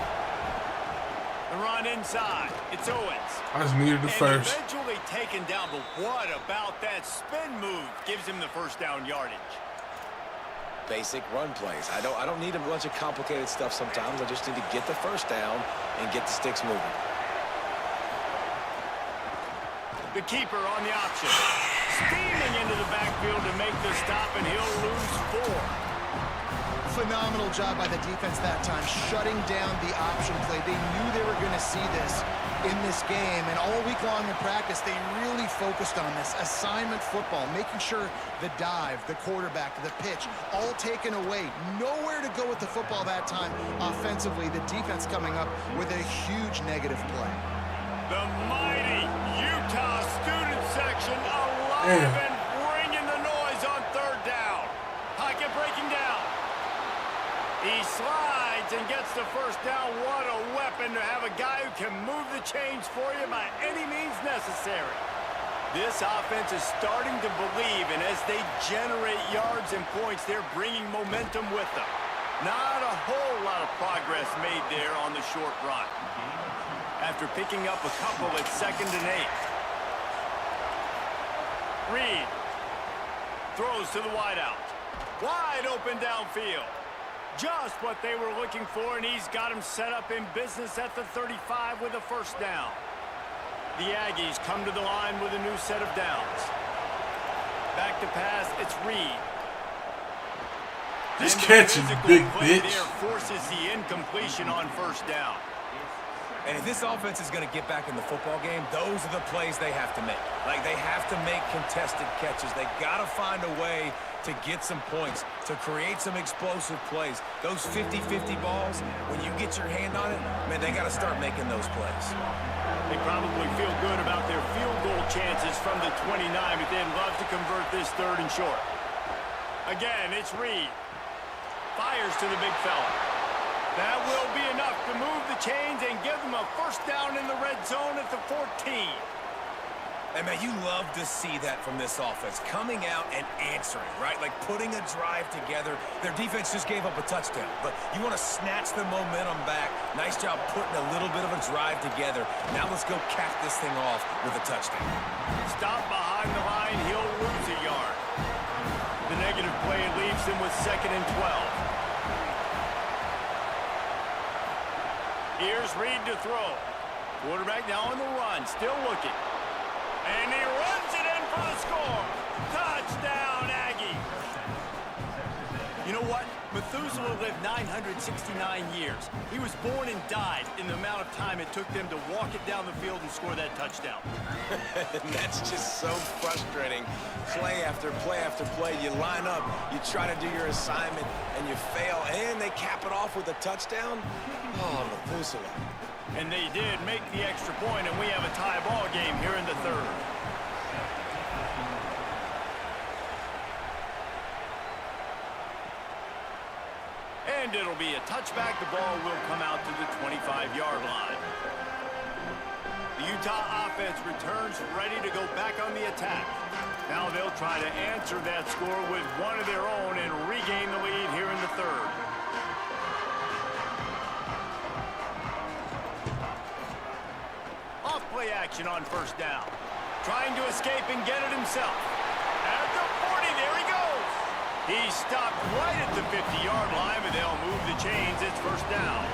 The run inside. It's Owens. I just needed the first. Eventually taken down, but what about that spin move gives him the first down yardage? Basic run plays. I don't need a bunch of complicated stuff sometimes. I just need to get the first down and get the sticks moving. The keeper on the option. Steaming into the backfield to make the stop, and he'll lose 4. Phenomenal job by the defense that time, shutting down the option play. They knew they were going to see this in this game, and all week long in practice, they really focused on this assignment football, making sure the dive, the quarterback, the pitch, all taken away. Nowhere to go with the football that time offensively. The defense coming up with a huge negative play. The mighty Utah student section alive and bringing the noise on 3rd down. Pocket breaking down. He slides and gets the first down. What a weapon to have a guy who can move the chains for you by any means necessary. This offense is starting to believe, and as they generate yards and points, they're bringing momentum with them. Not a whole lot of progress made there on the short run. After picking up a couple at 2nd and 8. Reed throws to the wideout. Wide open downfield. Just what they were looking for, and he's got him set up in business at the 35 with a first down. The Aggies come to the line with a new set of downs. Back to pass, it's Reed. This catch is big, bitch. There forces the incompletion on first down. And if this offense is going to get back in the football game, those are the plays they have to make. Like, they have to make contested catches. They got to find a way to get some points, to create some explosive plays. Those 50-50 balls, when you get your hand on it, man, they got to start making those plays. They probably feel good about their field goal chances from the 29, but they'd love to convert this third and short. Again, it's Reed. Fires to the big fella. That will be enough to move the chains and give them a first down in the red zone at the 14. And, man, you love to see that from this offense, coming out and answering, right? Like putting a drive together. Their defense just gave up a touchdown, but you want to snatch the momentum back. Nice job putting a little bit of a drive together. Now let's go cap this thing off with a touchdown. Stop behind the line. He'll lose a yard. The negative play leaves him with 2nd and 12. Here's Reed to throw. Quarterback now on the run, still looking. And he runs it in for the score. Touchdown, Aggie. You know what? Methuselah lived 969 years. He was born and died in the amount of time it took them to walk it down the field and score that touchdown. That's just so frustrating. Play after play after play. You line up, you try to do your assignment, and you fail, and they cap it off with a touchdown? Oh, Methuselah. And they did make the extra point, and we have a tie ball game here in the third. And it'll be a touchback. The ball will come out to the 25-yard line. The Utah offense returns ready to go back on the attack. Now they'll try to answer that score with one of their own and regain the lead here in the third. Off-play action on first down. Trying to escape and get it himself. At the 40, there he goes. He stopped right at the 50-yard line, but they'll move the chains. It's first down.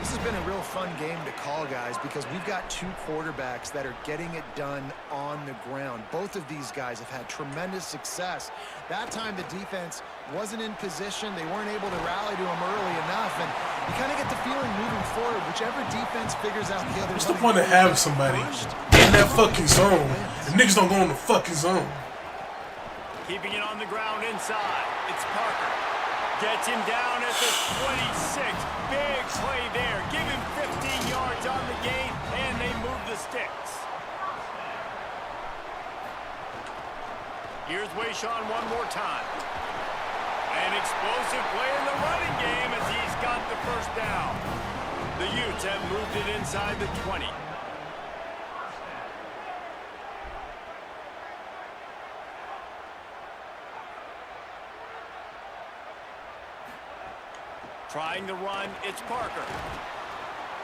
This has been a real fun game to call, guys, because we've got two quarterbacks that are getting it done on the ground. Both of these guys have had tremendous success. That time the defense wasn't in position. They weren't able to rally to him early enough, and you kind of get the feeling moving forward, whichever defense figures out the other. What's the point of having somebody in that fucking zone? The niggas don't go in the fucking zone. Keeping it on the ground inside. It's Parker. Gets him down at the 26. Big play there. Give him 15 yards on the gain, and they move the sticks. Here's Wayshawn one more time. An explosive play in the running game as he's got the first down. The Utes have moved it inside the 20. Trying to run, it's Parker.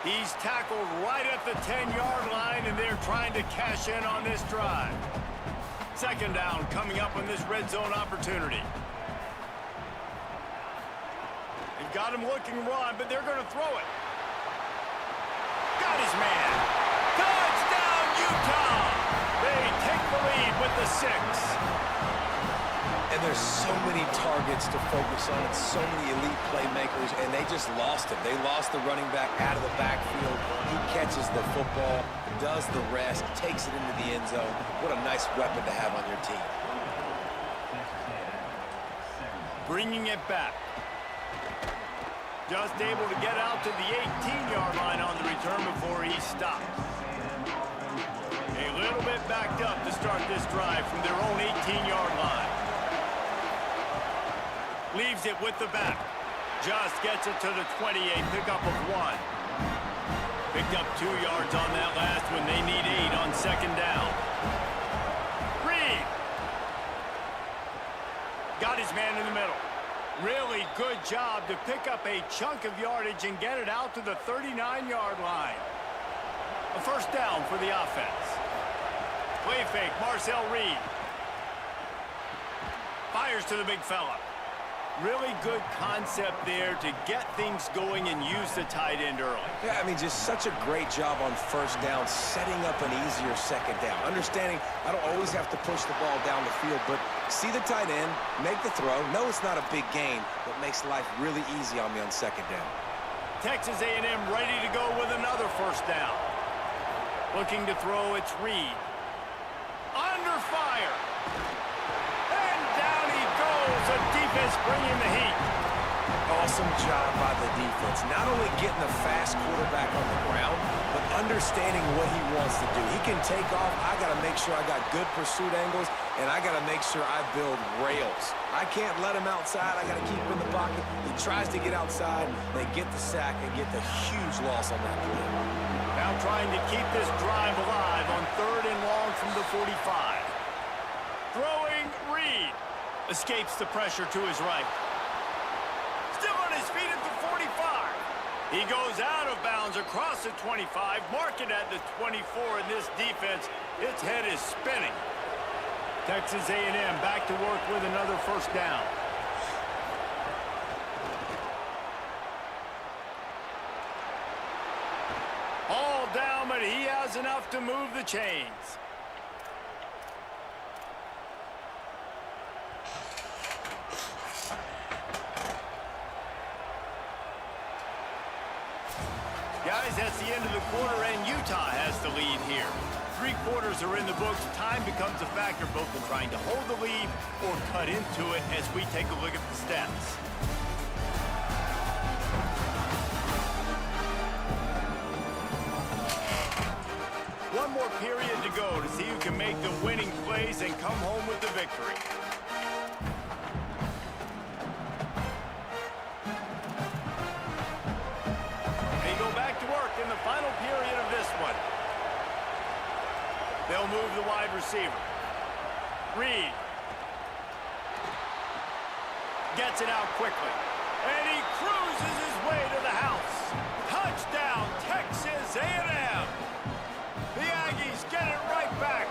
He's tackled right at the 10-yard line, and they're trying to cash in on this drive. Second down coming up on this red zone opportunity. They've got him looking run, but they're going to throw it. Got his man. Touchdown, Utah! They take the lead with the 6. And there's so many targets to focus on and so many elite playmakers, and they just lost him. They lost the running back out of the backfield. He catches the football, does the rest, takes it into the end zone. What a nice weapon to have on your team. Bringing it back. Just able to get out to the 18-yard line on the return before he stopped. A little bit backed up to start this drive from their own 18-yard line. Leaves it with the back. Just gets it to the 28, pickup of 1. Picked up 2 yards on that last one. They need 8 on second down. Reed. Got his man in the middle. Really good job to pick up a chunk of yardage and get it out to the 39-yard line. A first down for the offense. Play fake, Marcel Reed. Fires to the big fella. Really good concept there to get things going and use the tight end early. Yeah, I mean, just such a great job on first down, setting up an easier second down. Understanding I don't always have to push the ball down the field, but see the tight end, make the throw. No, it's not a big gain, but makes life really easy on me on second down. Texas A&M ready to go with another first down. Looking to throw, it's Reed. Under fire. And down he goes. The defense bringing the heat. Awesome job by the defense. Not only getting the fast quarterback on the ground, but understanding what he wants to do. He can take off. I got to make sure I got good pursuit angles, and I got to make sure I build rails. I can't let him outside. I got to keep him in the pocket. He tries to get outside. They get the sack and get the huge loss on that play. Now trying to keep this drive alive on 3rd and long from the 45. Throwing Reed. Escapes the pressure to his right. Still on his feet at the 45. He goes out of bounds across the 25. Mark it at the 24 in this defense. Its head is spinning. Texas A&M back to work with another first down. All down, but he has enough to move the chains. Guys, that's the end of the quarter, and Utah has the lead here. 3 quarters are in the books. Time becomes a factor both in trying to hold the lead or cut into it as we take a look at the stats. One more period to go to see who can make the winning plays and come home with the victory. They go back to work in the final period of this one. They'll move the wide receiver. Reed. Gets it out quickly. And he cruises his way to the house. Touchdown, Texas A&M. The Aggies get it right back.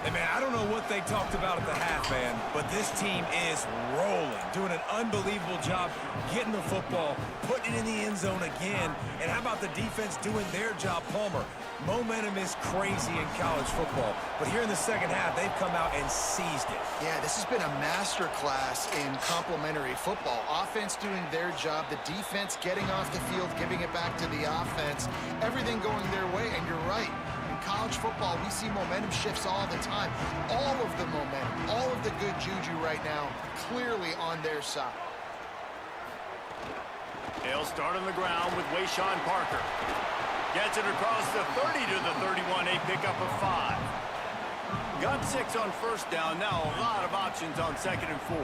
Hey, man, I don't know what they talked about at the half, man, but this team is rolling, doing an unbelievable job getting the football, putting it in the end zone again, and how about the defense doing their job, Palmer? Momentum is crazy in college football, but here in the second half, they've come out and seized it. Yeah, this has been a master class in complementary football. Offense doing their job, the defense getting off the field, giving it back to the offense, everything going their way, and you're right. In college football, we see momentum shifts all the time. All of the momentum, all of the good juju right now, clearly on their side. They'll start on the ground with Wayshawn Parker. Gets it across the 30 to the 31, a pickup of 5. Got 6 on first down, now a lot of options on 2nd and 4.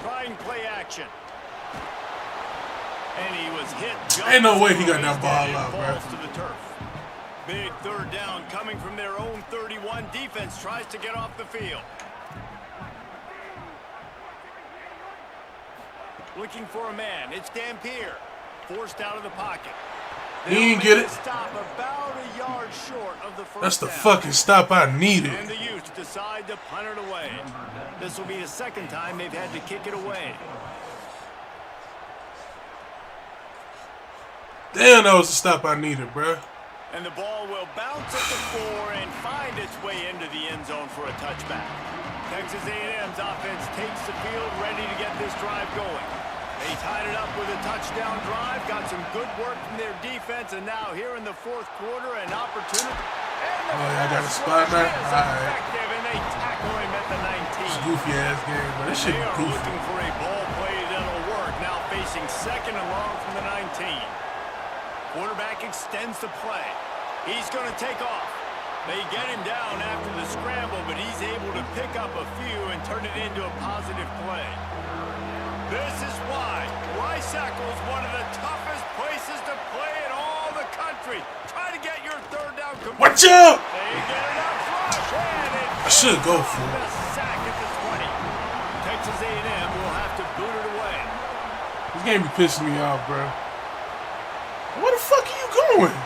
Trying play action. And he was hit. Ain't no way he got that ball out, bro. To the turf. Big 3rd down coming from their own 31. Defense tries to get off the field. Looking for a man. It's Dampier. Forced out of the pocket. He didn't get it. Stop about a yard short of the first That's the down. fucking stop I needed. And the Utes decide to punt it away. This will be the 2nd time they've had to kick it away. Damn, that was the stop I needed, bro. And the ball will bounce at the 4 and find its way into the end zone for a touchback. Texas A&M's offense takes the field, ready to get this drive going. They tied it up with a touchdown drive, got some good work from their defense, and now here in the 4th quarter, an opportunity. Oh, yeah, I got a spot now? Alright. And they tackle him at the 19. It's a goofy ass game, but this shit They are goofy. looking for a ball play that'll work, now facing 2nd and long from the 19. Quarterback extends the play. He's going to take off. They get him down after the scramble, but he's able to pick up a few and turn it into a positive play. This is why Rice-Eccles is one of the toughest places to play in all the country. Try to get your 3rd down. Watch out! They get it up flush, and I should go for the it. sack at the 20. Texas A&M will have to boot it away. This game be pissing me off, bro. Where the fuck are you going?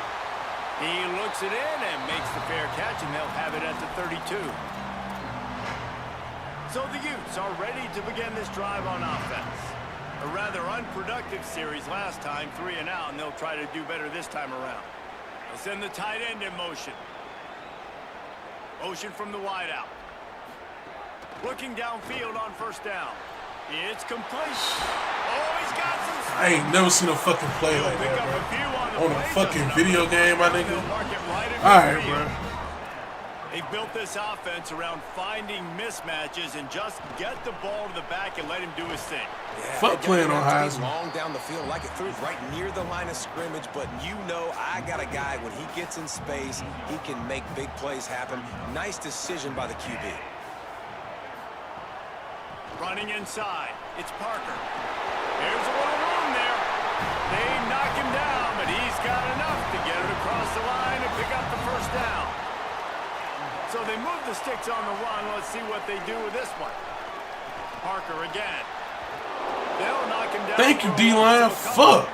He looks it in and makes the fair catch, and they'll have it at the 32. So the Utes are ready to begin this drive on offense. A rather unproductive series last time, 3 and out, and they'll try to do better this time around. They'll send the tight end in motion. Motion from the wide out. Looking downfield on first down. It's complete. Oh, he's got some. I ain't never seen a fucking play like that, bro. On a fucking video game, my nigga. Alright, bro. They built this offense around finding mismatches and just get the ball to the back and let him do his thing. Yeah, fuck playing on Heisman. Long down the field, like it threw right near the line of scrimmage, but you know I got a guy, when he gets in space, he can make big plays happen. Nice decision by the QB. Running inside, it's Parker. There's a little room there. They knock him down, but he's got enough to get it across the line and pick up the first down. So they move the sticks on the run. Let's see what they do with this one. Parker again. They'll knock him down. Thank you, D-line. Fuck.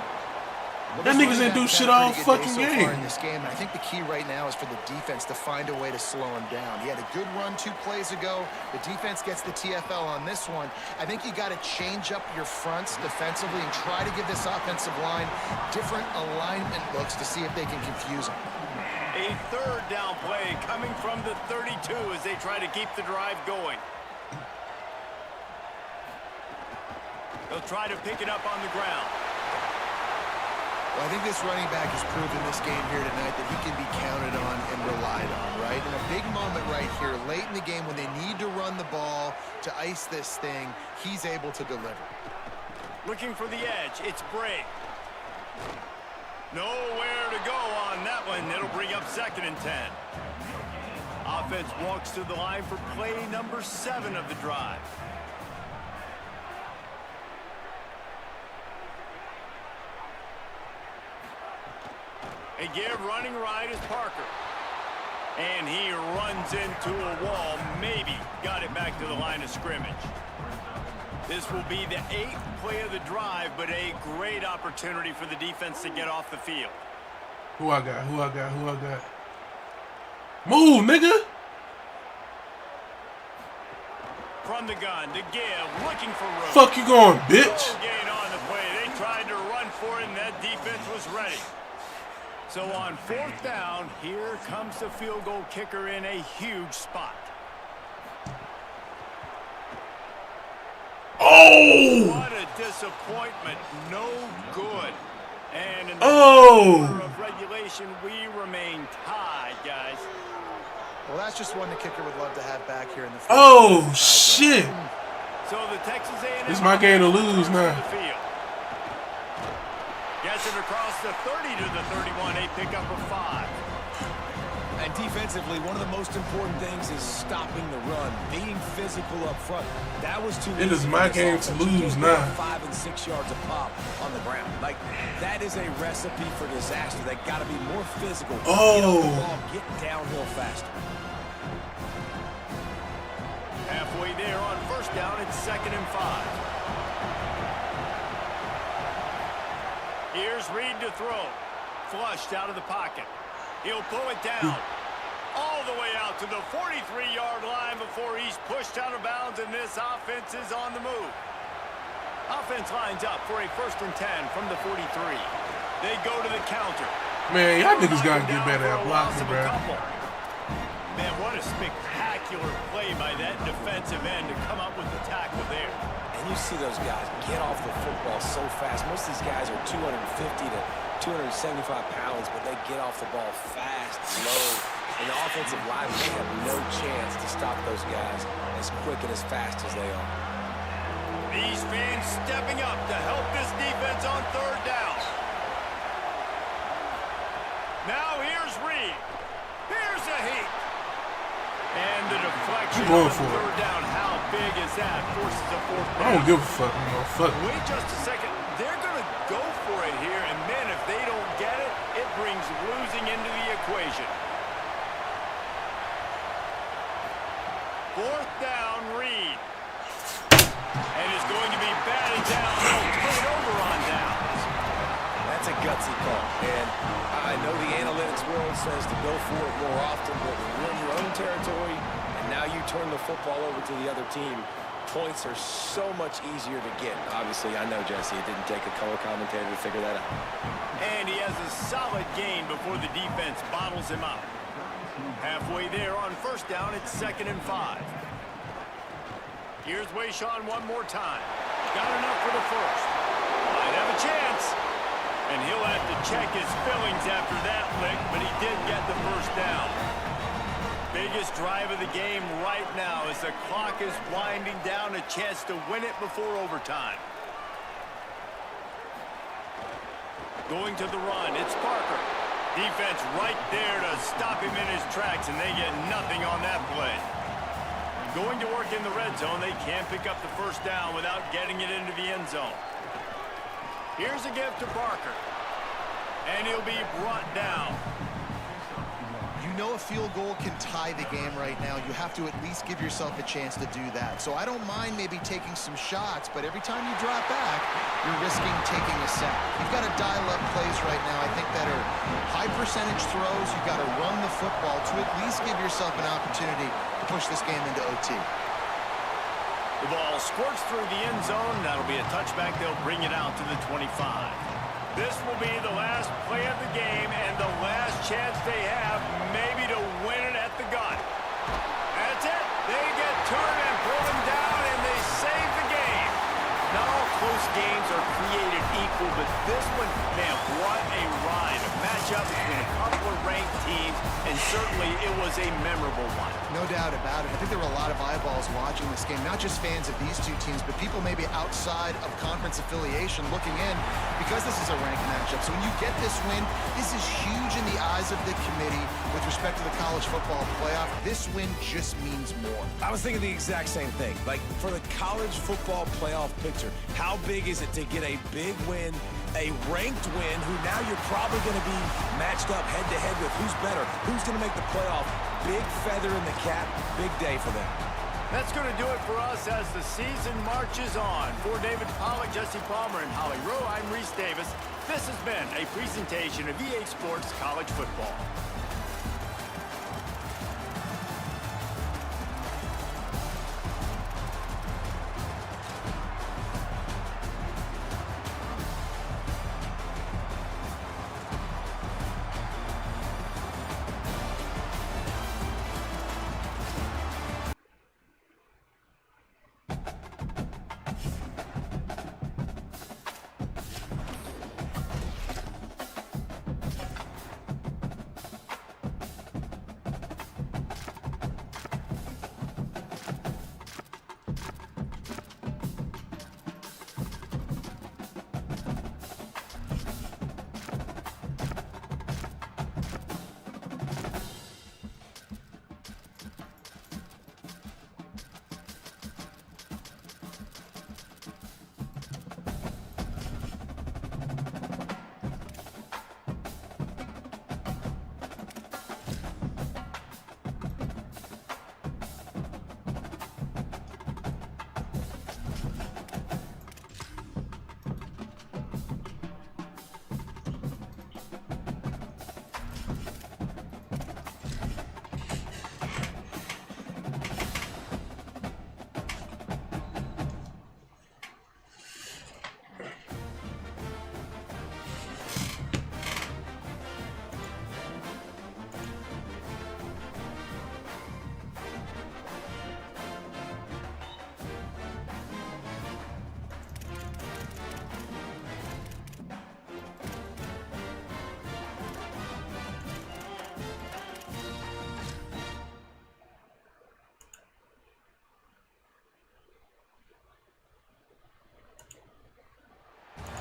That niggas didn't do shit all fucking game. In this game, and I think the key right now is for the defense to find a way to slow him down. He had a good run 2 plays ago. The defense gets the TFL on this one. I think you got to change up your fronts defensively and try to give this offensive line different alignment looks to see if they can confuse him. A third down play coming from the 32 as they try to keep the drive going. They'll try to pick it up on the ground. Well, I think this running back has proven this game here tonight that he can be counted on and relied on, right? In a big moment right here, late in the game when they need to run the ball to ice this thing, he's able to deliver. Looking for the edge, it's Bray. Nowhere to go on that one. It'll bring up 2nd and 10. Offense walks to the line for play number 7 of the drive. They give running right is Parker. And he runs into a wall. Maybe got it back to the line of scrimmage. This will be the 8th play of the drive, but a great opportunity for the defense to get off the field. Who I got? Move, nigga! From the gun to give, looking for room. Fuck you going, bitch? No gain on the play. They tried to run for it, and that defense was ready. So on 4th down, here comes the field goal kicker in a huge spot. Oh! What a disappointment. No good. And in the quarter of regulation, we remain tied, guys. Well, that's just one the kicker would love to have back here in the first. Oh, shit. So the Texas A&M This is my game to lose now. Gets it across the 30 to the 31, a pickup of 5. And defensively, one of the most important things is stopping the run, being physical up front. That was too easy. It is my game to lose now. 5 and 6 yards a pop on the ground. Like, that is a recipe for disaster. They got to be more physical. Get off the ball, get downhill faster. Halfway there on first down, it's 2nd and 5. Here's Reed to throw. Flushed out of the pocket. He'll pull it down. All the way out to the 43-yard line before he's pushed out of bounds, and this offense is on the move. Offense lines up for a 1st and 10 from the 43. They go to the counter. Man, y'all niggas gotta get better at blocking, bro. Man, what a spectacular play by that defensive end to come up with the tackle there. And you see those guys get off the football so fast. Most of these guys are 250 to 275 pounds, but they get off the ball fast, low. And the offensive line, they have no chance to stop those guys as quick and as fast as they are. These fans stepping up to help this defense on 3rd down. Now here's Reed. Here's a heat. And the deflection on 3rd down. How big is that? Forces a 4th down. I don't give a fuck, man. Fuck. Wait just a second. They're going to go for it here. And, man, if they don't get it, it brings losing into the equation. 4th down, Reed. And is going to be batted down. They'll turn it over on downs. That's a gutsy call. And I know the analytics world says to go for it more often, but when you're in your own territory and now you turn the football over to the other team, points are so much easier to get. Obviously, I know, Jesse, it didn't take a color commentator to figure that out. And he has a solid gain before the defense bottles him up. Halfway there on first down, it's 2nd and 5. Here's Wayshawn one more time. Got enough for the first. Might have a chance. And he'll have to check his fillings after that lick, but he did get the first down. Biggest drive of the game right now as the clock is winding down, a chance to win it before overtime. Going to the run, it's Parker. Defense right there to stop him in his tracks, and they get nothing on that play. Going to work in the red zone, they can't pick up the first down without getting it into the end zone. Here's a gift to Parker, and he'll be brought down. You know a field goal can tie the game right now. You have to at least give yourself a chance to do that. So I don't mind maybe taking some shots, but every time you drop back, you're risking taking a sack. You've got to dial up plays right now, I think, that are high percentage throws. You've got to run the football to at least give yourself an opportunity to push this game into OT. The ball squirts through the end zone. That'll be a touchback. They'll bring it out to the 25. This will be the last play of the game and the last chance they have maybe to win it at the gun. That's it. They get turned and pull them down, and they save the game. Not all close games are created equal, but this one, man, what a ride. A matchup between a couple of ranked teams, and certainly it was a memorable one. No doubt about it. I think there were a lot of eyeballs watching this game, not just fans of these two teams, but people maybe outside of conference affiliation looking in because this is a ranked matchup. So when you get this win, this is huge in the eyes of the committee with respect to the college football playoff. This win just means more. I was thinking the exact same thing. Like, for the college football playoff picture, how big is it to get a big win, a ranked win, who now you're probably going to be matched up head-to-head with who's better, who's going to make the playoff. Big feather in the cap, big day for them. That's going to do it for us as the season marches on. For David Pollack, Jesse Palmer, and Holly Rowe, I'm Reese Davis. This has been a presentation of EA Sports College Football.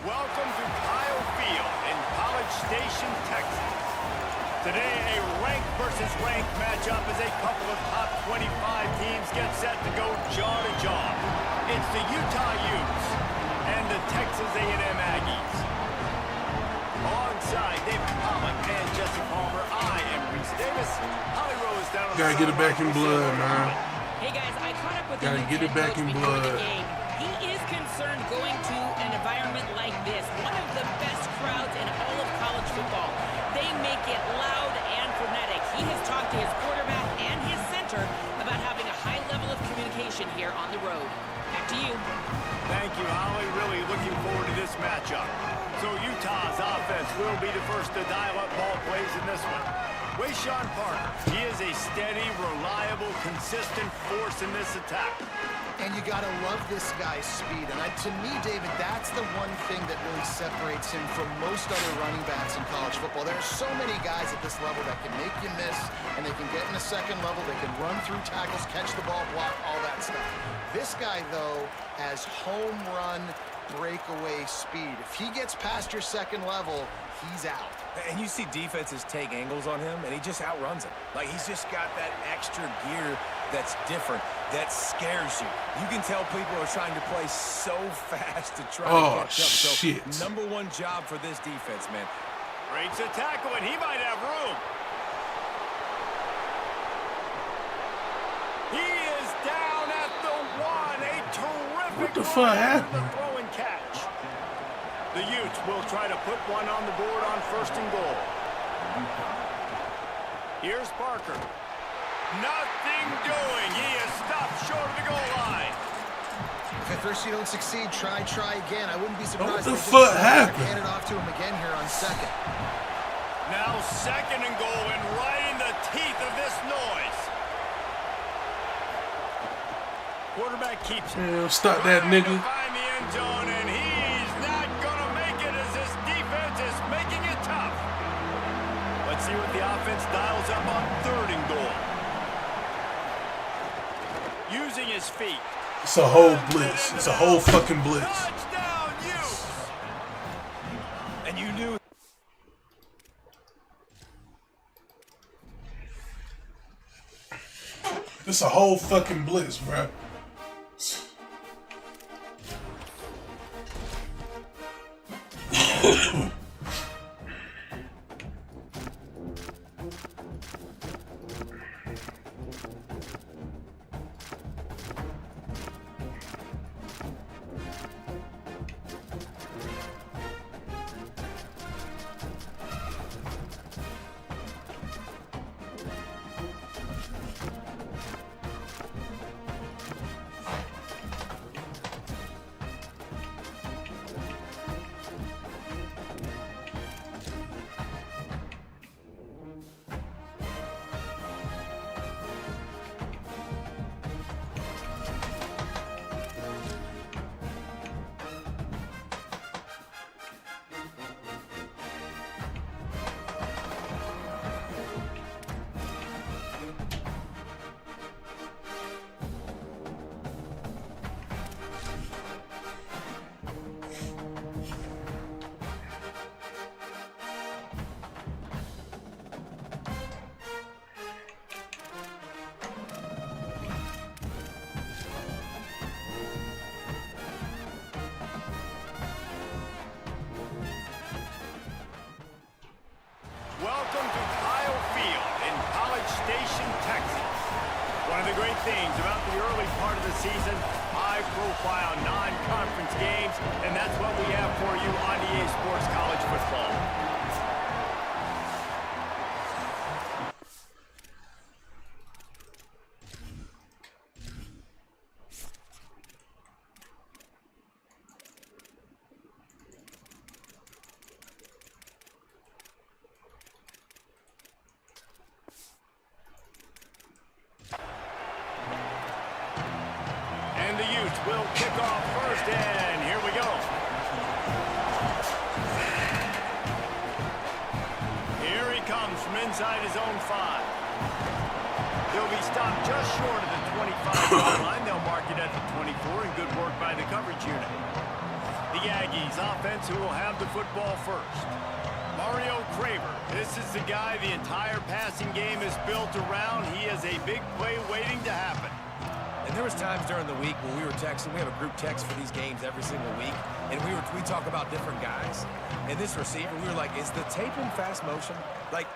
Welcome to Kyle Field in College Station, Texas. Today, a ranked versus ranked matchup as a couple of top 25 teams get set to go jaw to jaw. It's the Utah Utes and the Texas A&M Aggies. Alongside David Pollack and Jesse Palmer, I am Reese Davis. Holly Rowe is down on the Gotta get it back in blood, man. Hey guys, I caught up with Gotta the get it back in before the blood. game. He is concerned going to an environment like this, one of the best crowds in all of college football. They make it loud and frenetic. He has talked to his quarterback and his center about having a high level of communication here on the road. Back to you. Thank you, Holly. Really looking forward to this matchup. So Utah's offense will be the first to dial up ball plays in this one. Wayshawn Parker, he is a steady, reliable, consistent force in this attack. And you got to love this guy's speed. And to me, David, that's the one thing that really separates him from most other running backs in college football. There are so many guys at this level that can make you miss, and they can get in the second level. They can run through tackles, catch the ball, block, all that stuff. This guy, though, has home run breakaway speed. If he gets past your second level, he's out. And you see defenses take angles on him, and he just outruns them. Like, he's just got that extra gear that's different, that scares you. You can tell people are trying to play so fast to try to catch up. So, shit. number one job for this defense, man. Breaks a tackle, and he might have room. He is down at the one. A terrific What the fuck happened? The throw and catch. The Utes will try to put one on the board on 1st and goal. Here's Parker. Nothing doing. He is stopped short of the goal line. If at first you don't succeed, try again. I wouldn't be surprised. What the if they fuck just happened? hand it off to him again here on second. Now 2nd and goal, and right in the teeth of this noise. Quarterback keeps it. Damn, stop that nigga. Find the end zone, and he's not gonna make it as this defense is making it tough. Let's see what the offense dials up on 3rd and goal. Using his feet. It's a whole blitz. It's a whole fucking blitz. Touchdown, Utes! And you knew. It's a whole fucking blitz, bro. Welcome to Kyle Field in College Station, Texas. One of the great things about the early part of the season, high-profile non-conference games, and that's what we have for you on EA Sports College Football. And the Utes will kick off first, and here we go. Here he comes from inside his own 5. He'll be stopped just short of the 25-yard line. They'll mark it at the 24, and good work by the coverage unit. The Aggies offense who will have the football first. Mario Craver, this is the guy the entire passing game is built around. He has a big play waiting to happen. And there was times during the week when we were texting. We have a group text for these games every single week, and we talk about different guys. And this receiver, we were like, is the tape in fast motion? Like,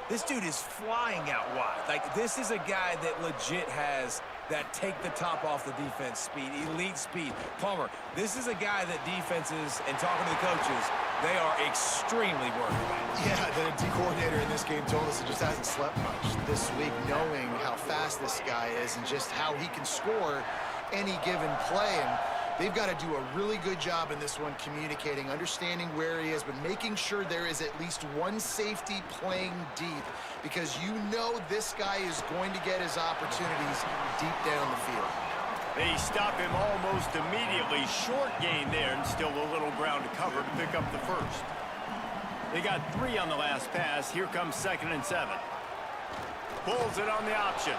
this dude is flying out wide. Like, this is a guy that legit has that take the top off the defense speed, elite speed. Palmer, this is a guy that defenses, and talking to the coaches, they are extremely worried about. Yeah, the D coordinator in this game told us he just hasn't slept much this week, knowing how fast this guy is and just how he can score any given play. And they've got to do a really good job in this one communicating, understanding where he is, but making sure there is at least one safety playing deep, because you know this guy is going to get his opportunities deep down the field. They stop him almost immediately. Short gain there, and still a little ground to cover to pick up the first. They got 3 on the last pass. Here comes 2nd and 7. Pulls it on the option.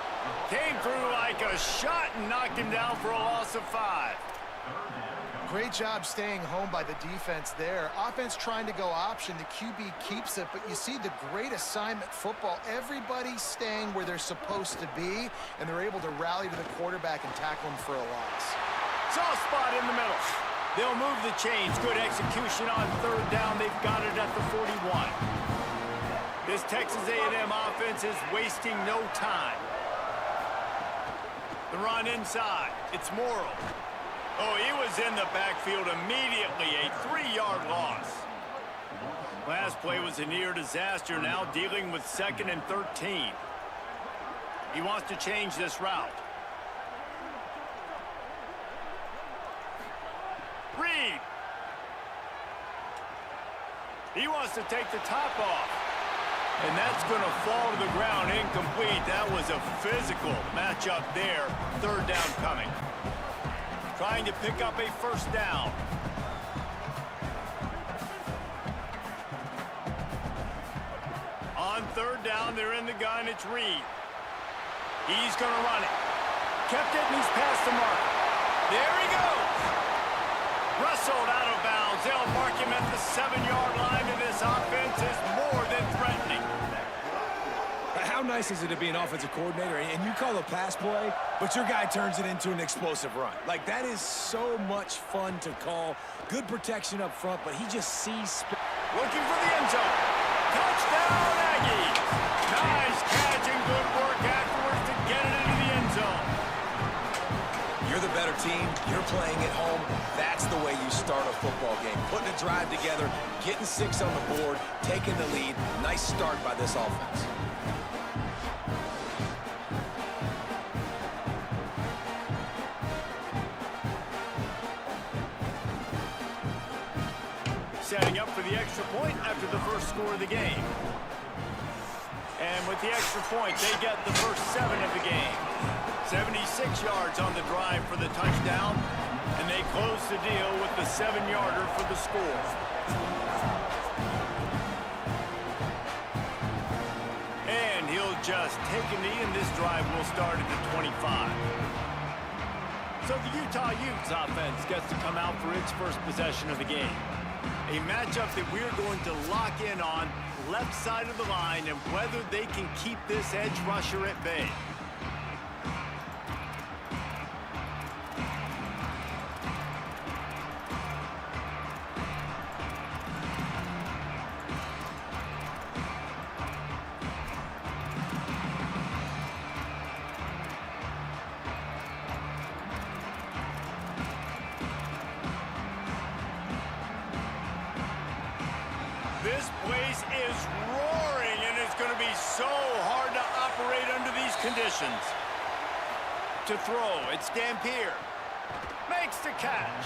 Came through like a shot and knocked him down for a loss of 5. Great job staying home by the defense there. Offense trying to go option. The QB keeps it, but you see the great assignment football. Everybody's staying where they're supposed to be, and they're able to rally to the quarterback and tackle him for a loss. Soft spot in the middle. They'll move the chains. Good execution on 3rd down. They've got it at the 41. This Texas A&M offense is wasting no time. The run inside. It's Morrill. Oh, he was in the backfield immediately. A 3-yard loss. Last play was a near disaster. Now dealing with 2nd and 13. He wants to change this route. Reed. He wants to take the top off. And that's going to fall to the ground incomplete. That was a physical matchup there. 3rd down coming. Trying to pick up a 1st down. On 3rd down, they're in the gun. It's Reed. He's going to run it. Kept it, and he's past the mark. There he goes. Wrestled out of bounds. They'll mark him at the 7-yard line, and this offense is more than threatening. How nice is it to be an offensive coordinator and you call a pass play, but your guy turns it into an explosive run? Like, that is so much fun to call. Good protection up front, but he just sees... Looking for the end zone. Touchdown, Aggies. Nice catch and good work afterwards to get it into the end zone. You're the better team. You're playing at home. That's the way you start a football game. Putting a drive together, getting 6 on the board, taking the lead. Nice start by this offense. Setting up for the extra point after the first score of the game. And with the extra point, they get the first 7 of the game. 76 yards on the drive for the touchdown, and they close the deal with the 7-yarder for the score. And he'll just take a knee, and this drive will start at the 25. So the Utah Utes offense gets to come out for its first possession of the game. A matchup that we're going to lock in on, left side of the line, and whether they can keep this edge rusher at bay. This place is roaring, and it's going to be so hard to operate under these conditions. To throw, it's Dampier. Makes the catch.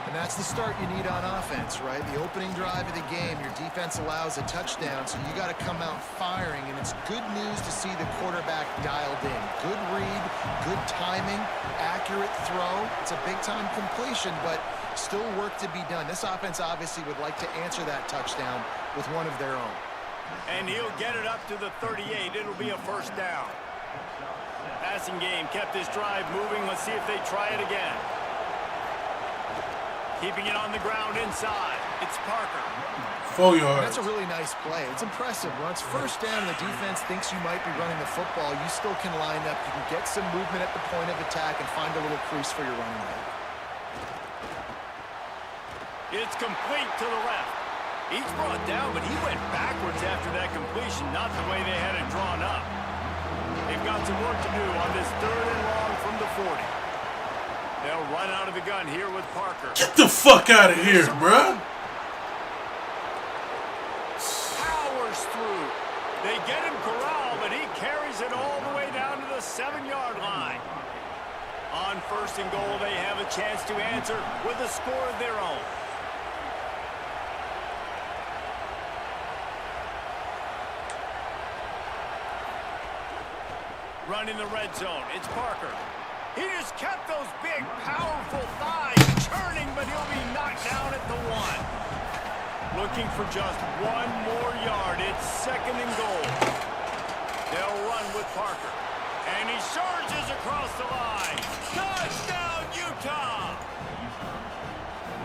And that's the start you need on offense, right? The opening drive of the game, your defense allows a touchdown, so you got to come out firing, and it's good news to see the quarterback dialed in. Good read, good timing, accurate throw. It's a big-time completion, but still work to be done. This offense obviously would like to answer that touchdown with one of their own. And he'll get it up to the 38. It'll be a 1st down. Passing game kept this drive moving. Let's see if they try it again. Keeping it on the ground inside. It's Parker. 4 yards. That's a really nice play. It's impressive. Once 1st down, the defense thinks you might be running the football. You still can line up. You can get some movement at the point of attack and find a little crease for your running back. It's complete to the left. He's brought down, but he went backwards after that completion, not the way they had it drawn up. They've got some work to do on this 3rd and long They'll run out of the gun here with Parker. Get the fuck out of here, bruh. Powers through. They get him corralled, but he carries it all the way down to the 7-yard line. On 1st and goal, they have a chance to answer with a score of their own. Running the red zone, it's Parker. He just kept those big, powerful thighs churning, but he'll be knocked down at the 1. Looking for just 1 more yard. It's 2nd and goal. They'll run with Parker. And he surges across the line. Touchdown, Utah!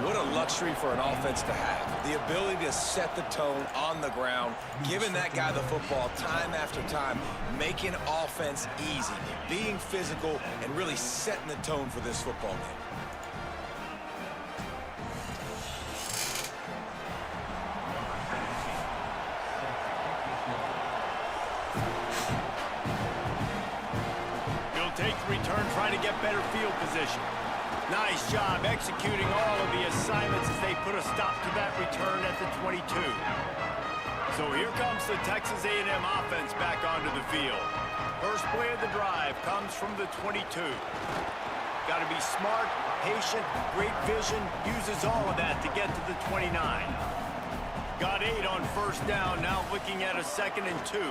What a luxury for an offense to have. The ability to set the tone on the ground, giving that guy the football time after time, making offense easy, being physical, and really setting the tone for this football game. He'll take the return, trying to get better field position. Nice job executing all of the assignments as they put a stop to that return at the 22. So here comes the Texas A&M offense back onto the field. First play of the drive comes from the 22. Got to be smart, patient, great vision, uses all of that to get to the 29. Got 8 on 1st down, now looking at a 2nd and 2.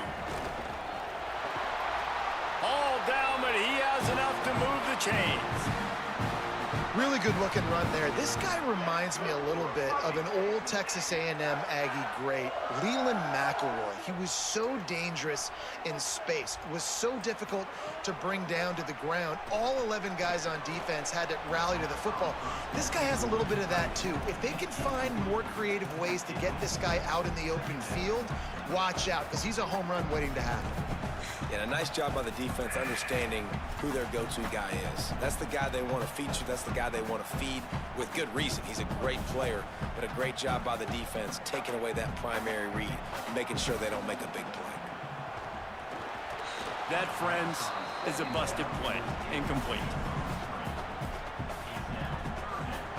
All down, but he has enough to move the chains. Really good looking run there. This guy reminds me a little bit of an old Texas A&M Aggie great, Leland McElroy. He was so dangerous in space, was so difficult to bring down to the ground. All 11 guys on defense had to rally to the football. This guy has a little bit of that too. If they can find more creative ways to get this guy out in the open field, watch out, because he's a home run waiting to happen. Yeah, a nice job by the defense understanding who their go-to guy is. That's the guy they want to feature. That's the guy they want to feed with good reason. He's a great player, but a great job by the defense taking away that primary read, making sure they don't make a big play. That, friends, is a busted play. Incomplete.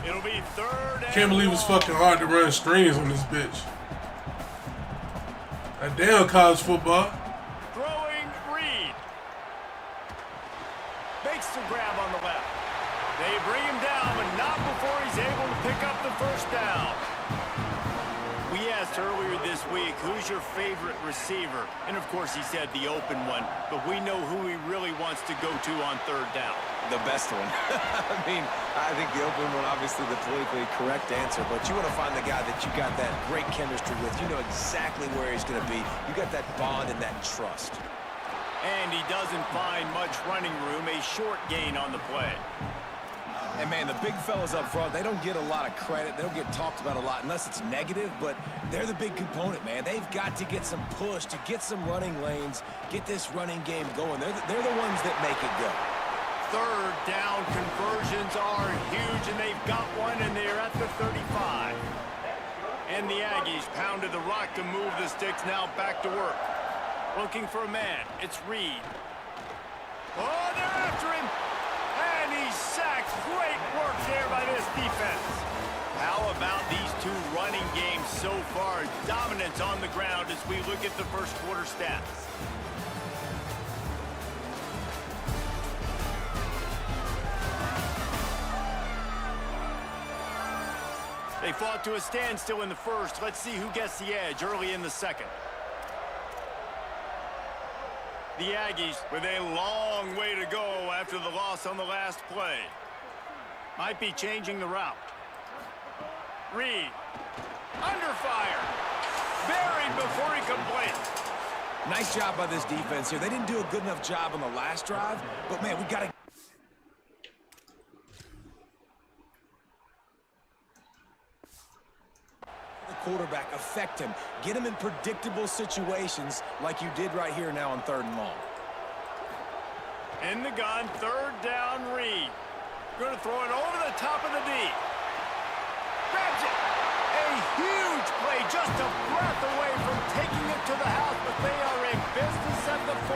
It'll be 3rd and Can't believe it's fucking hard to run screens on this bitch. That damn college football. Makes the grab on the left. They bring him down, but not before he's able to pick up the 1st down. We asked earlier this week, who's your favorite receiver? And of course he said the open one, but we know who he really wants to go to on 3rd down. The best one. I mean, I think the open one, obviously the politically correct answer, but you want to find the guy that you got that great chemistry with. You know exactly where he's going to be. You got that bond and that trust. And he doesn't find much running room, a short gain on the play. And, man, the big fellas up front, they don't get a lot of credit. They don't get talked about a lot unless it's negative, but they're the big component, man. They've got to get some push, to get some running lanes, get this running game going. They're the ones that make it go. 3rd down conversions are huge, and they've got one, and they're at the 35. And the Aggies pounded the rock to move the sticks, now back to work. Looking for a man. It's Reed. Oh, they're after him. And he's sacked. Great work there by this defense. How about these two running games so far? Dominance on the ground as we look at the 1st quarter stats. They fought to a standstill in the 1st. Let's see who gets the edge early in the 2nd. The Aggies with a long way to go after the loss on the last play. Might be changing the route. Reed. Under fire. Buried before he could blink. Nice job by this defense here. They didn't do a good enough job on the last drive, but, man, we got to... quarterback, affect him, get him in predictable situations like you did right here now on 3rd and long. In the gun, 3rd down, Reed. Going to throw it over the top of the D. Grabs it. A huge play, just a breath away from taking it to the house, but they are in business at the 4.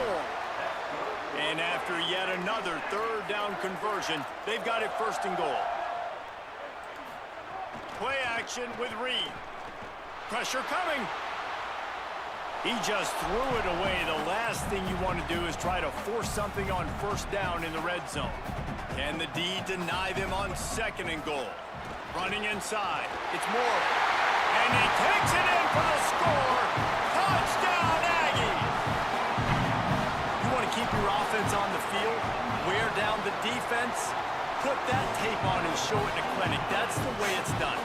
And after yet another 3rd down conversion. They've got it first and goal. Play action with Reed. Pressure coming. He just threw it away. The last thing you want to do is try to force something on first down in the red zone. Can the D deny them on second and goal? Running inside. It's Moore. And he takes it in for the score. Touchdown, Aggies! You want to keep your offense on the field, wear down the defense, put that tape on and show it in a clinic. That's the way it's done.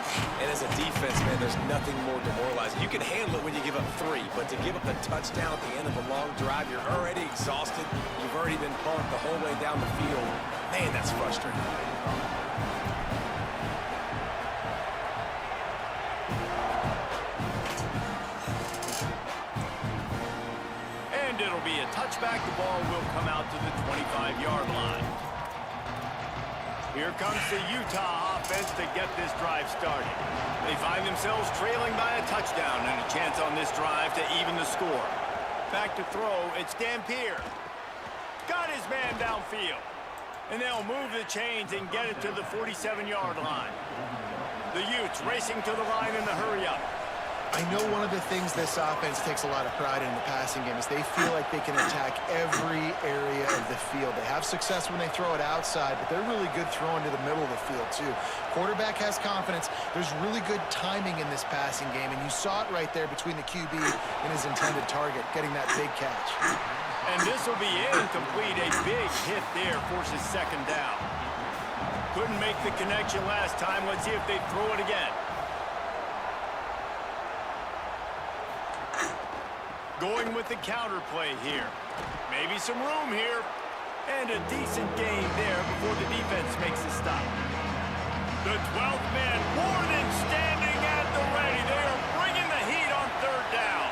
And as a defense, man, there's nothing more demoralizing. You can handle it when you give up 3, but to give up the touchdown at the end of a long drive, you're already exhausted. You've already been punked the whole way down the field. Man, that's frustrating. And it'll be a touchback. The ball will come out to the 25-yard line. Here comes the Utah offense to get this drive started. They find themselves trailing by a touchdown and a chance on this drive to even the score. Back to throw, it's Dampier. Got his man downfield. And they'll move the chains and get it to the 47-yard line. The Utes racing to the line in the hurry-up. I know one of the things this offense takes a lot of pride in the passing game is they feel like they can attack every area of the field. They have success when they throw it outside, but they're really good throwing to the middle of the field too. Quarterback has confidence. There's really good timing in this passing game, and you saw it right there between the QB and his intended target, getting that big catch. And this will be incomplete. A big hit there forces second down. Couldn't make the connection last time. Let's see if they throw it again. Going with the counter play here. Maybe some room here. And a decent gain there before the defense makes a stop. The 12th man more than standing at the ready. They are bringing the heat on third down.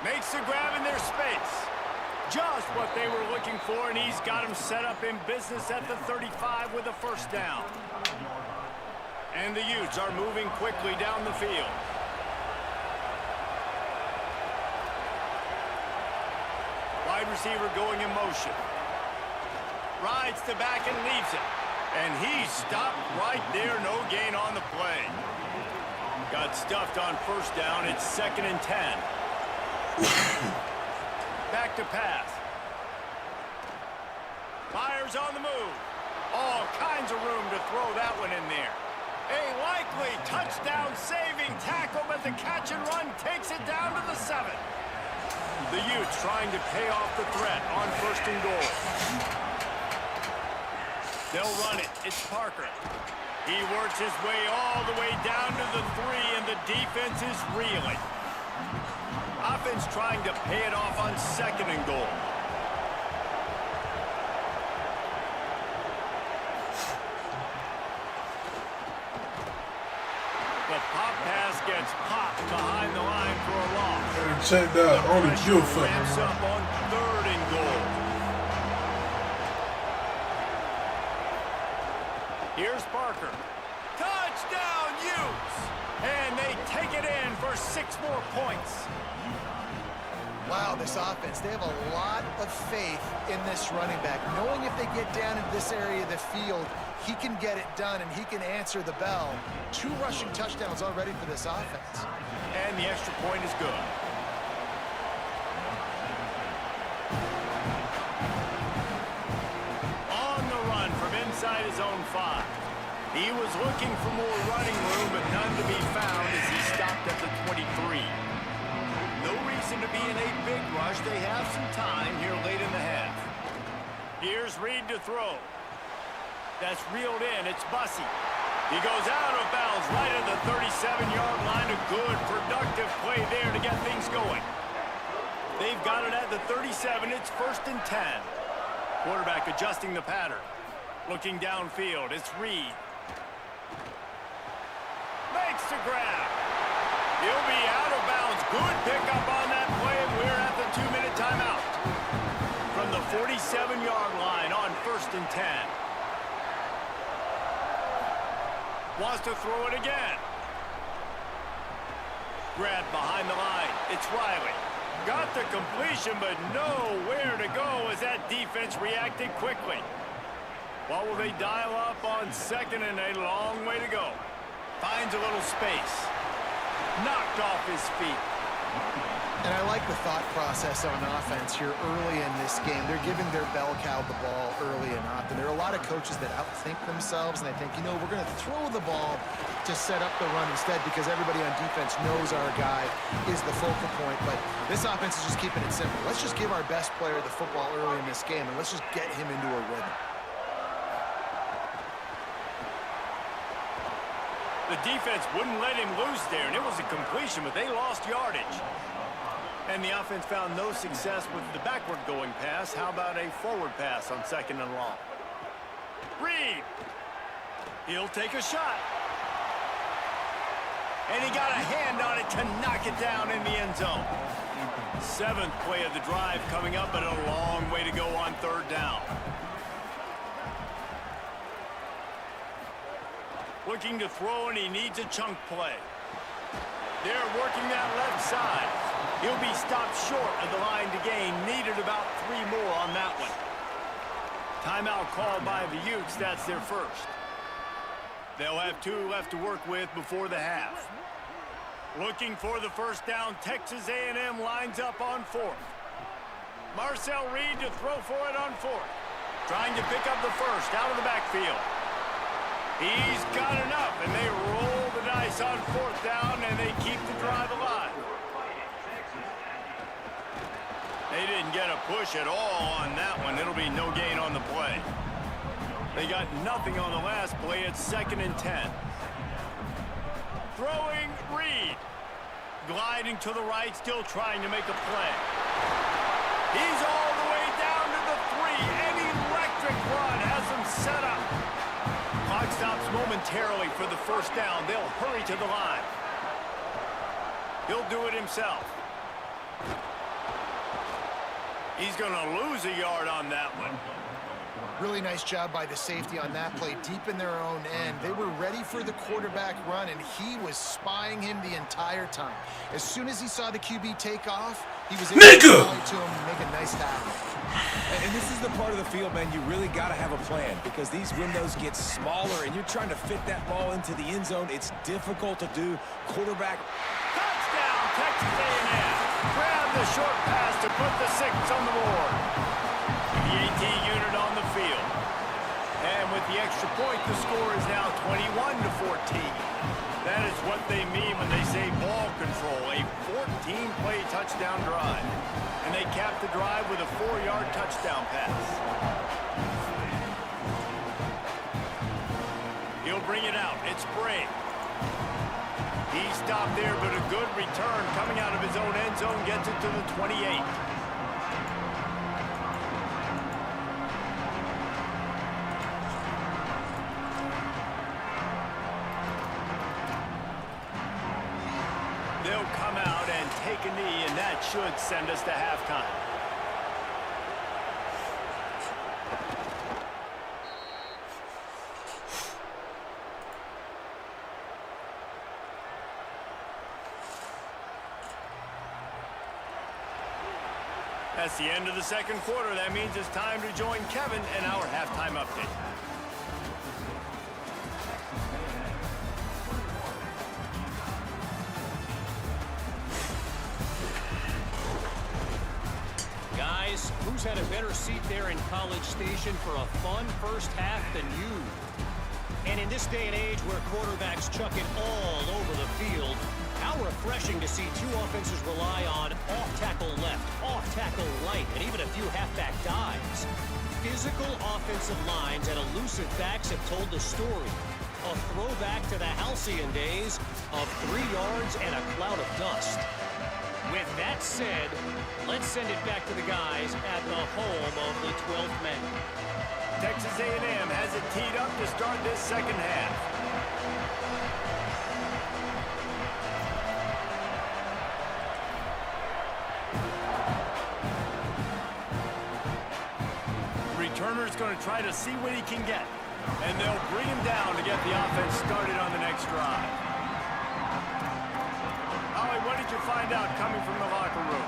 Makes the grab in their space. Just what they were looking for, and he's got him set up in business at the 35 with a first down. And the Utes are moving quickly down the field. Wide receiver going in motion. Rides the back and leaves it. And he's stopped right there. No gain on the play. Got stuffed on first down. It's 2nd and 10. Back to pass. Fires on the move. All kinds of room to throw that one in there. A likely touchdown-saving tackle, but the catch and run takes it down to the 7. The Utes trying to pay off the threat on 1st and goal. They'll run it. It's Parker. He works his way all the way down to the 3, and the defense is reeling. Offense trying to pay it off on 2nd and goal. The pop pass gets popped behind the line for a loss. Check that. Only kill for ramps up on 3rd and goal. Here's Parker. Touchdown, Utes! And they take it in for 6 more points. Wow, this offense, they have a lot of faith in this running back. Knowing if they get down into this area of the field, he can get it done and he can answer the bell. 2 rushing touchdowns already for this offense. And the extra point is good. On the run from inside his own 5. He was looking for more running room, but none to be found as he stopped at the 23. No reason to be in a big rush. They have some time here late in the half. Here's Reed to throw. That's reeled in. It's Bussey. He goes out of bounds right at the 37-yard line. A good, productive play there to get things going. They've got it at the 37. It's 1st and 10. Quarterback adjusting the pattern. Looking downfield. It's Reed. Makes the grab. He'll be out of bounds. Good pickup on that play, and we're at the 2-minute timeout. From the 47-yard line on 1st and 10. Wants to throw it again. Grab behind the line. It's Riley. Got the completion, but nowhere to go as that defense reacted quickly. What will they dial up on 2nd and a long way to go? Finds a little space. Knocked off his feet. And I like the thought process on offense here early in this game. They're giving their bell cow the ball early and often. There are a lot of coaches that outthink themselves, and they think, you know, we're going to throw the ball to set up the run instead because everybody on defense knows our guy is the focal point. But this offense is just keeping it simple. Let's just give our best player the football early in this game, and let's just get him into a rhythm. The defense wouldn't let him loose there, and it was a completion, but they lost yardage. And the offense found no success with the backward-going pass. How about a forward pass on 2nd and long? Reed. He'll take a shot. And he got a hand on it to knock it down in the end zone. 7th play of the drive coming up, but a long way to go on 3rd down. Looking to throw, and he needs a chunk play. They're working that left side. He'll be stopped short of the line to gain. Needed about 3 more on that one. Timeout called by the Utes. That's their first. They'll have 2 left to work with before the half. Looking for the first down. Texas A&M lines up on 4th. Marcel Reed to throw for it on 4th. Trying to pick up the first out of the backfield. He's got enough, and they roll the dice on 4th down, and they keep the drive alive. They didn't get a push at all on that one. It'll be no gain on the play. They got nothing on the last play. It's 2nd and 10. Throwing Reed. Gliding to the right, still trying to make a play. He's all the way down to the 3. An electric run has him set up. Clock stops momentarily for the first down. They'll hurry to the line. He'll do it himself. He's going to lose a yard on that one. Really nice job by the safety on that play, deep in their own end. They were ready for the quarterback run, and he was spying him the entire time. As soon as he saw the QB take off, he was able to rally to him and make a nice tackle. And this is the part of the field, man, you really got to have a plan because these windows get smaller and you're trying to fit that ball into the end zone. It's difficult to do. Quarterback. Touchdown, Texas A&M. Grab the short pass to put the 6 on the board. The AT unit on the field. And with the extra point, the score is now 21-14. That is what they mean when they say ball control, a 14-play touchdown drive. And they cap the drive with a 4-yard touchdown pass. He'll bring it out. It's Bray. He stopped there, but a good return coming out of his own end zone gets it to the 28. They'll come out and take a knee, and that should send us to halftime. That's the end of the 2nd quarter. That means it's time to join Kevin in our halftime update. Guys, who's had a better seat there in College Station for a fun first half than you? And in this day and age where quarterbacks chuck it all over the field, how refreshing to see 2 offenses rely on off-tackle left, off-tackle right, and even a few halfback dives. Physical offensive lines and elusive backs have told the story. A throwback to the halcyon days of 3 yards and a cloud of dust. With that said, let's send it back to the guys at the home of the 12th men. Texas A&M has it teed up to start this 2nd half. Returner's going to try to see what he can get. And they'll bring him down to get the offense started on the next drive. Ollie, what did you find out coming from the locker room?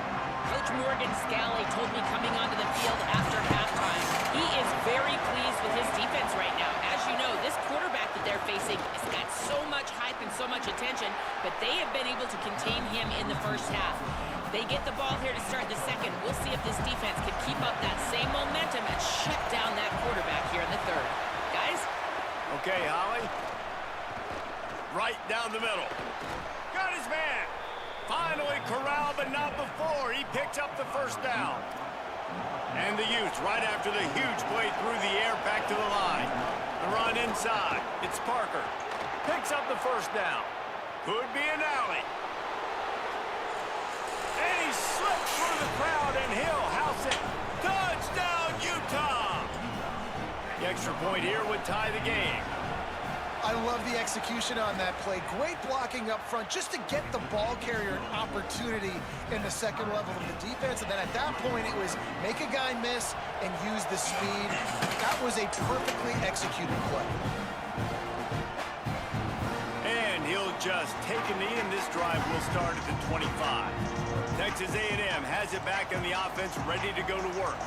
Morgan Scally told me coming onto the field after halftime, he is very pleased with his defense right now. As you know, this quarterback that they're facing has got so much hype and so much attention, but they have been able to contain him in the first half. They get the ball here to start the second. We'll see if this defense can keep up that same momentum and shut down that quarterback here in the third. Guys? Okay, Holly. Right down the middle. Got his man. Finally corralled, but not before. He picks up the first down. And the Utes right after the huge play through the air back to the line. The run inside. It's Parker. Picks up the first down. Could be an alley. And he slipped through the crowd, and he'll house it. Touchdown, Utah! The extra point here would tie the game. I love the execution on that play. Great blocking up front just to get the ball carrier an opportunity in the second level of the defense. And then at that point, it was make a guy miss and use the speed. That was a perfectly executed play. And he'll just take a knee, and this drive will start at the 25. Texas A&M has it back in the offense, ready to go to work.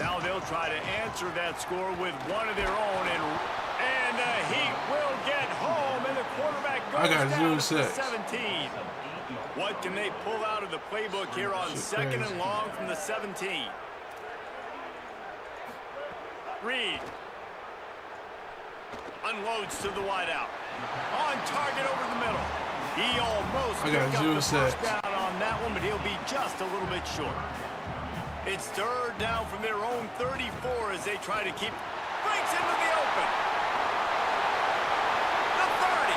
Now they'll try to answer that score with one of their own, and the Heat will get home, and the quarterback goes down to the 17. What can they pull out of the playbook here on second and long from the 17? Reed unloads to the wideout. On target over the middle. He almost picked up the first down on that one, but he'll be just a little bit short. It's third down from their own 34 as they try to keep... Breaks into the open. The 30.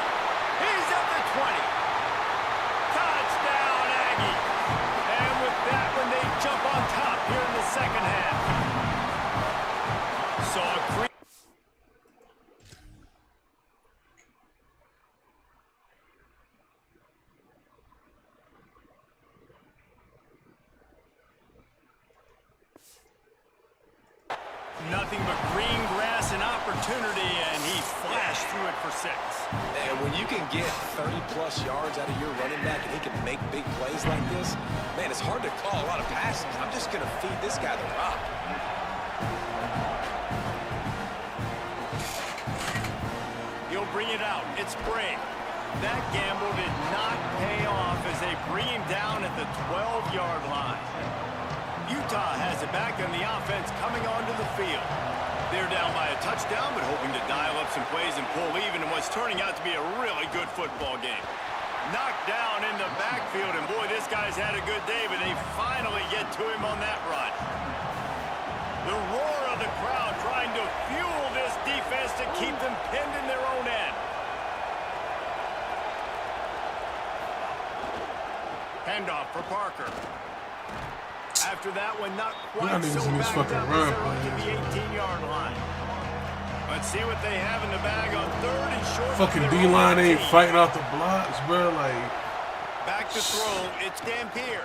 He's at the 20. Touchdown, Aggie. And with that one, they jump on top here in the second half. So a nothing but green grass and opportunity, and he flashed through it for 6. And when you can get 30-plus yards out of your running back and he can make big plays like this, man, it's hard to call a lot of passes. I'm just going to feed this guy the rock. He'll bring it out. It's Bray. That gamble did not pay off as they bring him down at the 12-yard line. Utah has it back on the offense coming onto the field. They're down by a touchdown, but hoping to dial up some plays and pull even in what's turning out to be a really good football game. Knocked down in the backfield, and boy, this guy's had a good day, but they finally get to him on that run. The roar of the crowd trying to fuel this defense to keep them pinned in their own end. Handoff for Parker. After that one, not quite so backed up as they're up to the 18-yard line. Let's see what they have in the bag on third and short. Fucking D-line ain't fighting out the blocks, bro. Like, back to throw. It's Dampier.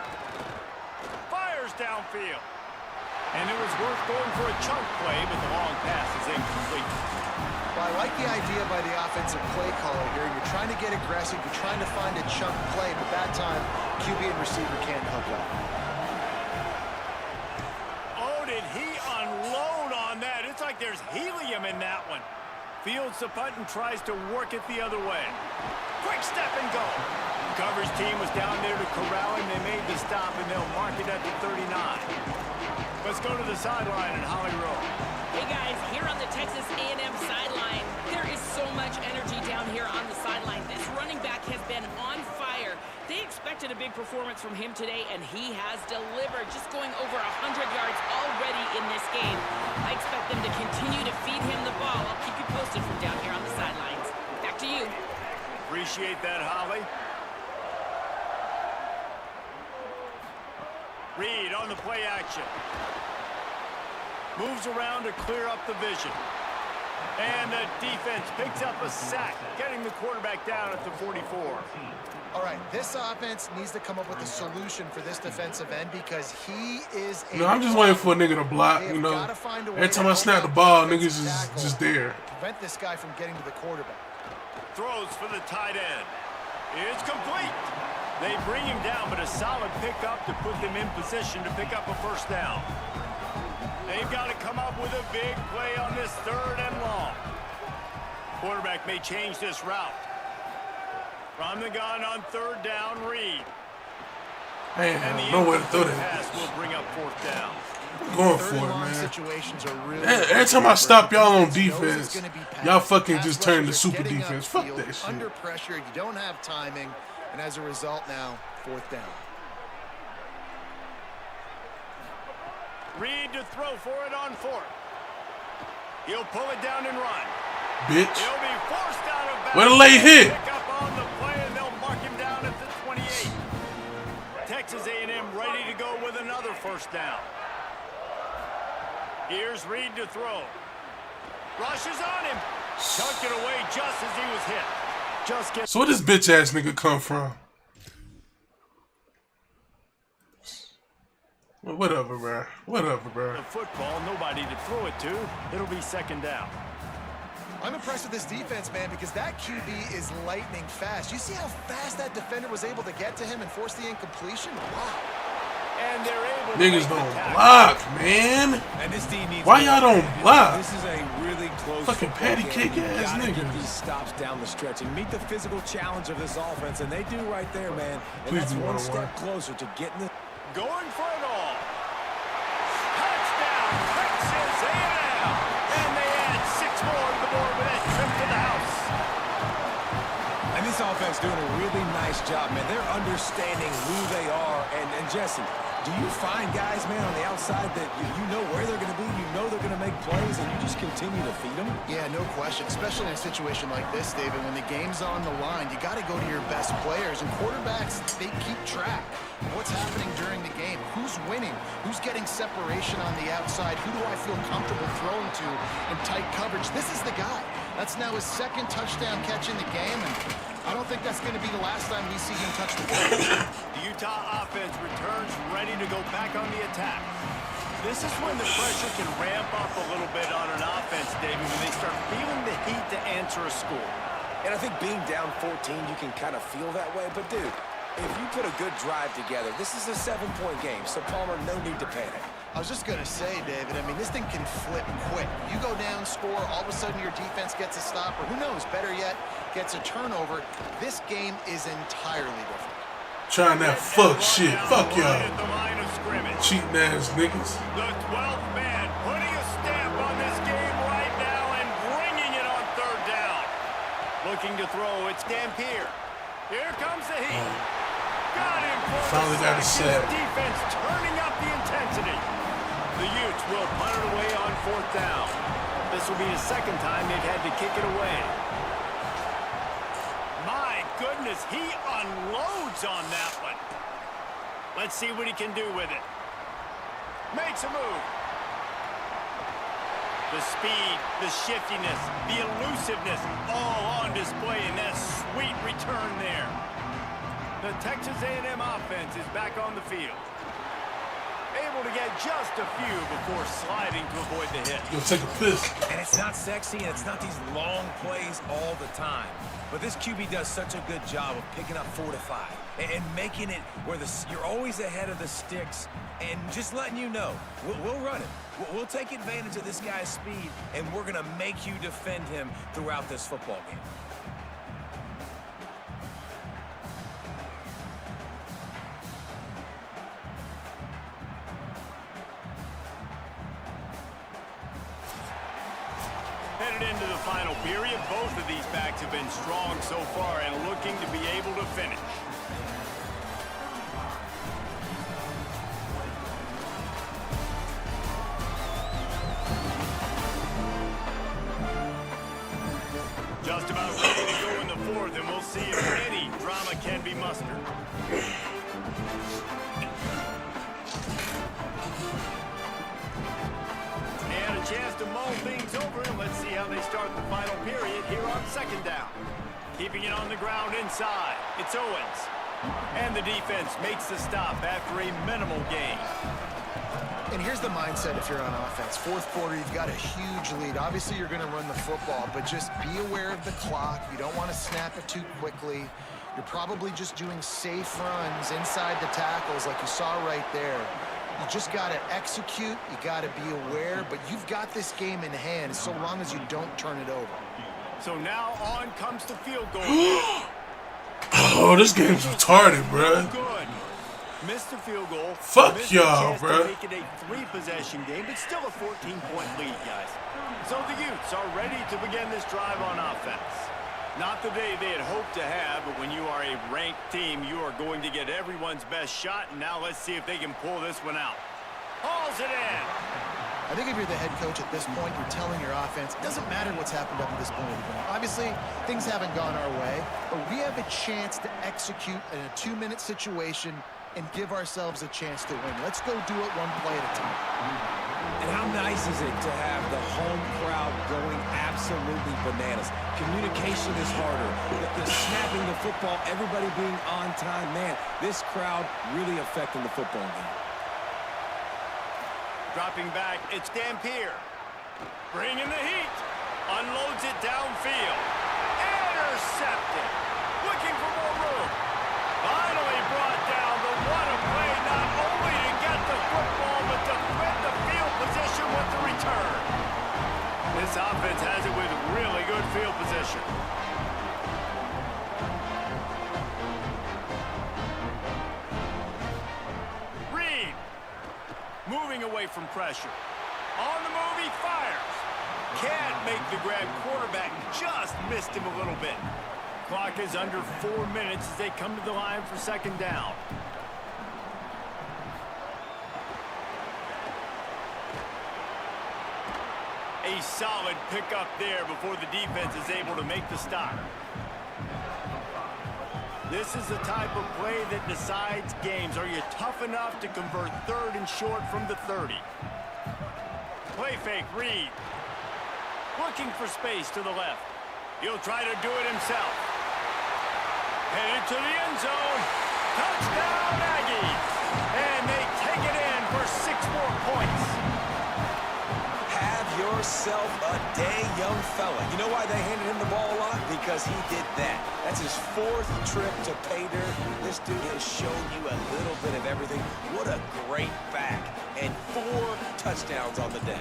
Fires downfield. And it was worth going for a chunk play, but the long pass is incomplete. Well, I like the idea by the offensive play caller here. You're trying to get aggressive. You're trying to find a chunk play, but that time, QB and receiver can't hook up. Did he unload on that? It's like there's helium in that one. Fields the punt and tries to work it the other way. Quick step and go. Coverage team was down there to corral him. They made the stop, and they'll mark it at the 39. Let's go to the sideline in Holly Rowe. Hey, guys, here on the Texas A&M sideline, there is so much energy down here on the sideline. This running back has been on fire. They expected a big performance from him today, and he has delivered, just going over 100 yards already in this game. I expect them to continue to feed him the ball. I'll keep you posted from down here on the sidelines. Back to you. Appreciate that, Holly. Reed on the play action. Moves around to clear up the vision. And the defense picks up a sack, getting the quarterback down at the 44. All right, this offense needs to come up with a solution for this defensive end because he is a... You know, I'm just waiting for a nigga to block, you know. Every time I snap the ball, niggas is just there. Prevent this guy from getting to the quarterback. Throws for the tight end. It's complete. They bring him down, but a solid pickup to put them in position to pick up a first down. They've got to come up with a big play on this 3rd and long. Quarterback may change this route. From the gun on 3rd down, Reed. Man, nowhere to throw that. Pass will bring up 4th down. I'm going for it, man. Situations are really Every time I stop y'all on defense, y'all fucking just turn to super defense. Fuck that shit. Under pressure, you don't have timing, and as a result now, 4th down. Reed to throw for it on 4th. He'll pull it down and run. Bitch. He'll be forced out of bounds. Where the late hit? Pick up on the play, and they'll mark him down at the 28. Texas A&M ready to go with another first down. Here's Reed to throw. Rushes on him. Tucked it away just as he was hit. Just get. So where this bitch ass nigga come from? Well, whatever, bro. Whatever, bro. The football, nobody to throw it to. It'll be 2nd down. I'm impressed with this defense, man, because that QB is lightning fast. You see how fast that defender was able to get to him and force the incompletion? Wow. And they're able to Niggas don't block, man. And this team needs Why y'all don't block? This is a really close Fucking patty cake game. ass You gotta get niggas. these stops down the stretch and meet the physical challenge of this offense, and they do right there, man. And Please that's do one 1-on-1. step closer to getting the. Going for it all. Touchdown, Texas A&M. And they add 6 more to the board with that trip to the house. And this offense doing a really nice job, man. They're understanding who they are. And Jesse, do you find guys, man, on the outside that you know where they're going to be, you know they're going to make plays, and you just continue to feed them? Yeah, no question, especially in a situation like this, David, when the game's on the line, you got to go to your best players, and quarterbacks, they keep track of what's happening during the game, who's winning, who's getting separation on the outside, who do I feel comfortable throwing to in tight coverage. This is the guy. That's now his 2nd touchdown catch in the game, and I don't think that's going to be the last time we see him touch the ball. The Utah offense returns ready to go back on the attack. This is when the pressure can ramp up a little bit on an offense, David, when they start feeling the heat to answer a score. And I think being down 14, you can kind of feel that way. But, dude, if you put a good drive together, this is a 7-point game. So, Palmer, no need to panic. I was just going to say, David, I mean, this thing can flip quick. You go down, score, all of a sudden your defense gets a stop, or who knows, better yet, gets a turnover. This game is entirely different. Trying that fuck shit. Fuck y'all. At the line of scrimmage. Cheating ass niggas. The 12th man putting a stamp on this game right now and bringing it on 3rd down. Looking to throw, it's Dampier. Here comes the heat. Got him for Finally got a set. Defense turning up the intensity. The Utes will punt it away on 4th down. This will be the 2nd time they've had to kick it away. My goodness, he unloads on that one. Let's see what he can do with it. Makes a move. The speed, the shiftiness, the elusiveness, all on display in that sweet return there. The Texas A&M offense is back on the field. Able to get just a few before sliding to avoid the hit. You'll take a piss. And it's not sexy, and it's not these long plays all the time. But this QB does such a good job of picking up 4 to 5 and making it where you're always ahead of the sticks and just letting you know, we'll run it. We'll take advantage of this guy's speed, and we're going to make you defend him throughout this football game. Headed into the final period, both of these backs have been strong so far and looking to be able to finish. Just about ready to go in the 4th, and we'll see if any drama can be mustered. And a chance to mull things over, and let's see how they start the final period here on 2nd down. Keeping it on the ground inside, it's Owens. And the defense makes the stop after a minimal gain. And here's the mindset if you're on offense. 4th quarter, you've got a huge lead. Obviously, you're going to run the football, but just be aware of the clock. You don't want to snap it too quickly. You're probably just doing safe runs inside the tackles like you saw right there. You just got to execute. You got to be aware, but you've got this game in hand so long as you don't turn it over. So now on comes the field goal. Oh, this game's retarded, bruh. Good. Missed the field goal. Fuck y'all, bruh. Make it a 3-possession game, but still a 14-point lead, guys. So the Utes are ready to begin this drive on offense. Not the day they had hoped to have, but when you are a ranked team, you are going to get everyone's best shot. And now let's see if they can pull this one out. Hauls it in. I think if you're the head coach at this point, you're telling your offense, it doesn't matter what's happened up to this point. Obviously, things haven't gone our way, but we have a chance to execute in a 2-minute situation and give ourselves a chance to win. Let's go do it one play at a time. And how nice is it to have the home crowd going absolutely bananas? Communication is harder. The snapping the football, everybody being on time. Man, this crowd really affecting the football game. Dropping back, it's Dampier. Bringing the heat. Unloads it downfield. Intercepted. Looking for more room. Finally brought down. The what a play, not only to get the football, but to win the field position with the return. This offense has it with really good field position. Reed. Moving away from pressure. On the move, he fires. Can't make the grab. Quarterback just missed him a little bit. Clock is under 4 minutes as they come to the line for second down. A solid pickup there before the defense is able to make the stop. This is the type of play that decides games. Are you tough enough to convert 3rd and short from the 30? Play fake, Reed. Looking for space to the left. He'll try to do it himself. Headed to the end zone. Touchdown, Aggies. And they take it in for 6 more points. Have yourself a day, young fella. You know why they handed him the ball a lot? Because he did that. That's his 4th trip to pay dirt. This dude has shown you a little bit of everything. What a great back. And 4 touchdowns on the day.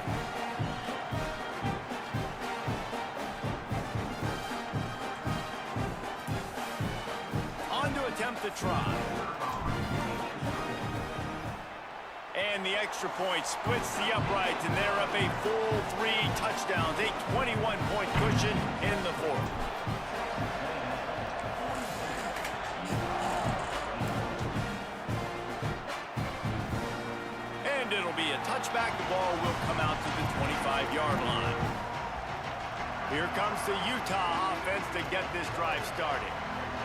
On to attempt the try. And the extra point splits the uprights, and they're up a full 3 touchdowns, a 21-point cushion in the 4th. And it'll be a touchback. The ball will come out to the 25-yard line. Here comes the Utah offense to get this drive started.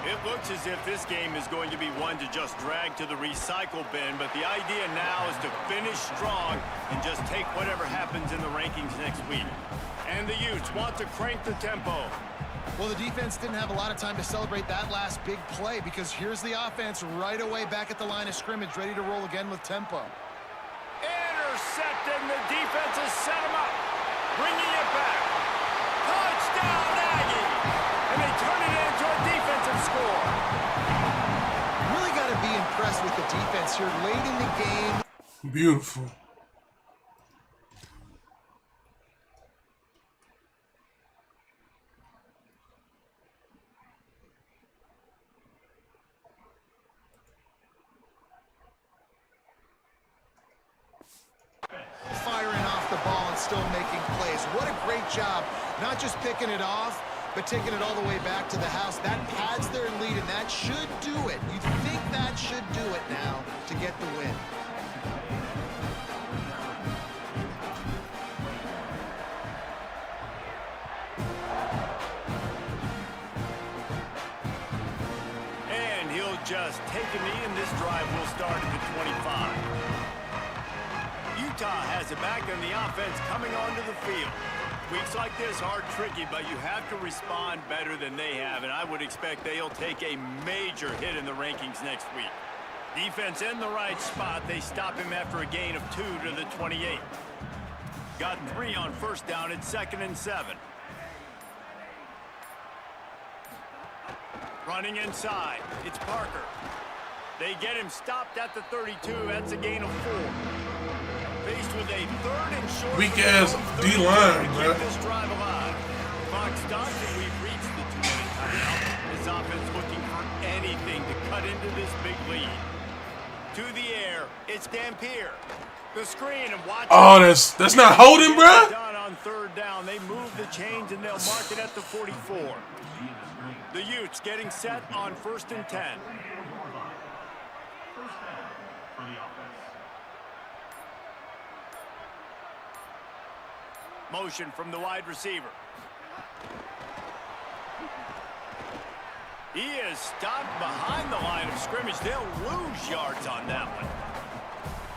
It looks as if this game is going to be one to just drag to the recycle bin, but the idea now is to finish strong and just take whatever happens in the rankings next week. And the Utes want to crank the tempo. Well, the defense didn't have a lot of time to celebrate that last big play because here's the offense right away back at the line of scrimmage, ready to roll again with tempo. Intercepted, and the defense has set him up. Bringing it back. Touchdown, Aggie! And they turn it into a defensive score. Really got to be impressed with the defense here late in the game. Beautiful. Firing off the ball and still making plays. What a great job. Not just picking it off, but taking it all the way back to the house. That pads their lead, and that should do it. You think that should do it now to get the win. And he'll just take a knee, and this drive will start at the 25. Utah has it back, and the offense coming onto the field. Weeks like this are tricky, but you have to respond better than they have, and I would expect they'll take a major hit in the rankings next week. Defense in the right spot. They stop him after a gain of 2 to the 28. Got 3 on first down at 2nd and 7. Running inside, it's Parker. They get him stopped at the 32. That's a gain of 4. Faced with a 3rd and short. Weak ass D-line, bro. Keep this drive alive. Clock stops and we've reached the 2-minute timeout. This offense looking for anything to cut into this big lead. To the air, it's Dampier. The screen and watch. Oh, that's not holding, bro. Done on 3rd down. They move the chains and they'll mark it at the 44. The Utes getting set on 1st and 10. Motion from the wide receiver. He is stopped behind the line of scrimmage. They'll lose yards on that one.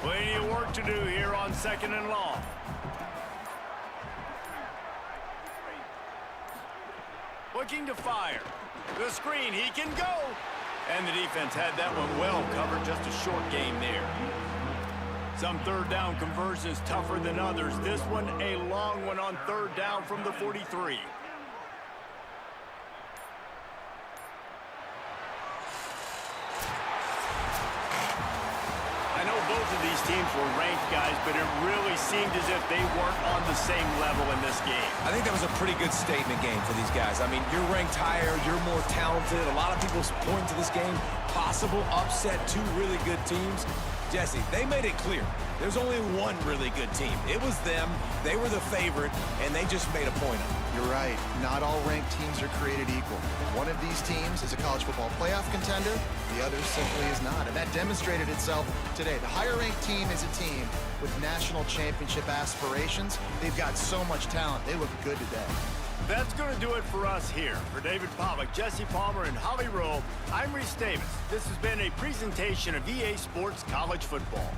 Plenty of work to do here on 2nd and long. Looking to fire. The screen, he can go. And the defense had that one well covered. Just a short game there. Some 3rd down conversions tougher than others. This one a long one on 3rd down from the 43. I know both of these teams were ranked, guys, but it really seemed as if they weren't on the same level in this game. I think that was a pretty good statement game for these guys. I mean, you're ranked higher, you're more talented. A lot of people point to this game, possible upset, 2 really good teams. Jesse, they made it clear. There's only one really good team. It was them. They were the favorite, and they just made a point of it. You're right. Not all ranked teams are created equal. One of these teams is a college football playoff contender. The other simply is not. And that demonstrated itself today. The higher ranked team is a team with national championship aspirations. They've got so much talent. They look good today. That's going to do it for us here. For David Pollack, Jesse Palmer, and Holly Rowe, I'm Reese Davis. This has been a presentation of EA Sports College Football.